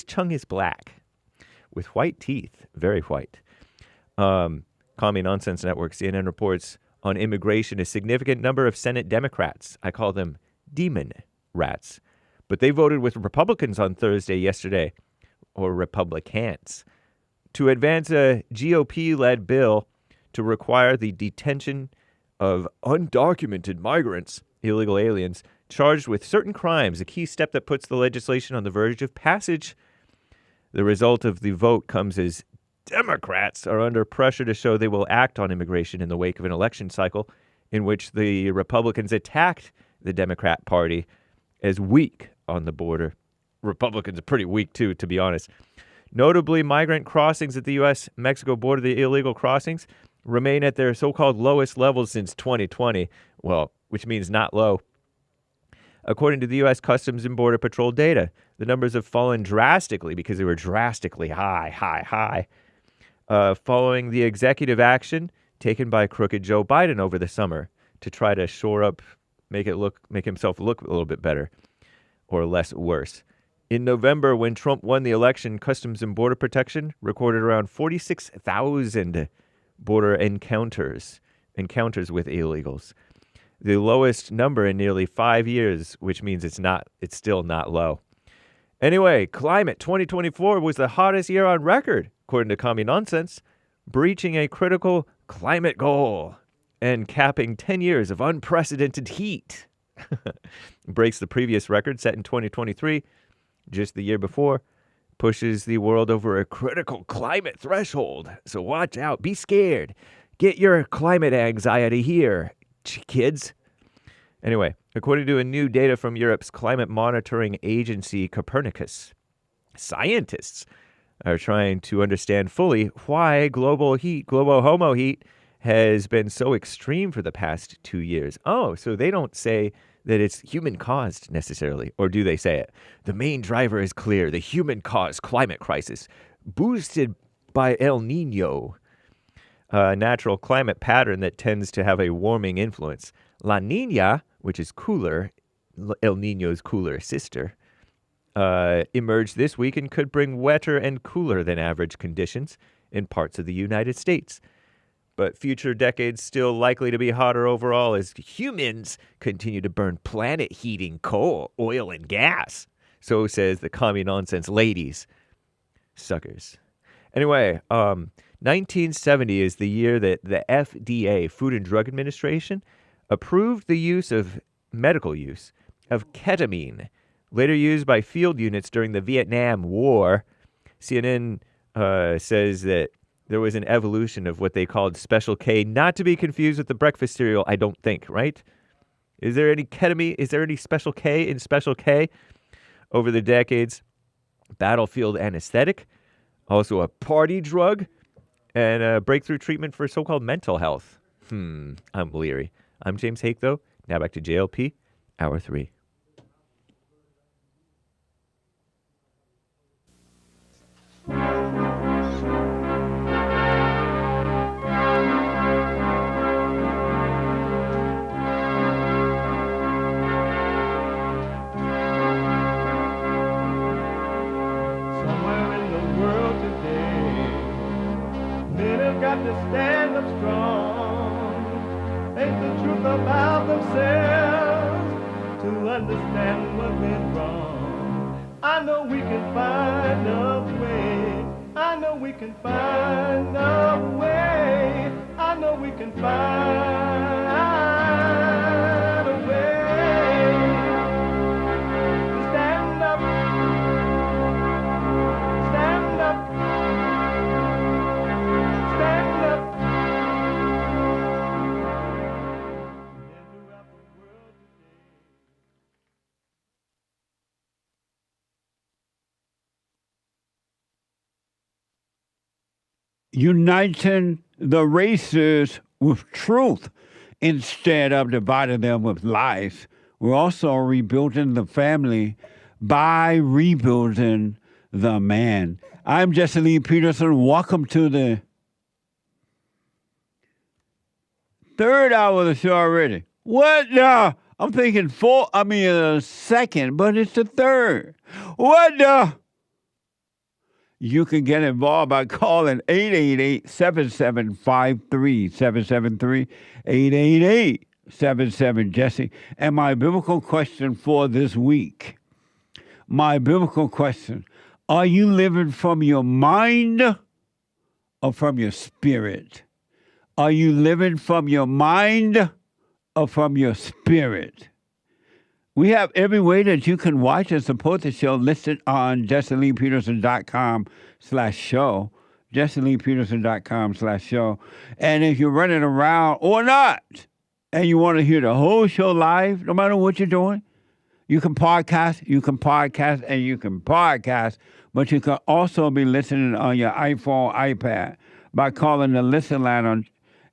Chung is black with white teeth. Very white. Commie Nonsense Network, CNN reports on immigration a significant number of Senate Democrats. I call them demon rats. But they voted with Republicans on Thursday yesterday, or Republicans, to advance a GOP-led bill to require the detention of undocumented migrants, illegal aliens, charged with certain crimes, a key step that puts the legislation on the verge of passage. The result of the vote comes as Democrats are under pressure to show they will act on immigration in the wake of an election cycle in which the Republicans attacked the Democrat Party as weak on the border. Republicans are pretty weak, too, to be honest. Notably, migrant crossings at the U.S.-Mexico border, the illegal crossings, remain at their so-called lowest levels since 2020, well, which means not low. According to the U.S. Customs and Border Patrol data, the numbers have fallen drastically because they were drastically high, following the executive action taken by crooked Joe Biden over the summer to try to shore up, make himself look a little bit better or less worse. In November, when Trump won the election, Customs and Border Protection recorded around 46,000 border encounters with illegals. The lowest number in nearly 5 years, which means it's still not low. Anyway, climate 2024 was the hottest year on record, according to Commie Nonsense, breaching a critical climate goal and capping 10 years of unprecedented heat. Breaks the previous record set in 2023, just the year before, pushes the world over a critical climate threshold. So watch out, be scared. Get your climate anxiety here, kids. Anyway, according to a new data from Europe's climate monitoring agency Copernicus, scientists are trying to understand fully why global homo heat has been so extreme for the past 2 years. Oh, so they don't say that it's human-caused necessarily, or do they say it? The main driver is clear, the human-caused climate crisis, boosted by El Nino, a natural climate pattern that tends to have a warming influence. La Nina, which is cooler, El Nino's cooler sister, emerged this week and could bring wetter and cooler than average conditions in parts of the United States. But future decades still likely to be hotter overall as humans continue to burn planet-heating coal, oil, and gas. So says the Commie Nonsense ladies. Suckers. Anyway, 1970 is the year that the FDA, Food and Drug Administration, approved the medical use of ketamine, later used by field units during the Vietnam War. CNN says that there was an evolution of what they called Special K, not to be confused with the breakfast cereal, I don't think, right? Is there any ketamine? Is there any Special K in Special K? Over the decades, battlefield anesthetic, also a party drug, and a breakthrough treatment for so-called mental health. I'm leery. I'm James Hake, though. Now back to JLP, Hour 3. have to stand up strong, face the truth about themselves, to understand what went wrong. I know we can find a way. I know we can find a way. I know we can find a way to stand up, stand up, stand up. Uniting the races with truth instead of dividing them with lies. We're also rebuilding the family by rebuilding the man. I'm Jesse Lee Peterson. Welcome to the third hour of the show already. What the? I'm thinking second, but it's the third. What the? You can get involved by calling 888-7753, 773-888-77-JESSE. And my biblical question for this week, are you living from your mind or from your spirit? Are you living from your mind or from your spirit? We have every way that you can watch and support the show listed on JesseLeePeterson.com/show, JesseLeePeterson.com/show. And if you're running around or not, and you want to hear the whole show live, no matter what you're doing, you can podcast, but you can also be listening on your iPhone, iPad by calling the listen line on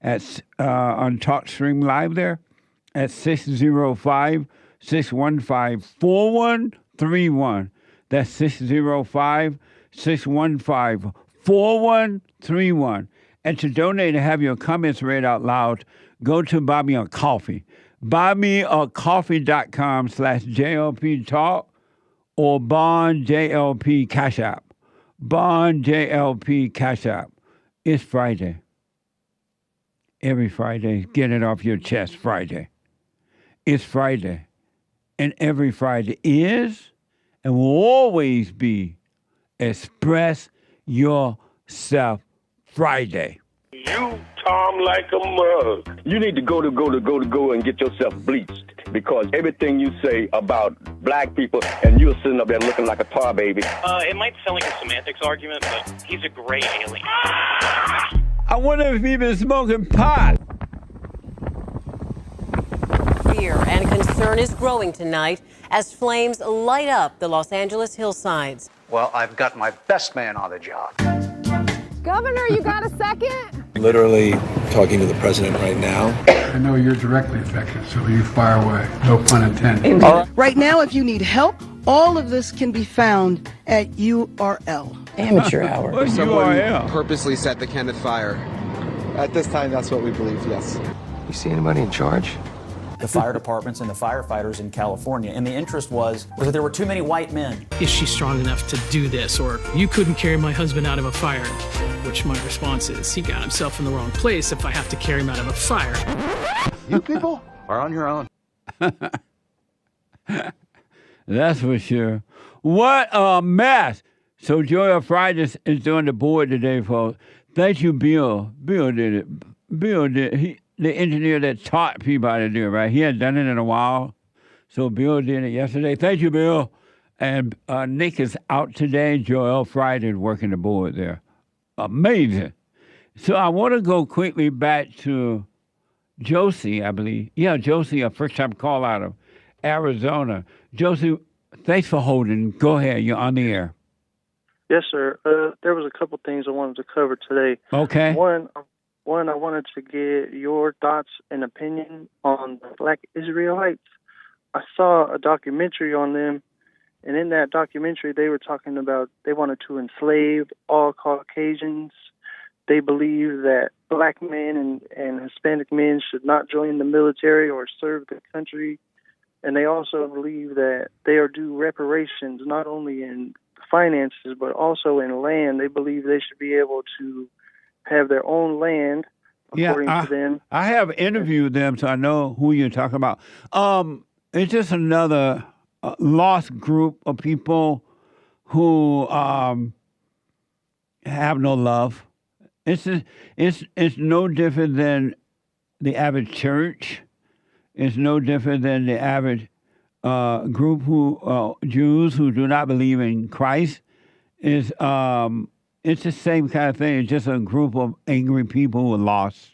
TalkStream Live there at 605-615-4131. That's 605-615-4131. And to donate and have your comments read out loud, go to Buy Me a Coffee. BuyMeACoffee.com/JLP Talk or Bond JLP Cash App. Bond JLP Cash App. It's Friday. Every Friday, get it off your chest Friday. It's Friday. And every Friday is and will always be Express Yourself Friday. You Tom like a mug. You need to go and get yourself bleached, because everything you say about black people, and you're sitting up there looking like a tar baby. It might sound like a semantics argument, but he's a great alien. I wonder if he's been smoking pot. Fear and concern is growing tonight as flames light up the Los Angeles hillsides. Well, I've got my best man on the job. Governor, you got a second? Literally talking to the president right now. I know you're directly affected, so you fire away. No pun intended. Right now, if you need help, all of this can be found at URL. Amateur hour. What's Someone URL? purposely set the Kenneth fire. At this time, that's what we believe, yes. You see anybody in charge? The fire departments and the firefighters in California. And the interest was that there were too many white men. Is she strong enough to do this? Or you couldn't carry my husband out of a fire, which my response is, he got himself in the wrong place if I have to carry him out of a fire. You people are on your own. That's for sure. What a mess. So JLP Fri is doing the board today, folks. Thank you, Bill. Bill did it. Bill did. The engineer that taught people how to do it, right? He hadn't done it in a while. So Bill did it yesterday. Thank you, Bill. And Nick is out today. JLP Fri is working the board there. Amazing. So I want to go quickly back to JOSEY, I believe. Yeah, JOSEY, a first-time call out of Arizona. JOSEY, thanks for holding. Go ahead. You're on the air. Yes, sir. There was a couple things I wanted to cover today. Okay. One, I wanted to get your thoughts and opinion on the Black Israelites. I saw a documentary on them, and in that documentary, they were talking about they wanted to enslave all Caucasians. They believe that black men and Hispanic men should not join the military or serve the country. And they also believe that they are due reparations, not only in finances, but also in land. They believe they should be able to have their own land, according to them. I have interviewed them, so I know who you're talking about. It's just another lost group of people who have no love. It's no different than the average church. It's no different than the average group who Jews who do not believe in Christ. It's the same kind of thing. It's just a group of angry people who are lost.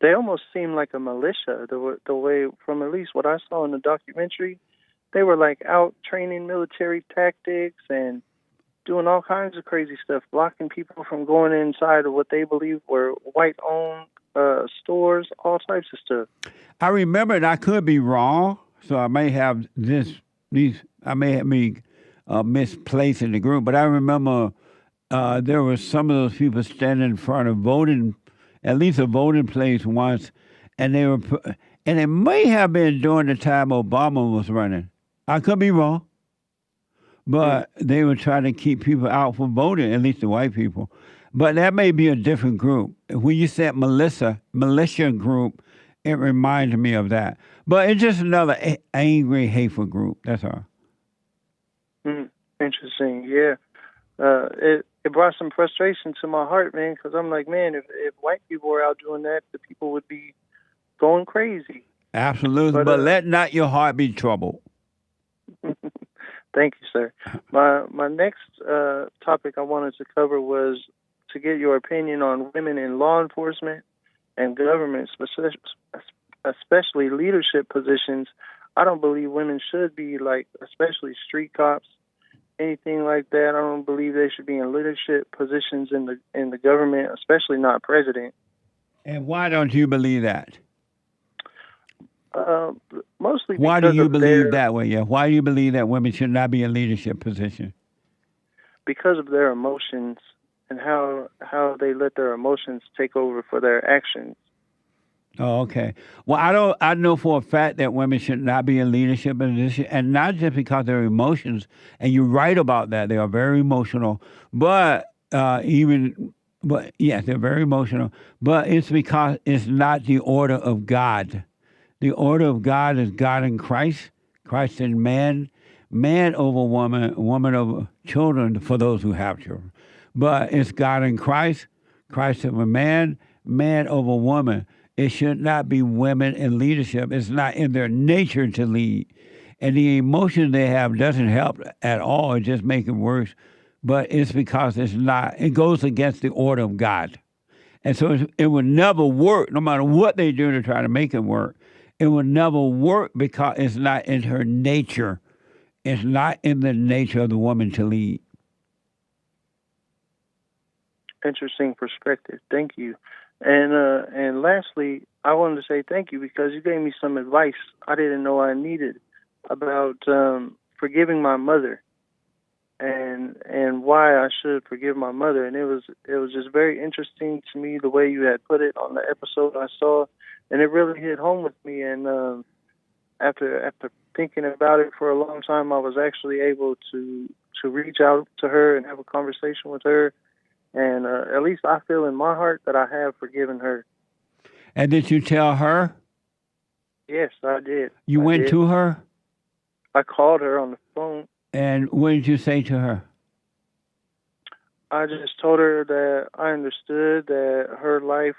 They almost seem like a militia, the way, from at least what I saw in the documentary. They were like out training military tactics and doing all kinds of crazy stuff, blocking people from going inside of what they believe were white-owned stores, all types of stuff. I remember, and I could be wrong, so I may have I may have me misplaced in the group, but I remember there were some of those people standing in front of at least a voting place once, and it may have been during the time Obama was running. I could be wrong, but they were trying to keep people out from voting, at least the white people. But that may be a different group. When you said militia group, it reminded me of that. But it's just another angry, hateful group. That's all. Interesting, yeah. It brought some frustration to my heart, man, because I'm like, man, if white people were out doing that, the people would be going crazy. Absolutely, but let not your heart be troubled. Thank you, sir. My next topic I wanted to cover was to get your opinion on women in law enforcement and government, especially leadership positions. I don't believe women should be like, especially street cops, anything like that. I don't believe they should be in leadership positions in the government, especially not president. And why don't you believe that? Mostly because why do you believe that way? Yeah, why do you believe that women should not be in leadership position? Because of their emotions and how they let their emotions take over for their actions. Oh, okay. Well, I know for a fact that women should not be in leadership position, and not just because of their emotions. And you're right about that; they are very emotional. But yes, they're very emotional. But it's because it's not the order of God. The order of God is God in Christ, Christ in man, man over woman, woman over children for those who have children. But it's God in Christ, Christ over man, man over woman. It should not be women in leadership. It's not in their nature to lead. And the emotion they have doesn't help at all. It just makes it worse. But it's because it goes against the order of God. And so it would never work, no matter what they do to try to make it work. It will never work because it's not in her nature. It's not in the nature of the woman to lead. Interesting perspective. Thank you. And lastly, I wanted to say thank you because you gave me some advice I didn't know I needed about forgiving my mother and why I should forgive my mother. And it was just very interesting to me the way you had put it on the episode I saw. And it really hit home with me. And after thinking about it for a long time, I was actually able to reach out to her and have a conversation with her. And at least I feel in my heart that I have forgiven her. And did you tell her? Yes, I did. You went to her? I called her on the phone. And what did you say to her? I just told her that I understood that her life,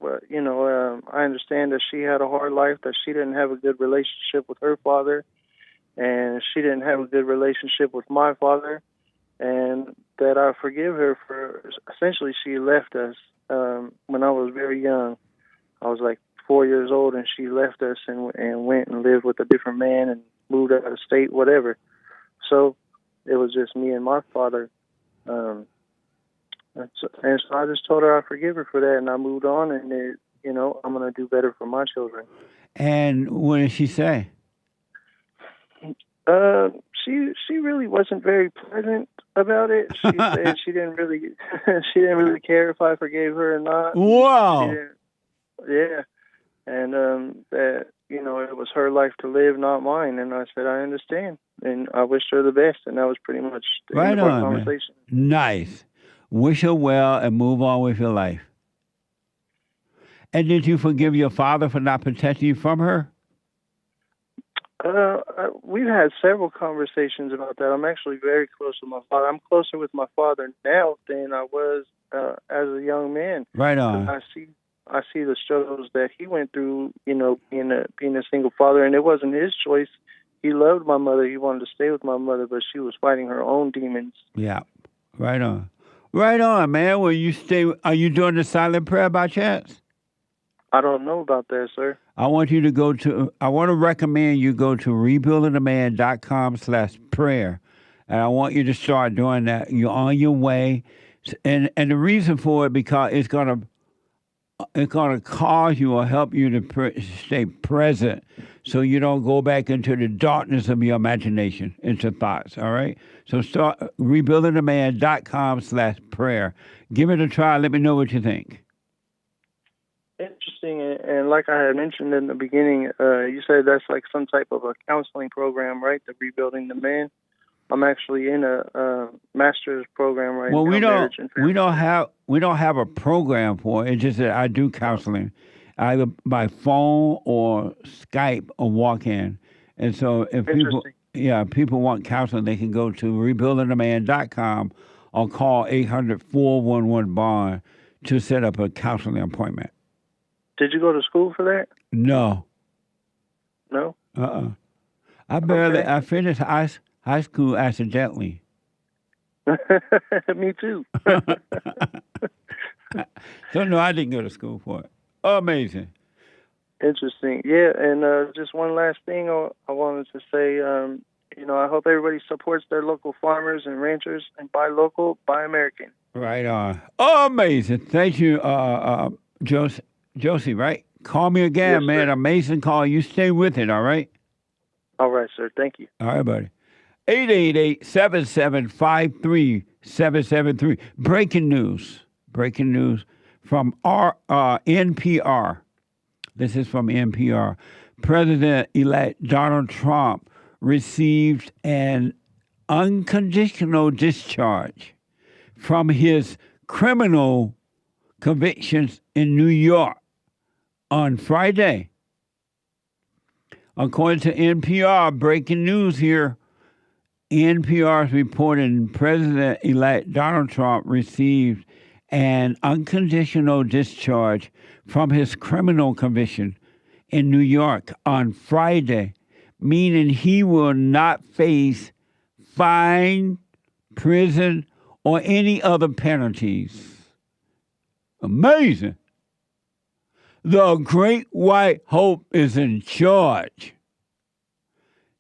I understand that she had a hard life, that she didn't have a good relationship with her father, and she didn't have a good relationship with my father, and that I forgive her for, essentially, she left us when I was very young. I was like 4 years old, and she left us and went and lived with a different man and moved out of state, whatever. So it was just me and my father. And so I just told her I forgive her for that, and I moved on, and I'm going to do better for my children. And what did she say? She really wasn't very pleasant about it. She said she didn't really care if I forgave her or not. Wow. Yeah, and that it was her life to live, not mine. And I said I understand, and I wished her the best, and that was pretty much the end of our conversation. Man. Nice. wish her well, and move on with your life. And did you forgive your father for not protecting you from her? We've had several conversations about that. I'm actually very close with my father. I'm closer with my father now than I was as a young man. Right on. I see the struggles that he went through, being a single father, and it wasn't his choice. He loved my mother. He wanted to stay with my mother, but she was fighting her own demons. Yeah, right on. Right on, man. Are you doing the silent prayer by chance? I don't know about that, sir. I want to recommend you go to rebuildingaman.com/prayer. And I want you to start doing that. You're on your way. And the reason for it, because it's gonna cause you or help you to stay present so you don't go back into the darkness of your imagination, into thoughts, all right? So start rebuildingaman.com/prayer. Give it a try. Let me know what you think. Interesting, and like I had mentioned in the beginning, you said that's like some type of a counseling program, right? The Rebuilding the Man. I'm actually in a master's program right now. Well, we don't have a program for it. It's just that I do counseling, either by phone or Skype or walk-in. And so if people want counseling, they can go to rebuildingaman.com or call 800-411-BOND to set up a counseling appointment. Did you go to school for that? No. No? I finished high school accidentally. Me too. So no, I didn't go to school for it. Amazing. Interesting. Yeah, and just one last thing I wanted to say, I hope everybody supports their local farmers and ranchers, and buy local, buy American. Right on. Amazing. Thank you, JOSEY, right? Call me again, yes, man. Sir. Amazing call. You stay with it, all right? All right, sir. Thank you. All right, buddy. 888-7753-773. Breaking news from NPR. This is from NPR. President-elect Donald Trump received an unconditional discharge from his criminal convictions in New York on Friday. According to NPR, breaking news here. NPR is reporting President-elect Donald Trump received an unconditional discharge from his criminal conviction in New York on Friday, meaning he will not face fine, prison, or any other penalties. Amazing. The Great White Hope is in charge.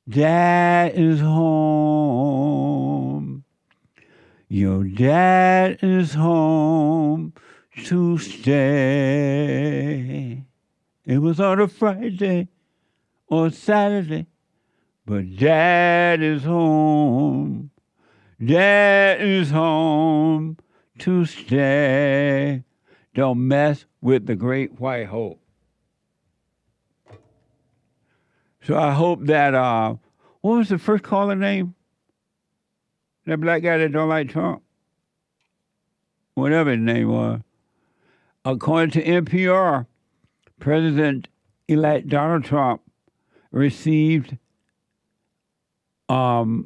Dad is home. Your dad is home to stay. It was on a Friday or Saturday, but Dad is home. Dad is home to stay. Don't mess with the Great White Hope. So I hope that, what was the first caller name? That black guy that don't like Trump? Whatever his name was. According to NPR, President-elect Donald Trump received an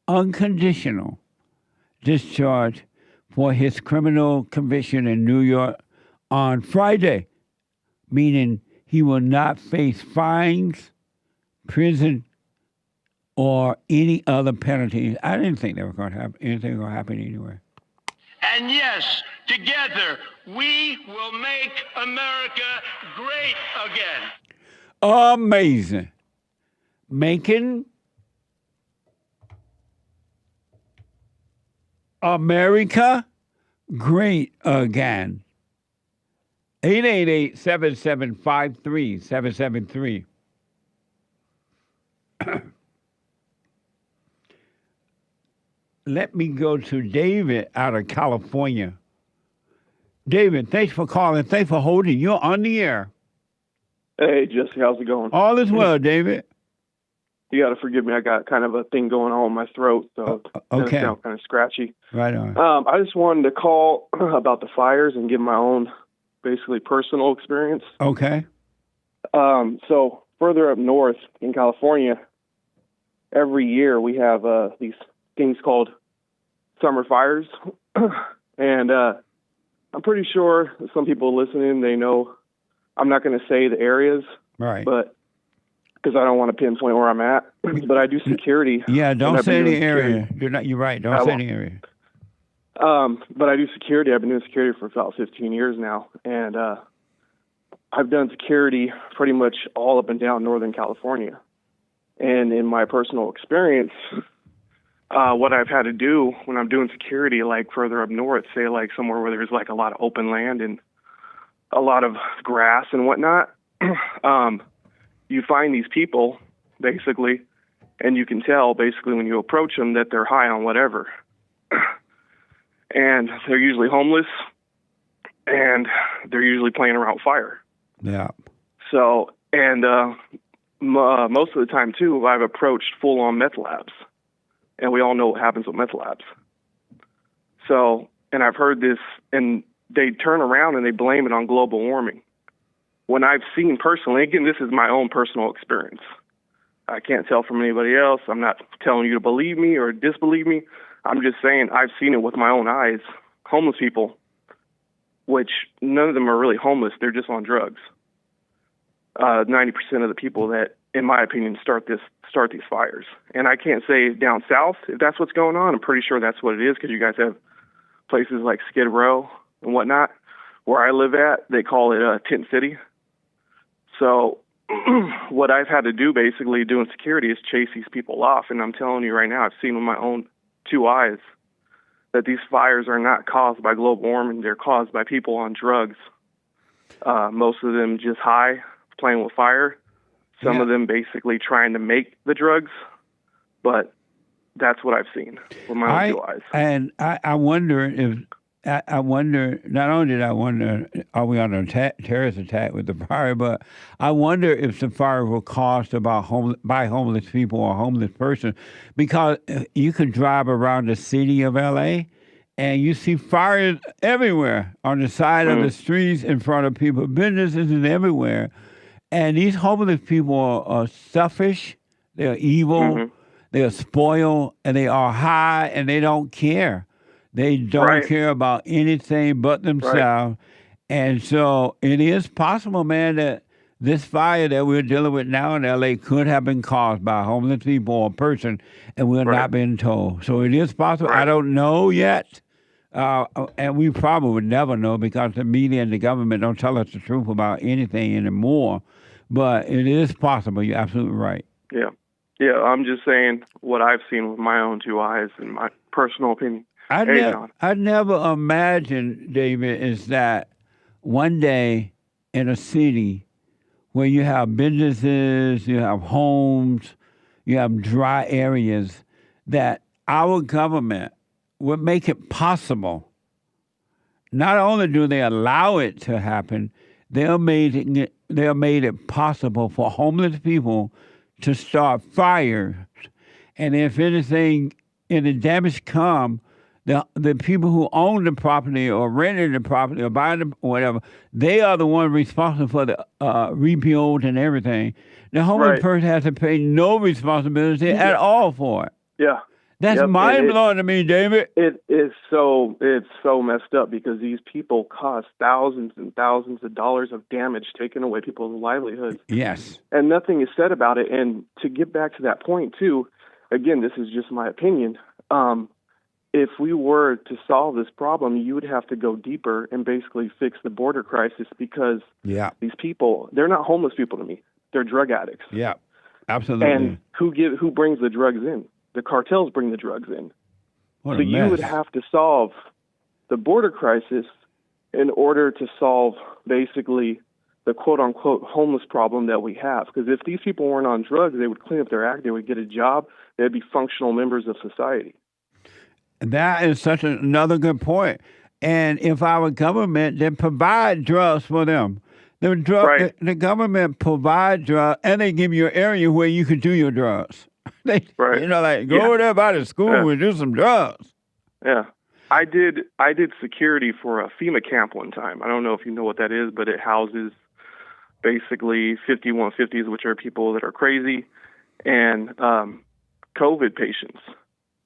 unconditional discharge for his criminal conviction in New York on Friday, meaning he will not face fines, prison, or any other penalties. I didn't think they were going to have anything going to happen anyway. And yes, together we will make America great again. Amazing. Making America great again. 888-7753-773. Let me go to David out of California. David, thanks for calling. Thanks for holding. You're on the air. Hey, Jesse, how's it going? All is well, David. You got to forgive me. I got kind of a thing going on in my throat, so it's going to sound kind of scratchy. Right on. I just wanted to call about the fires and give my own, basically, personal experience. Okay. So further up north in California, every year we have these things called summer fires, and I'm pretty sure some people listening, they know. I'm not going to say the areas, right? But because I don't want to pinpoint where I'm at, but I do security. Yeah, don't say the area. You're right. Don't say the area. But I do security. I've been doing security for about 15 years now, and I've done security pretty much all up and down Northern California. And in my personal experience, what I've had to do when I'm doing security, like further up north, say like somewhere where there's like a lot of open land and a lot of grass and whatnot, you find these people, basically, and you can tell, basically, when you approach them that they're high on whatever. And they're usually homeless, and they're usually playing around fire. Yeah. So, and most of the time, too, I've approached full-on meth labs. And we all know what happens with meth labs. So, and I've heard this, and they turn around and they blame it on global warming. When I've seen personally, again, this is my own personal experience. I can't tell from anybody else. I'm not telling you to believe me or disbelieve me. I'm just saying I've seen it with my own eyes. Homeless people, which none of them are really homeless. They're just on drugs. 90% of the people that, in my opinion, start these fires. And I can't say down south if that's what's going on. I'm pretty sure that's what it is because you guys have places like Skid Row and whatnot. Where I live at, they call it Tent City. So what I've had to do basically doing security is chase these people off. And I'm telling you right now, I've seen with my own two eyes that these fires are not caused by global warming. They're caused by people on drugs. Most of them just high, playing with fire. Some of them basically trying to make the drugs. But that's what I've seen with my own two eyes. And I wonder if, I wonder, not only did I wonder, are we under terrorist attack with the fire, but I wonder if the fire were caused by homeless people or a homeless person, because you can drive around the city of L.A. and you see fires everywhere on the side of the streets, in front of people, businesses and everywhere. And these homeless people are selfish, they're evil, they're spoiled, and they are high, and they don't care. They don't care about anything but themselves. And so it is possible, man, that this fire that we're dealing with now in L.A. could have been caused by homeless people or a person, and we're not being told. So it is possible. I don't know yet, and we probably would never know because the media and the government don't tell us the truth about anything anymore. But it is possible. You're absolutely right. Yeah. Yeah, I'm just saying what I've seen with my own two eyes and my personal opinion. I never imagined, David, is that one day in a city where you have businesses, you have homes, you have dry areas, that our government would make it possible. Not only do they allow it to happen, they made it possible for homeless people to start fires. And if anything, the damage come, the people who own the property or rented the property or buying the whatever, they are the ones responsible for the rebuild and everything. The homeless person has to pay no responsibility at all for it. Yeah. That's mind-blowing to me, David. It's so messed up because these people cost thousands and thousands of dollars of damage, taking away people's livelihoods. Yes. And nothing is said about it. And to get back to that point, too, again, this is just my opinion. If we were to solve this problem, you would have to go deeper and basically fix the border crisis because these people, they're not homeless people to me. They're drug addicts. Yeah, absolutely. And who brings the drugs in? The cartels bring the drugs in. So you would have to solve the border crisis in order to solve basically the quote-unquote homeless problem that we have. Because if these people weren't on drugs, they would clean up their act, they would get a job, they'd be functional members of society. That is such another good point. And if our government did provide drugs for them, The drug, the government provide drugs, and they give you an area where you can do your drugs. They, you know, like go over there by the school and do some drugs. Yeah. I did security for a FEMA camp one time. I don't know if you know what that is, but it houses basically 5150s, which are people that are crazy, and COVID patients.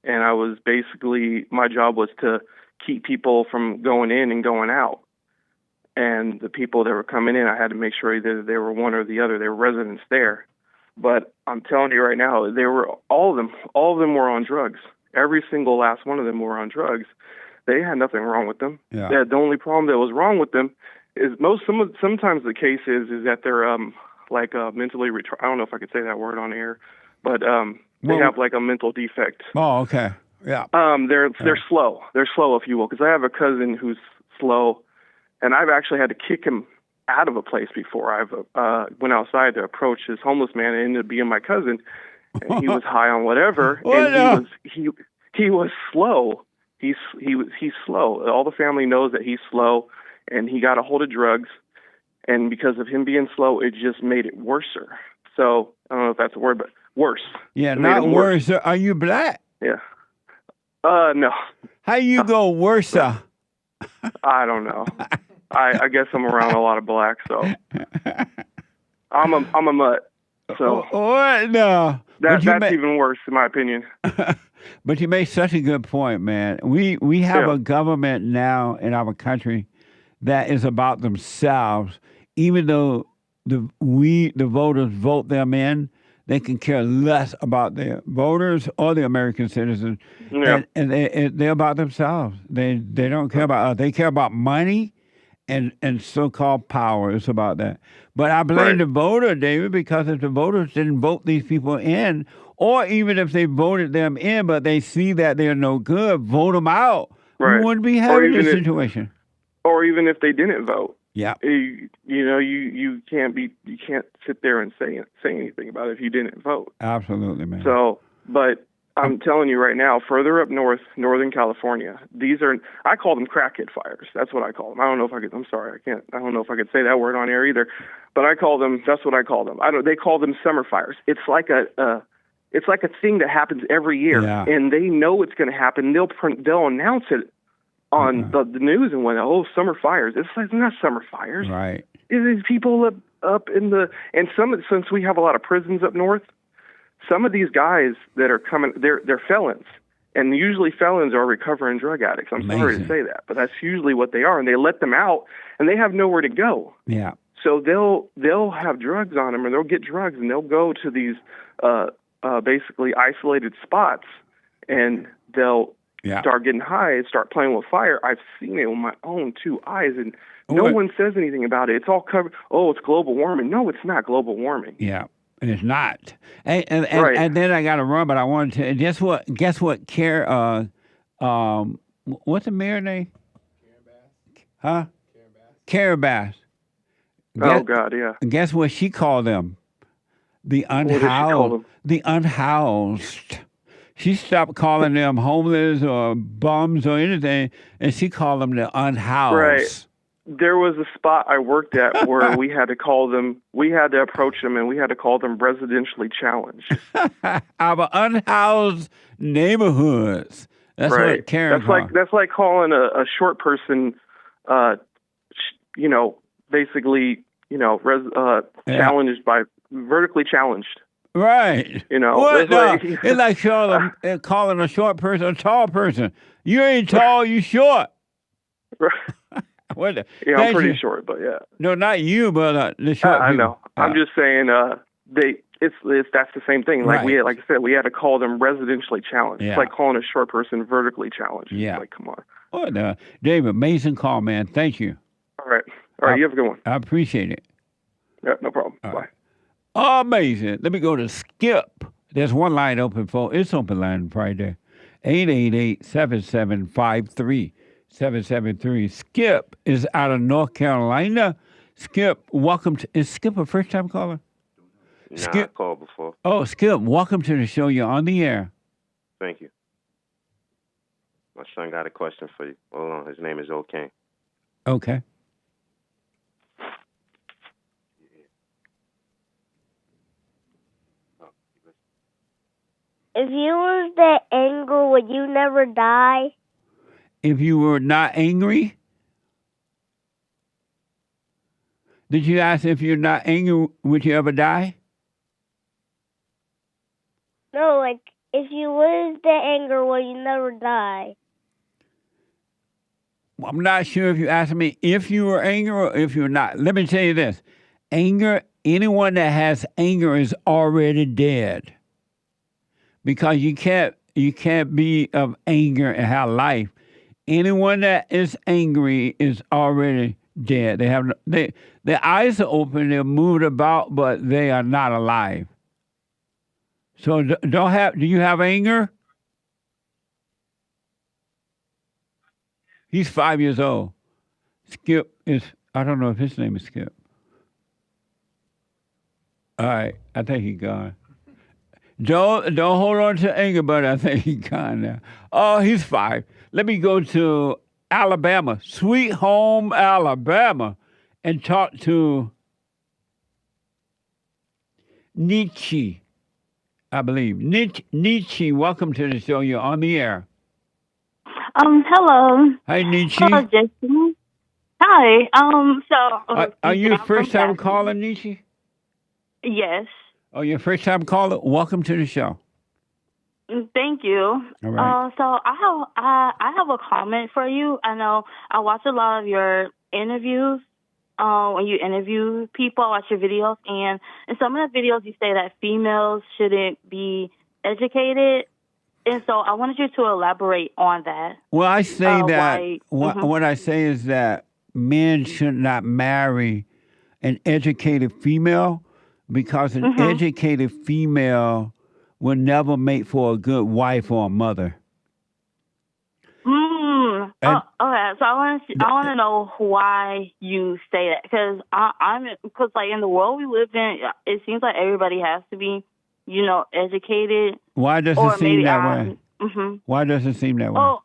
And I was basically, my job was to keep people from going in and going out. And the people that were coming in, I had to make sure either they were one or the other. They were residents there. But I'm telling you right now, they were all of them were on drugs. Every single last one of them were on drugs. They had nothing wrong with them. Yeah. The only problem that was wrong with them is sometimes the case is that they're mentally retarded. I don't know if I could say that word on air, but they have like a mental defect. Oh, okay. Yeah. They're slow. They're slow, if you will, because I have a cousin who's slow, and I've actually had to kick him out of a place before. I've went outside to approach this homeless man, and it ended up being my cousin. And he was high on whatever, and he was slow. He's slow. All the family knows that he's slow, and he got a hold of drugs, and because of him being slow, it just made it worser. So I don't know if that's a word, but worse. Yeah, not worse. Are you black? Yeah. No. How you go worse? I don't know. I guess I'm around a lot of black, so I'm a mutt. So what? No. That's even worse, in my opinion. But you make such a good point, man. We have a government now in our country that is about themselves. Even though the voters vote them in, they can care less about their voters or the American citizens. Yeah. And they're about themselves. They don't care about us. They care about money and so-called power. It's about that. But I blame the voter, David, because if the voters didn't vote these people in, or even if they voted them in, but they see that they're no good, vote them out. Right. We wouldn't be having this situation. Or even if they didn't vote. Yeah. You can't sit there and say anything about it if you didn't vote. Absolutely, man. So, but I'm telling you right now, further up north, Northern California, I call them crackhead fires. That's what I call them. I don't know if I don't know if I could say that word on air either, but that's what I call them. They call them summer fires. It's like a thing that happens every year, and they know it's going to happen. They'll announce it on the news and whatnot. Oh, summer fires. It's like not summer fires. Right. It's people up in the since we have a lot of prisons up north. Some of these guys that are coming, they're felons, and usually felons are recovering drug addicts. I'm sorry to say that, but that's usually what they are. And they let them out, and they have nowhere to go. Yeah. So they'll have drugs on them, and they'll get drugs, and they'll go to these basically isolated spots, and they'll start getting high and start playing with fire. I've seen it with my own two eyes, and no one says anything about it. It's all covered. Oh, it's global warming. No, it's not global warming. Yeah. And it's not. And then I got to run, but I wanted to. Guess what? What's the mayor name? Huh? Carabas. Oh God, yeah. Guess what she called them? The unhoused. The unhoused. She stopped calling them homeless or bums or anything, and she called them the unhoused. Right. There was a spot I worked at where we had to approach them, and we had to call them residentially challenged. Our unhoused neighborhoods. That's what Karen called. That's like calling a short person, basically, challenged by vertically challenged. Right. What? It's like calling a short person a tall person. You ain't tall, you short. Yeah, I'm pretty short, but yeah. No, not you, but the short I know. I'm just saying that's the same thing. Like like I said, we had to call them residentially challenged. Yeah. It's like calling a short person vertically challenged. Yeah. It's like, come on. What? David, amazing call, man. Thank you. All right. You have a good one. I appreciate it. Yeah, no problem. Bye. Amazing. Let me go to Skip. There's one line open for it's open line Friday. 888-7753. 773. Skip is out of North Carolina. Skip, welcome to. Is Skip a first time caller? Skip. I called before. Oh, Skip, welcome to the show. You're on the air. Thank you. My son got a question for you. Hold on. His name is O'Kane. Okay. If you were that angry, would you never die? If you were not angry? Did you ask if you're not angry, would you ever die? No, like, if you was that angry, will you never die? I'm not sure if you asked me if you were angry or if you're not. Let me tell you this. Anger, anyone that has anger is already dead. Because you can't be of anger and have life. Anyone that is angry is already dead. Their eyes are open, they're moved about, but they are not alive. So do you have anger? He's 5 years old. Skip is, I don't know if his name is Skip. All right, I think he's gone. Don't hold on to anger, but I think he's gone now. Oh, he's 5. Let me go to Alabama, Sweet Home, Alabama, and talk to NICHI, I believe. NICHI, welcome to the show. You're on the air. Hello. Hi, NICHI. Hello, Jason. Hi. Are you first time calling, NICHI? Yes. Oh, your first time caller? Welcome to the show. Thank you. All right. So I have a comment for you. I know I watch a lot of your interviews. When you interview people, I watch your videos, and in some of the videos you say that females shouldn't be educated. And so I wanted you to elaborate on that. Well, I say what I say is that men should not marry an educated female because an educated female will never make for a good wife or a mother. Okay, so I want to know why you say that, because because like in the world we live in, it seems like everybody has to be, educated. Why does it seem that way? Why does it seem that way? Oh,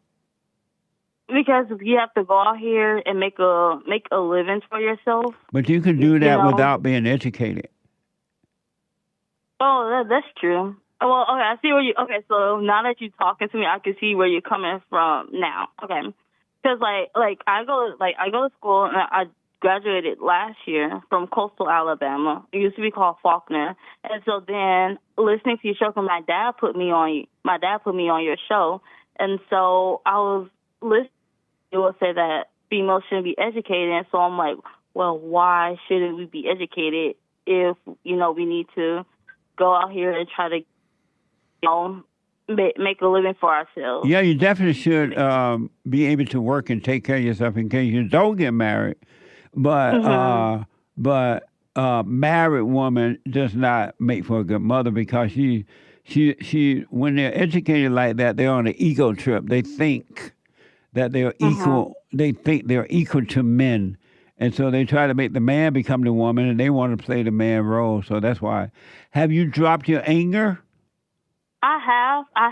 because you have to go out here and make a living for yourself. But you can do that without being educated. Oh, that's true. Well, okay, I see where you. Okay, so now that you're talking to me, I can see where you're coming from now. Okay, because like I go to school and I graduated last year from Coastal Alabama. It used to be called Faulkner, and so then listening to your show, because my dad put me on your show, and so I was listening. It would say that females shouldn't be educated, and so I'm like, well, why shouldn't we be educated if we need to go out here and try to make a living for ourselves? Yeah, you definitely should be able to work and take care of yourself in case you don't get married. But married woman does not make for a good mother because she when they're educated like that, they're on an ego trip. They think that they're equal. They think they're equal to men. And so they try to make the man become the woman, and they want to play the man role. So that's why. Have you dropped your anger? I have. I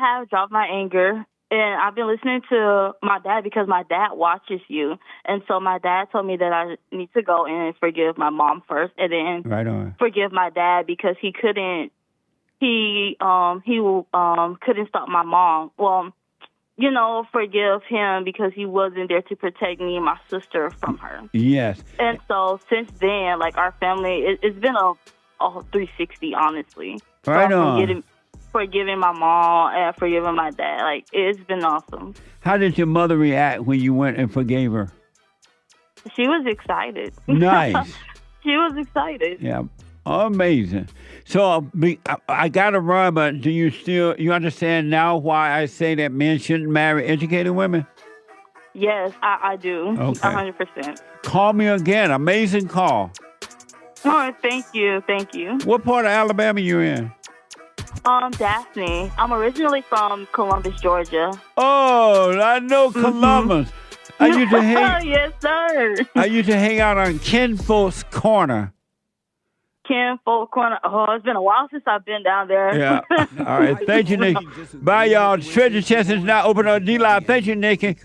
have dropped my anger, and I've been listening to my dad because my dad watches you, and so my dad told me that I need to go and forgive my mom first, and then forgive my dad because he couldn't. He couldn't stop my mom. Well, forgive him because he wasn't there to protect me and my sister from her. Yes. And so since then, like our family, it's been a 360, honestly. Right on. Forgiving my mom and forgiving my dad. Like, it's been awesome. How did your mother react when you went and forgave her? She was excited. Nice. She was excited. Yeah. Amazing. So I got to run, but do you understand now why I say that men shouldn't marry educated women? Yes, I do. Okay. 100%. Call me again. Amazing call. Oh, thank you. Thank you. What part of Alabama you in? Daphne. I'm originally from Columbus, Georgia. Oh, I know Columbus. I used to hang. Yes, sir. I used to hang out on Kinfolk's Corner. Kinfolk Corner. Oh, it's been a while since I've been down there. Yeah. All right. Thank you, Nikki. Bye, y'all. Treasure chest is now open on D-Live. Thank you, Nikki.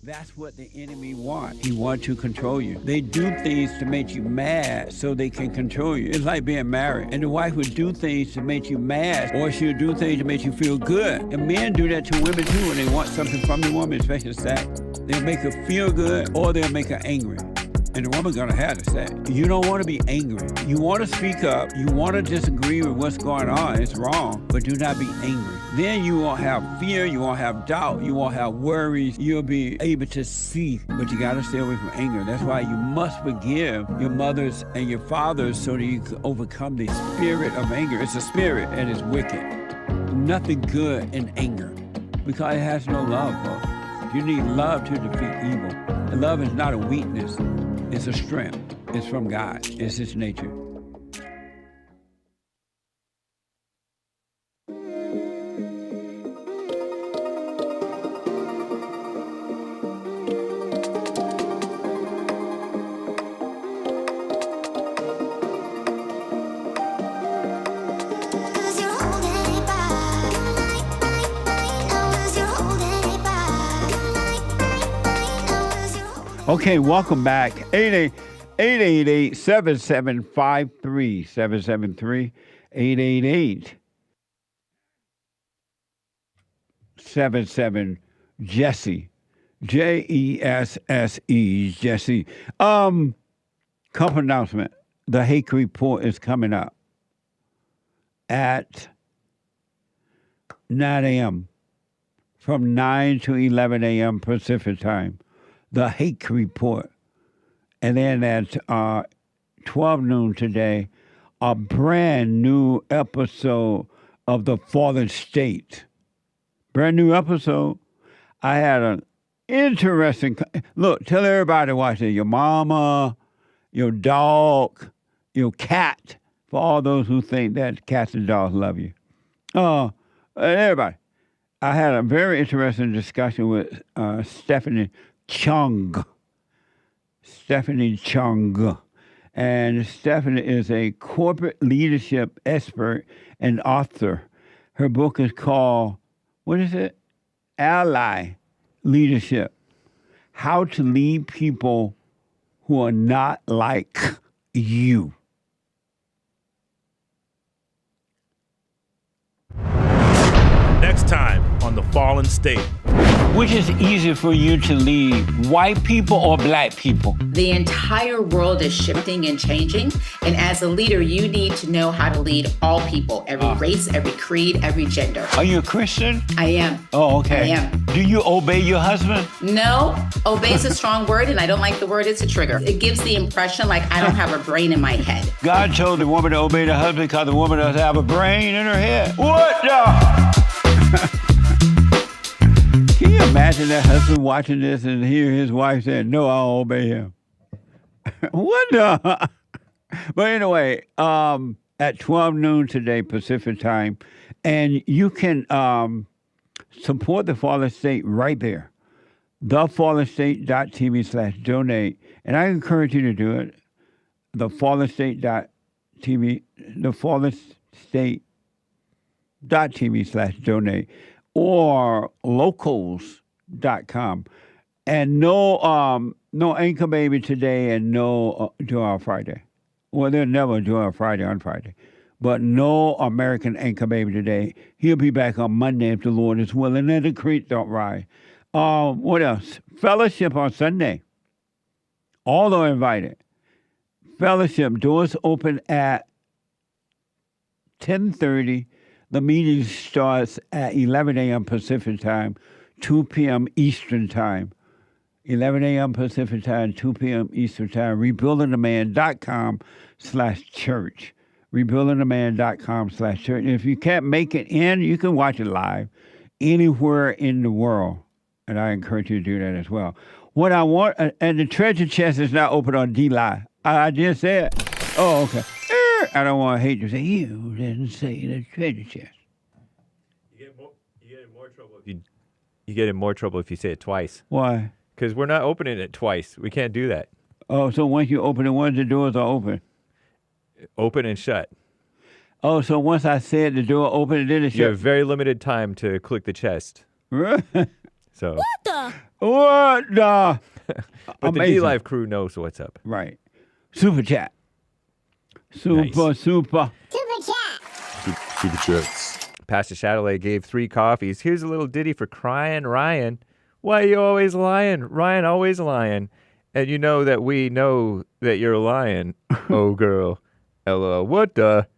That's what the enemy wants. He wants to control you. They do things to make you mad so they can control you. It's like being married. And the wife would do things to make you mad, or she'll do things to make you feel good. And men do that to women too when they want something from the woman, especially sex. They'll make her feel good or they'll make her angry. And the woman's gonna have to say, you don't want to be angry. You want to speak up. You want to disagree with what's going on. It's wrong, but do not be angry. Then you won't have fear. You won't have doubt. You won't have worries. You'll be able to see, but you got to stay away from anger. That's why you must forgive your mothers and your fathers so that you can overcome the spirit of anger. It's a spirit and it's wicked. Nothing good in anger because it has no love, folks. You need love to defeat evil. And love is not a weakness. It's a strength. It's from God. It's His nature. Okay, welcome back. 888-773-773. 888-77-JESSE. JESSE. Jesse. Couple announcement. The Hake report is coming up at 9 a.m. from 9 to 11 a.m. Pacific time. The Hake report. And then at 12 noon today, a brand new episode of The Fallen State. Brand new episode. I had an interesting... Look, tell everybody to watch it. Your mama, your dog, your cat. For all those who think that cats and dogs love you. Everybody. I had a very interesting discussion with Stephanie Chung. And Stephanie is a corporate leadership expert and author. Her book is called, what is it? Ally Leadership. How to lead people who are not like you. Next time on The Fallen State. Which is easier for you to lead, white people or black people? The entire world is shifting and changing. And as a leader, you need to know how to lead all people, every race, every creed, every gender. Are you a Christian? I am. Oh, okay. I am. Do you obey your husband? No. Obey is a strong word, and I don't like the word. It's a trigger. It gives the impression like I don't have a brain in my head. God told the woman to obey the husband because the woman doesn't have a brain in her head. What the? Can you imagine that husband watching this and hear his wife saying, no, I'll obey him? What the? But anyway, at 12 noon today, Pacific time, and you can support The Fallen State right there. thefallenstate.tv/donate. And I encourage you to do it. thefallenstate.tv, thefallenstate.tv/donate. Or locals.com. And no Anchor Baby today and no Joy Friday. Well, they'll never Joy Friday on Friday. But no American Anchor Baby today. He'll be back on Monday if the Lord is willing and the creek don't rise. What else? Fellowship on Sunday. All are invited. Fellowship, doors open at 10:30. The meeting starts at 11 a.m. Pacific time, 2 p.m. Eastern time. 11 a.m. Pacific time, 2 p.m. Eastern time. Rebuildingtheman.com/church. Rebuildingtheman.com/church. And if you can't make it in, you can watch it live anywhere in the world. And I encourage you to do that as well. What I want, and the treasure chest is now open on D-Live. I just said, oh, okay. I don't want to hate you. Say, you didn't say the treasure chest. You get in more trouble if you say it twice. Why? Because we're not opening it twice. We can't do that. Oh, so once you open it once, the doors are open? Open and shut. Oh, so once I said the door open, and then it shut? You have very limited time to click the chest. Right. So. What the? But the D-Live crew knows what's up. Right. Super chat. Super. Super chats. Pastor Chatelet gave 3 coffees. Here's a little ditty for crying Ryan. Why you always lying? Ryan always lying. And you know that we know that you're lying. Oh, girl. LOL. What the?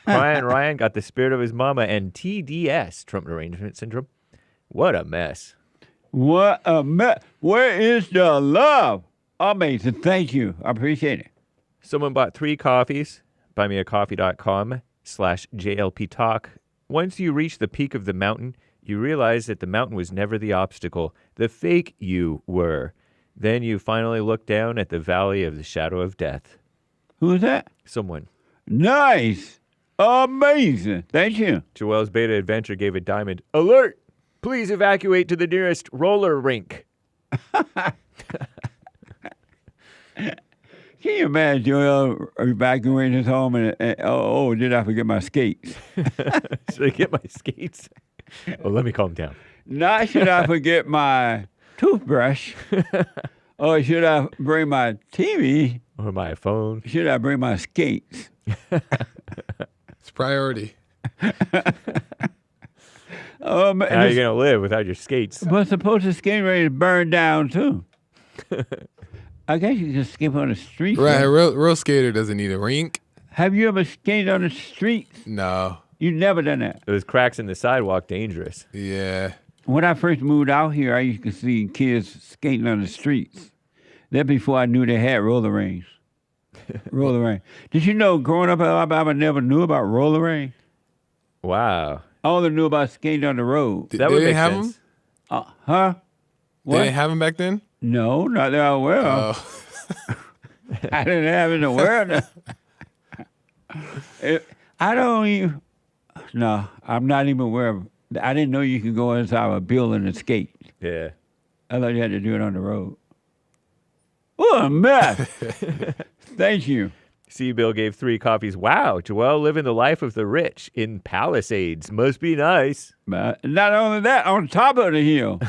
Ryan got the spirit of his mama and TDS, Trump Derangement Syndrome. What a mess. What a mess. Where is the love? Amazing. Thank you. I appreciate it. Someone bought 3 coffees. buymeacoffee.com/JLP Talk. Once you reach the peak of the mountain, you realize that the mountain was never the obstacle. The fake you were. Then you finally look down at the valley of the shadow of death. Who is that? Someone. Nice. Amazing. Thank you. Joel's Beta Adventure gave a diamond. Alert! Please evacuate to the nearest roller rink. Can you imagine Joel evacuating his home and did I forget my skates? Should I get my skates? Oh, let me calm down. Not should I forget my toothbrush? Or should I bring my TV? Or my phone? Should I bring my skates? It's priority. How are you going to live without your skates? But suppose the skate ready to burn down, too. I guess you can skip on the street. Right, a real skater doesn't need a rink. Have you ever skated on the streets? No. You've never done that? Those cracks in the sidewalk, dangerous. Yeah. When I first moved out here, I used to see kids skating on the streets. That before I knew they had roller rinks. Roller rink. Did you know growing up in Alabama, I never knew about roller rink? Wow. I only knew about skating on the road. That would make sense. Huh? What? They didn't have them back then? No, not that I'm aware of. I didn't have it aware of. I don't even. No, I'm not even aware of. I didn't know you could go inside a building and skate. Yeah. I thought you had to do it on the road. What a mess. Thank you. C-Bill gave 3 coffees. Wow, Joel living the life of the rich in Palisades. Must be nice. But not only that, on top of the hill.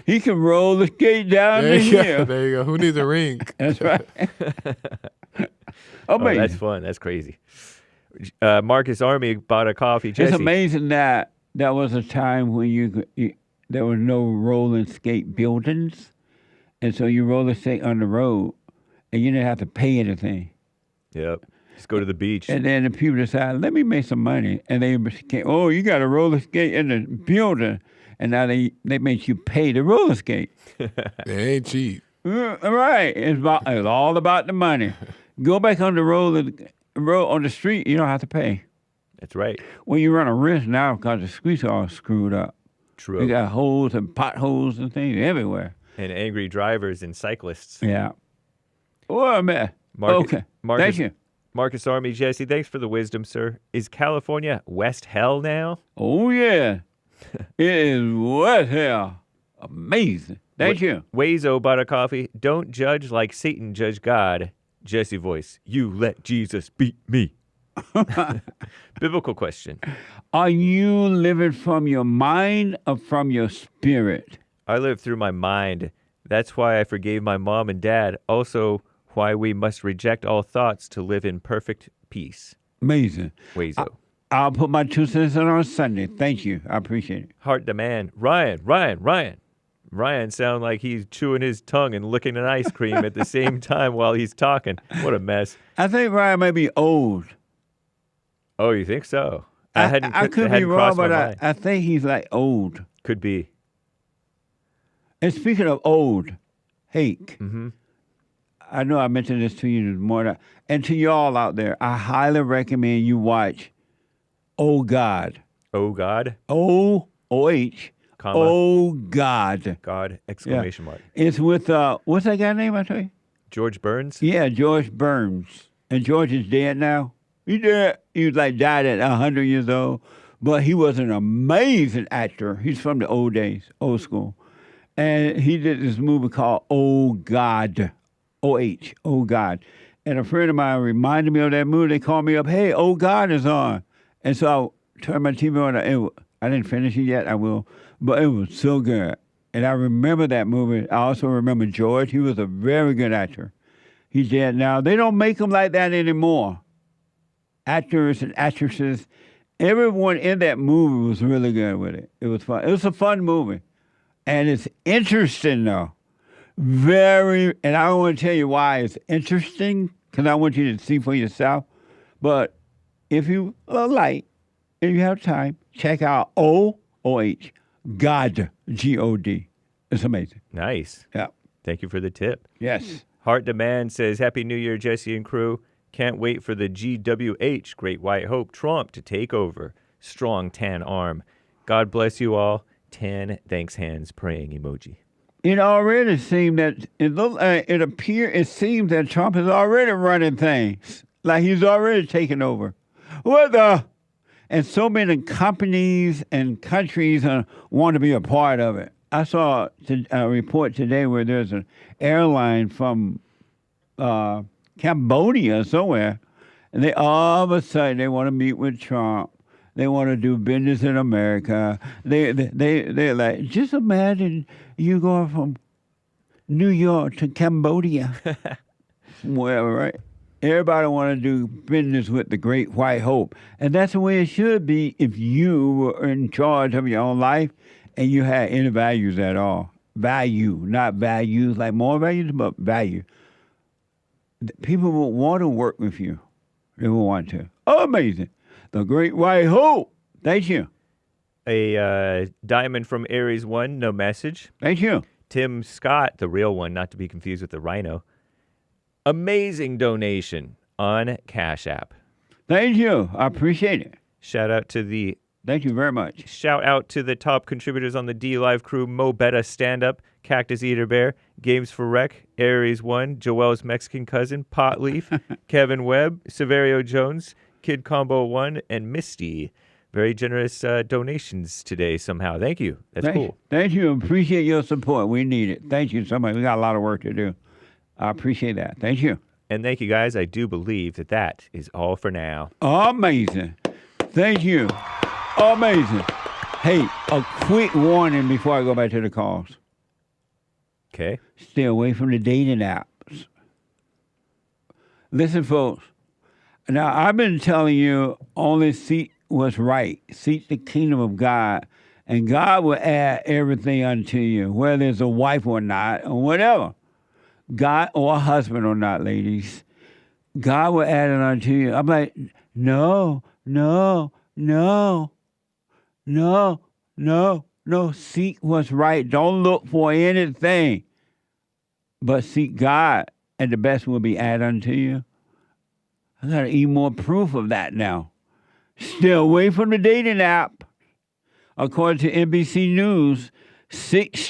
He can roll the skate down the hill. There you go. Who needs a rink? That's right. Oh, that's fun. That's crazy. Marcus Army bought a coffee. Jesse. It's amazing that there was a time when there were no rolling skate buildings. And so you roller skate on the road, and you didn't have to pay anything. Yep. Just go to the beach. And then the people decided, let me make some money. And they came, you got to roller skate in the building. And now they make you pay to roller skate. It ain't cheap. Right. It's all about the money. Go back on the road on the street, you don't have to pay. That's right. Well, you run a risk now because the streets are all screwed up. True. You got holes and potholes and things everywhere. And angry drivers and cyclists. Yeah. Oh, man. Okay. Thank you. Marcus Army, Jesse, thanks for the wisdom, sir. Is California West Hell now? Oh, yeah. It is West Hell. Amazing. Thank you. Wazo bought a coffee. Don't judge like Satan judge God. Jesse voice. You let Jesus beat me. Biblical question. Are you living from your mind or from your spirit? I live through my mind. That's why I forgave my mom and dad. Also, why we must reject all thoughts to live in perfect peace. Amazing. Wazo. I'll put my 2 cents in on Sunday. Thank you. I appreciate it. Heart demand. Ryan. Ryan sound like he's chewing his tongue and licking an ice cream at the same time while he's talking. What a mess. I think Ryan may be old. Oh, you think so? I could be wrong, but I think he's like old. Could be. And speaking of old, Hake, mm-hmm. I know I mentioned this to you this morning, and to y'all out there, I highly recommend you watch Oh God. Oh God? O-O-H. Comma. Oh God. God, exclamation mark. It's with, what's that guy's name I tell you? George Burns? Yeah, George Burns. And George is dead now. He's dead. He was like died at 100 years old, but he was an amazing actor. He's from the old days, old school. And he did this movie called Oh God, O-H, Oh God. And a friend of mine reminded me of that movie. They called me up, hey, Oh God is on. And so I turned my TV on, and I didn't finish it yet. I will. But it was so good. And I remember that movie. I also remember George. He was a very good actor. He's dead now. They don't make him like that anymore. Actors and actresses, everyone in that movie was really good with it. It was fun. It was a fun movie. And it's interesting, though. Very, and I don't want to tell you why it's interesting, because I want you to see for yourself. But if you like, if you have time, check out OOH, God, G-O-D. It's amazing. Nice. Yeah. Thank you for the tip. Yes. Heart Demand says, Happy New Year, Jesse and crew. Can't wait for the GWH, Great White Hope, Trump to take over. Strong tan arm. God bless you all. Tan thanks hands praying emoji. It already seemed that, it seems that Trump is already running things. Like he's already taken over. What the? And so many companies and countries want to be a part of it. I saw a report today where there's an airline from Cambodia somewhere, and they all of a sudden they want to meet with Trump. They want to do business in America. They're like, just imagine you going from New York to Cambodia, wherever, right? Everybody want to do business with the Great White Hope, and that's the way it should be if you were in charge of your own life and you had any values at all. Value, not values like more values, but value. People will want to work with you. They will want to. Oh, amazing. The Great White Hope. Thank you. A diamond from Aries 1, no message. Thank you. Tim Scott, the real one, not to be confused with the rhino. Amazing donation on Cash App. Thank you. I appreciate it. Shout out to the... Thank you very much. Shout out to the top contributors on the D-Live crew, Mo Betta Stand Up, Cactus Eater Bear, Games for Rec, Aries 1, Joel's Mexican cousin, Potleaf, Kevin Webb, Severio Jones, Kid Combo 1, and Misty. Very generous donations today somehow. Thank you. That's cool. Thank you. Appreciate your support. We need it. Thank you so much. We got a lot of work to do. I appreciate that. Thank you. And thank you, guys. I do believe that is all for now. Amazing. Thank you. Amazing. Hey, a quick warning before I go back to the calls. Okay. Stay away from the dating apps. Listen, folks. Now, I've been telling you only seek what's right. Seek the kingdom of God. And God will add everything unto you, whether it's a wife or not, or whatever. God, or a husband or not, ladies. God will add it unto you. I'm like, no. Seek what's right. Don't look for anything, but seek God, and the best will be added unto you. I got even more proof of that now. Stay away from the dating app. According to NBC News, six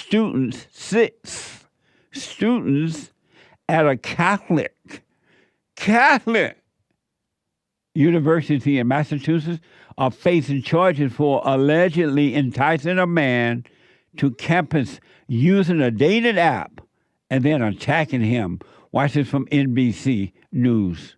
students at a Catholic university in Massachusetts are facing charges for allegedly enticing a man to campus using a dating app and then attacking him. Watch this from NBC News.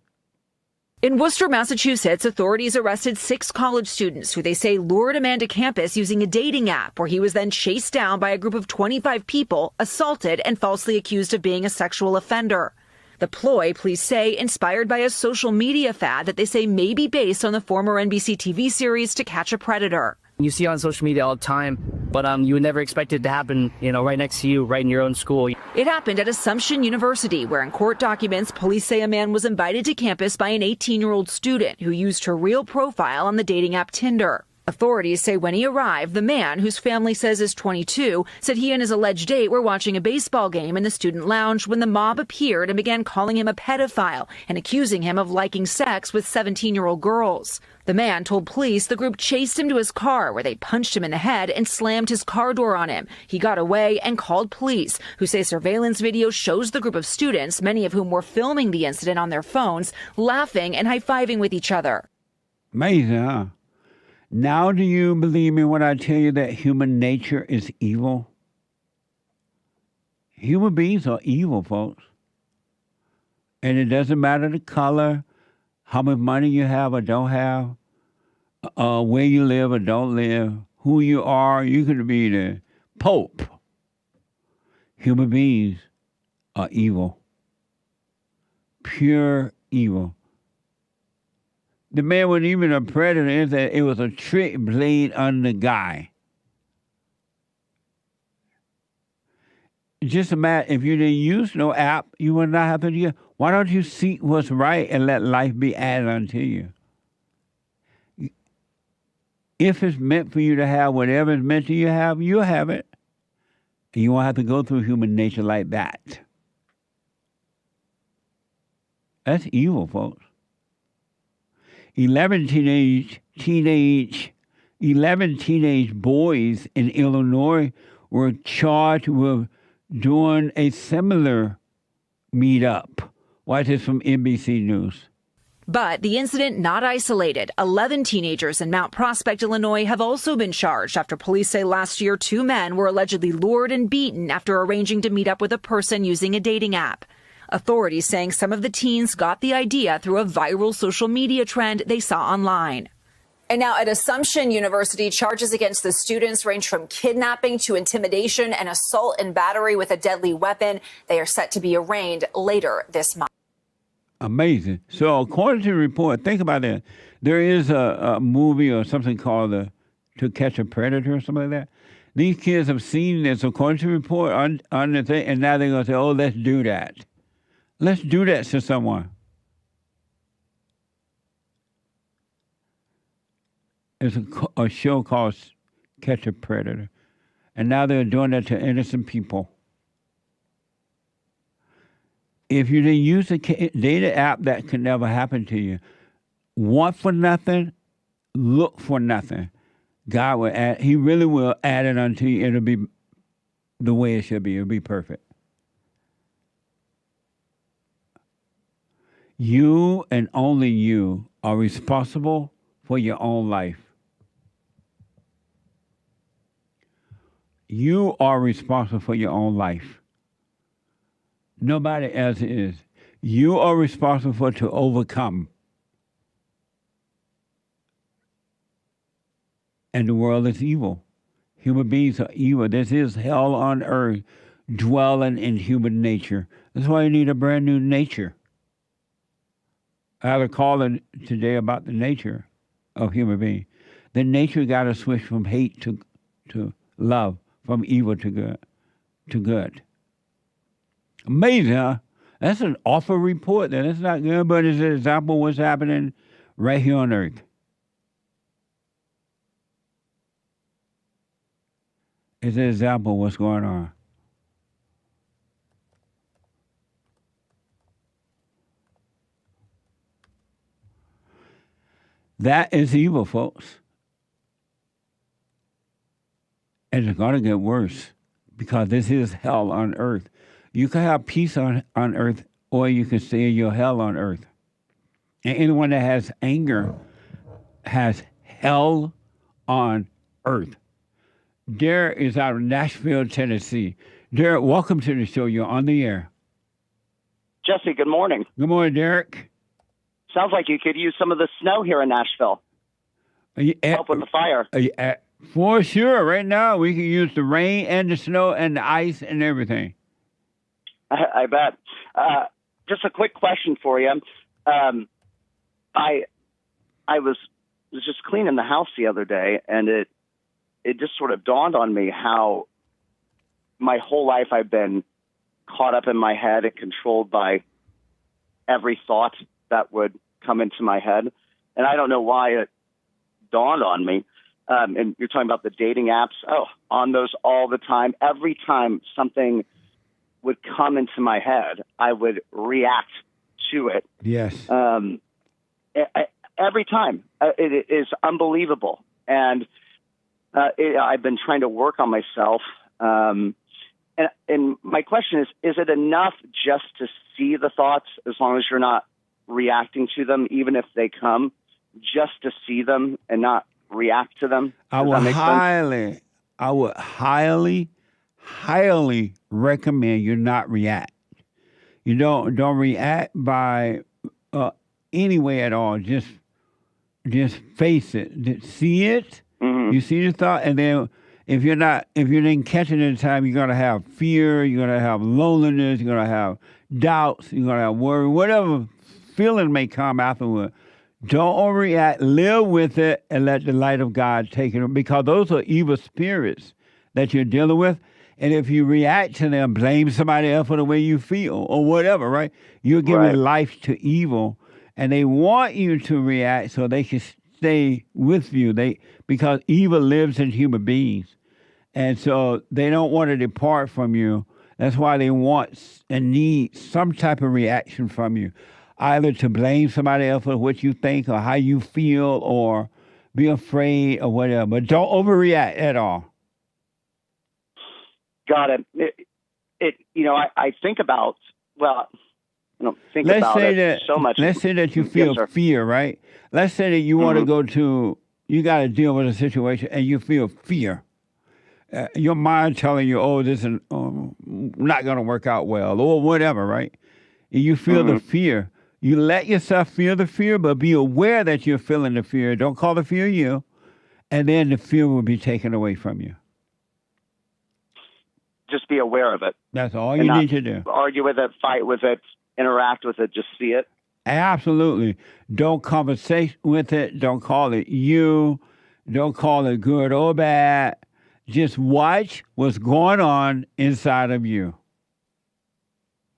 In Worcester, Massachusetts, authorities arrested 6 college students who they say lured a man to campus using a dating app, where he was then chased down by a group of 25 people, assaulted, and falsely accused of being a sexual offender. The ploy, police say, inspired by a social media fad that they say may be based on the former NBC TV series To Catch a Predator. You see it on social media all the time, but you would never expect it to happen, right next to you, right in your own school. It happened at Assumption University, where in court documents, police say a man was invited to campus by an 18-year-old student who used her real profile on the dating app Tinder. Authorities say when he arrived, the man, whose family says is 22, said he and his alleged date were watching a baseball game in the student lounge when the mob appeared and began calling him a pedophile and accusing him of liking sex with 17-year-old girls. The man told police the group chased him to his car, where they punched him in the head and slammed his car door on him. He got away and called police, who say surveillance video shows the group of students, many of whom were filming the incident on their phones, laughing and high-fiving with each other. Amazing, huh? Now do you believe me when I tell you that human nature is evil? Human beings are evil, folks. And it doesn't matter the color, how much money you have or don't have, where you live or don't live, who you are. You could be the Pope. Human beings are evil. Pure evil. The man wasn't even a predator. It was a trick played on the guy. Just imagine if you didn't use no app, you would not have to do. Why don't you seek what's right and let life be added unto you? If it's meant for you to have whatever is meant to you have, you'll have it. And you won't have to go through human nature like that. That's evil, folks. 11 teenage boys in Illinois were charged with doing a similar meetup. Watch this from NBC News. But the incident not isolated. 11 teenagers in Mount Prospect, Illinois have also been charged after police say last year 2 men were allegedly lured and beaten after arranging to meet up with a person using a dating app. Authorities saying some of the teens got the idea through a viral social media trend they saw online. And now at Assumption University, charges against the students range from kidnapping to intimidation and assault and battery with a deadly weapon. They are set to be arraigned later this month. Amazing. So according to the report, think about that. There is a movie or something called To Catch a Predator or something like that. These kids have seen this according to the report on the thing, and now they're going to say, oh, let's do that. Let's do that to someone. It's a show called Catch a Predator. And now they're doing that to innocent people. If you didn't use a data app, that could never happen to you. Want for nothing, look for nothing. God will add, He really will add it unto you. It'll be the way it should be. It'll be perfect. You and only you are responsible for your own life. You are responsible for your own life. Nobody else is. You are responsible for to overcome. And the world is evil. Human beings are evil. This is hell on earth, dwelling in human nature. That's why you need a brand new nature. I have a call today about the nature of human beings. The nature got to switch from hate to love, from evil to good. Amazing, huh? That's an awful report. That's not good, but it's an example of what's happening right here on earth. It's an example of what's going on. That is evil, folks. And it's going to get worse because this is hell on earth. You can have peace on earth, or you can stay in your hell on earth. And anyone that has anger has hell on earth. Derek is out of Nashville, Tennessee. Derek, welcome to the show. You're on the air. Jesse, good morning. Good morning, Derek. Sounds like you could use some of the snow here in Nashville. Help with the fire. For sure. Right now, we can use the rain and the snow and the ice and everything. I bet. Just a quick question for you. I was just cleaning the house the other day, and it just sort of dawned on me how my whole life I've been caught up in my head and controlled by every thought that would come into my head. And I don't know why it dawned on me. And you're talking about the dating apps. Oh, on those all the time. Every time something would come into my head, I would react to it. Yes. Every time. It is unbelievable. And I've been trying to work on myself. And my question is it enough just to see the thoughts as long as you're not reacting to them, even if they come, just to see them and not react to them? I would highly recommend you not react. You don't react by any way at all. Just face it. See it You see the thought, and then if you didn't catch it in time, you're gonna have fear, you're gonna have loneliness, you're gonna have doubts, you're gonna have worry, whatever feeling may come afterward. Don't overreact. Live with it and let the light of God take it, because those are evil spirits that you're dealing with. And if you react to them, blame somebody else for the way you feel or whatever, right? You're giving life to evil, and they want you to react so they can stay with you. Because evil lives in human beings, and so they don't want to depart from you. That's why they want and need some type of reaction from you, either to blame somebody else for what you think or how you feel, or be afraid or whatever. But don't overreact at all. Got it. I think about, well, I don't think about it so much. Let's say that you feel fear, right? Let's say that you want to go to, you got to deal with a situation and you feel fear. Your mind telling you, oh, this is not going to work out well or whatever, right? And you feel the fear. You let yourself feel the fear, but be aware that you're feeling the fear. Don't call the fear you, and then the fear will be taken away from you. Just be aware of it. That's all you need to do. Argue with it, fight with it, interact with it, just see it. Absolutely. Don't conversate with it. Don't call it you. Don't call it good or bad. Just watch what's going on inside of you.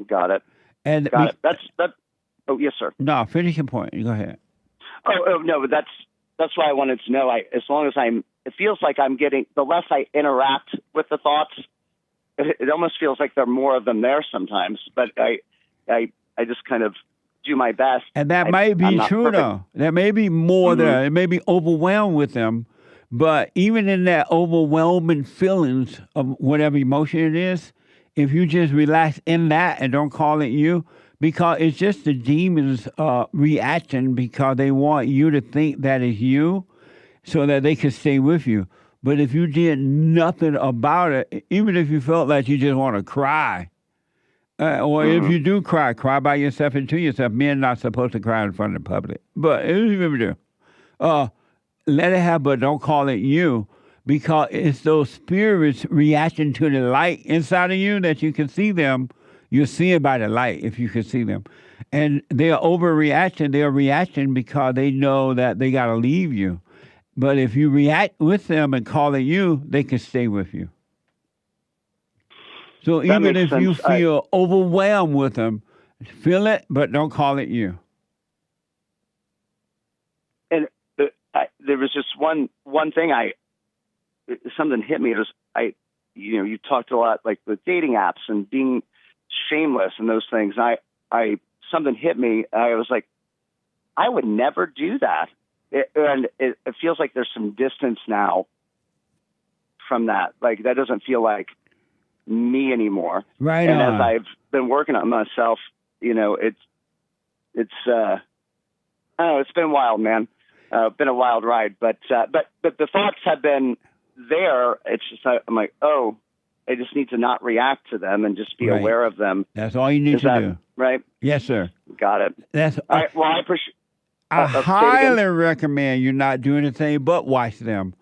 Got it. And Got it. That's. Oh, yes, sir. No, finish your point. Go ahead. Oh no, but that's why I wanted to know. As long as it feels like I'm getting, the less I interact with the thoughts, it almost feels like there are more of them there sometimes. But I just kind of do my best. And that might be true, though. There may be more there. It may be overwhelmed with them. But even in that overwhelming feelings of whatever emotion it is, if you just relax in that and don't call it you, because it's just the demons reacting because they want you to think that is you so that they can stay with you. But if you did nothing about it, even if you felt like you just want to cry, or if you do cry by yourself and to yourself. Men not supposed to cry in front of the public. But if you ever do, let it happen, but don't call it you, because it's those spirits reacting to the light inside of you that you can see them. You're seeing by the light if you can see them. And they're overreacting. They're reacting because they know that they got to leave you. But if you react with them and call it you, they can stay with you. So That even makes if you sense. feel overwhelmed with them, feel it, but don't call it you. And there was just one thing something hit me. It was you talked a lot like with dating apps and being shameless and those things. Something hit me. I was like, I would never do that. It feels like there's some distance now from that. Like that doesn't feel like me anymore. Right. And as I've been working on myself, it's I don't know, it's been wild, man. Been a wild ride, but the thoughts have been there. It's just I'm like, oh, I just need to not react to them and just be aware of them. That's all you need to do. Right? Yes, sir. Got it. That's all right. Well, I appreciate. I highly recommend you not do anything but watch them.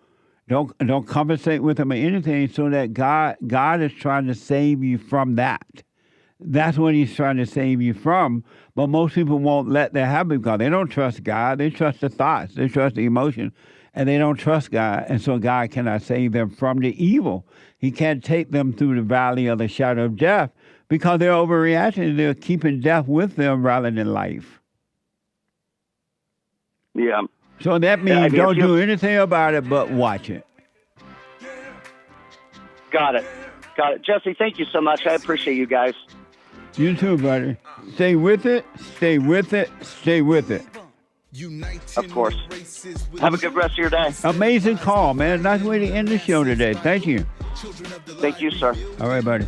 Don't conversate with them or anything, so that God is trying to save you from that. That's what He's trying to save you from. But most people won't let that happen because they don't trust God. They trust the thoughts. They trust the emotion. And they don't trust God. And so God cannot save them from the evil. He can't take them through the valley of the shadow of death because they're overreacting. They're keeping death with them rather than life. Yeah. So that means don't do anything about it but watch it. Got it. Jesse, thank you so much. I appreciate you guys. You too, buddy. Stay with it. Stay with it. Stay with it. Of course. Have a good rest of your day. Amazing call, man. Nice way to end the show today. Thank you. Thank you, sir. All right, buddy.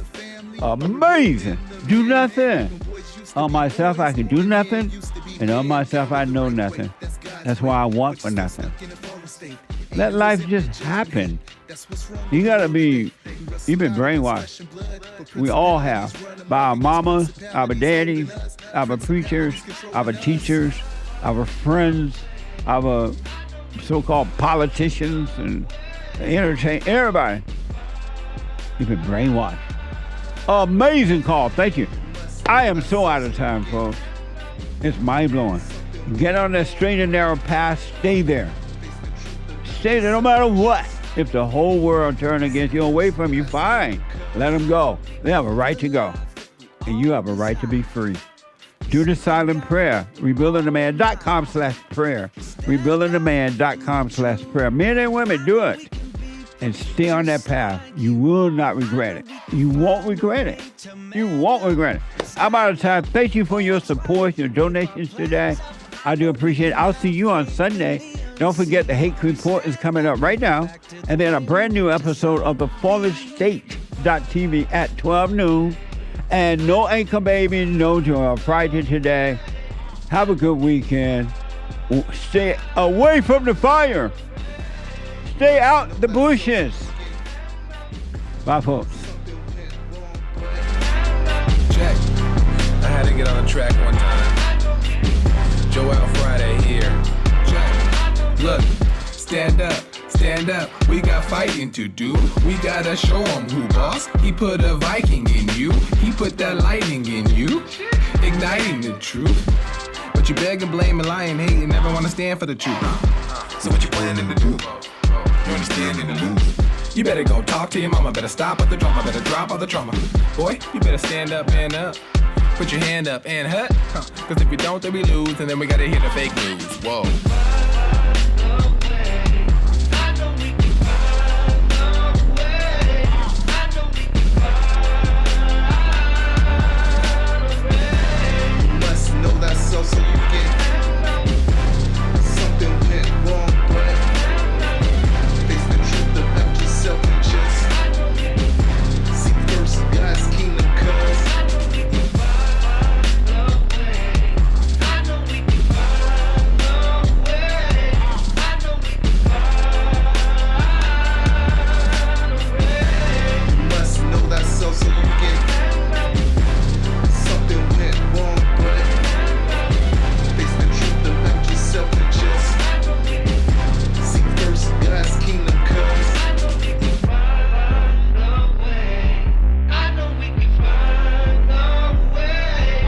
Amazing. Do nothing. On myself, I can do nothing. And on myself, I know nothing. That's why I want for nothing. Let life just happen. You gotta be, you've been brainwashed. We all have. By our mamas, our daddies, our preachers, our teachers, our friends, our so-called politicians and entertain everybody. You've been brainwashed. Amazing call. Thank you. I am so out of time, folks. It's mind-blowing. Get on that straight and narrow path. Stay there. Stay there no matter what. If the whole world turned against you, away from you, fine. Let them go. They have a right to go. And you have a right to be free. Do the silent prayer. Rebuildingtheman.com/prayer. Rebuildingtheman.com/prayer. Men and women, do it. And stay on that path. You will not regret it. You won't regret it. You won't regret it. I'm out of time. Thank you for your support, your donations today. I do appreciate it. I'll see you on Sunday. Don't forget the Hake Report is coming up right now. And then a brand new episode of the FallenState.tv at 12 noon. And no Anchor Baby, no Joy Friday today. Have a good weekend. Stay away from the fire. Stay out the bushes. Bye, folks. Check. I had to get on the track one time. Joel Friday here. Check. Look, stand up. Stand up, we got fighting to do. We gotta show him who boss. He put a Viking in you. He put that lightning in you. Igniting the truth. But you beg and blame and lie and hate and never wanna stand for the truth. So what you planning to do? You understand in the lose. You better go talk to your mama. Better stop at the drama. Better drop all the trauma. Boy, you better stand up and up. Put your hand up and hut. Cause if we don't, then we lose. And then we gotta hear the fake news. Whoa. So you get something went wrong, but face the truth about yourself and just seek first God's kingdom, cause you must know that so you get something went wrong, but seek first God's kingdom, cause I know we can find a way. I know we can find a way.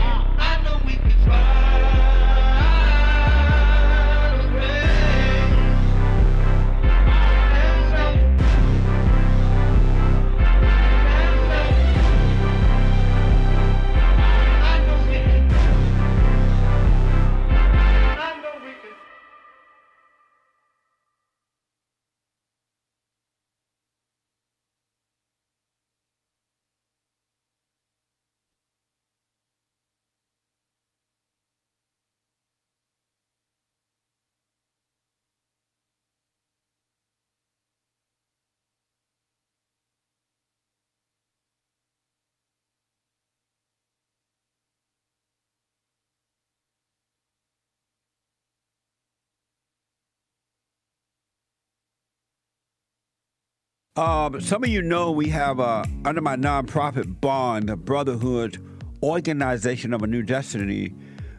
Some of you know we have, under my nonprofit bond, the Brotherhood Organization of a New Destiny,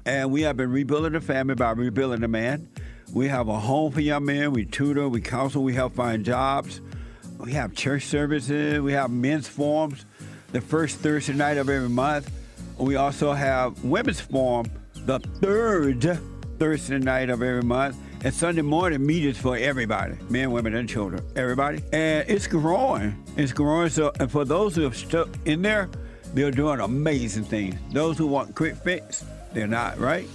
and we have been rebuilding the family by rebuilding the man. We have a home for young men. We tutor, we counsel, we help find jobs. We have church services. We have men's forums the first Thursday night of every month. We also have women's forum the third Thursday night of every month. And Sunday morning meetings for everybody, men, women, and children, everybody. And it's growing. It's growing. So, and for those who have stuck in there, they're doing amazing things. Those who want quick fix, they're not, right?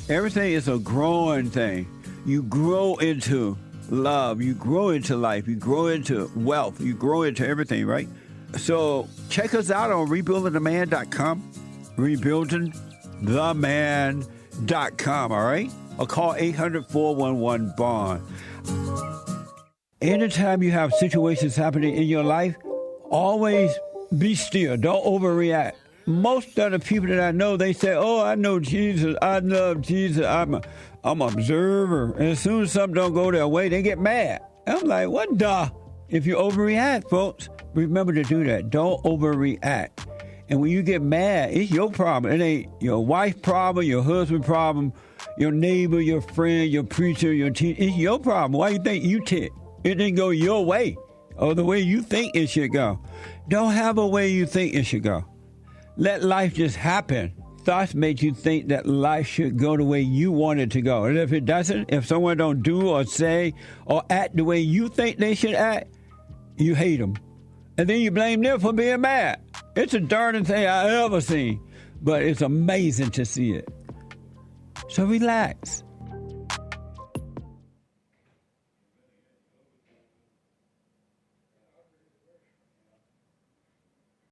Everything is a growing thing. You grow into love. You grow into life. You grow into wealth. You grow into everything, right? So check us out on rebuildingtheman.com, rebuildingtheman.com, all right? Or call 800-411-BOND. Anytime you have situations happening in your life, always be still. Don't overreact. Most of the people that I know, they say, oh, I know Jesus. I love Jesus. I'm an observer. And as soon as something don't go their way, they get mad. I'm like, what the? If you overreact, folks, remember to do that. Don't overreact. And when you get mad, it's your problem. It ain't your wife's problem, your husband's problem. your neighbor, your friend, your preacher, your teacher. It's your problem. Why you think you tick? It didn't go your way or the way you think it should go. Don't have a way you think it should go. Let life just happen. Thoughts make you think that life should go the way you want it to go. And if it doesn't, if someone don't do or say or act the way you think they should act, you hate them. And then you blame them for being mad. It's the darndest thing I ever seen. But it's amazing to see it. So relax.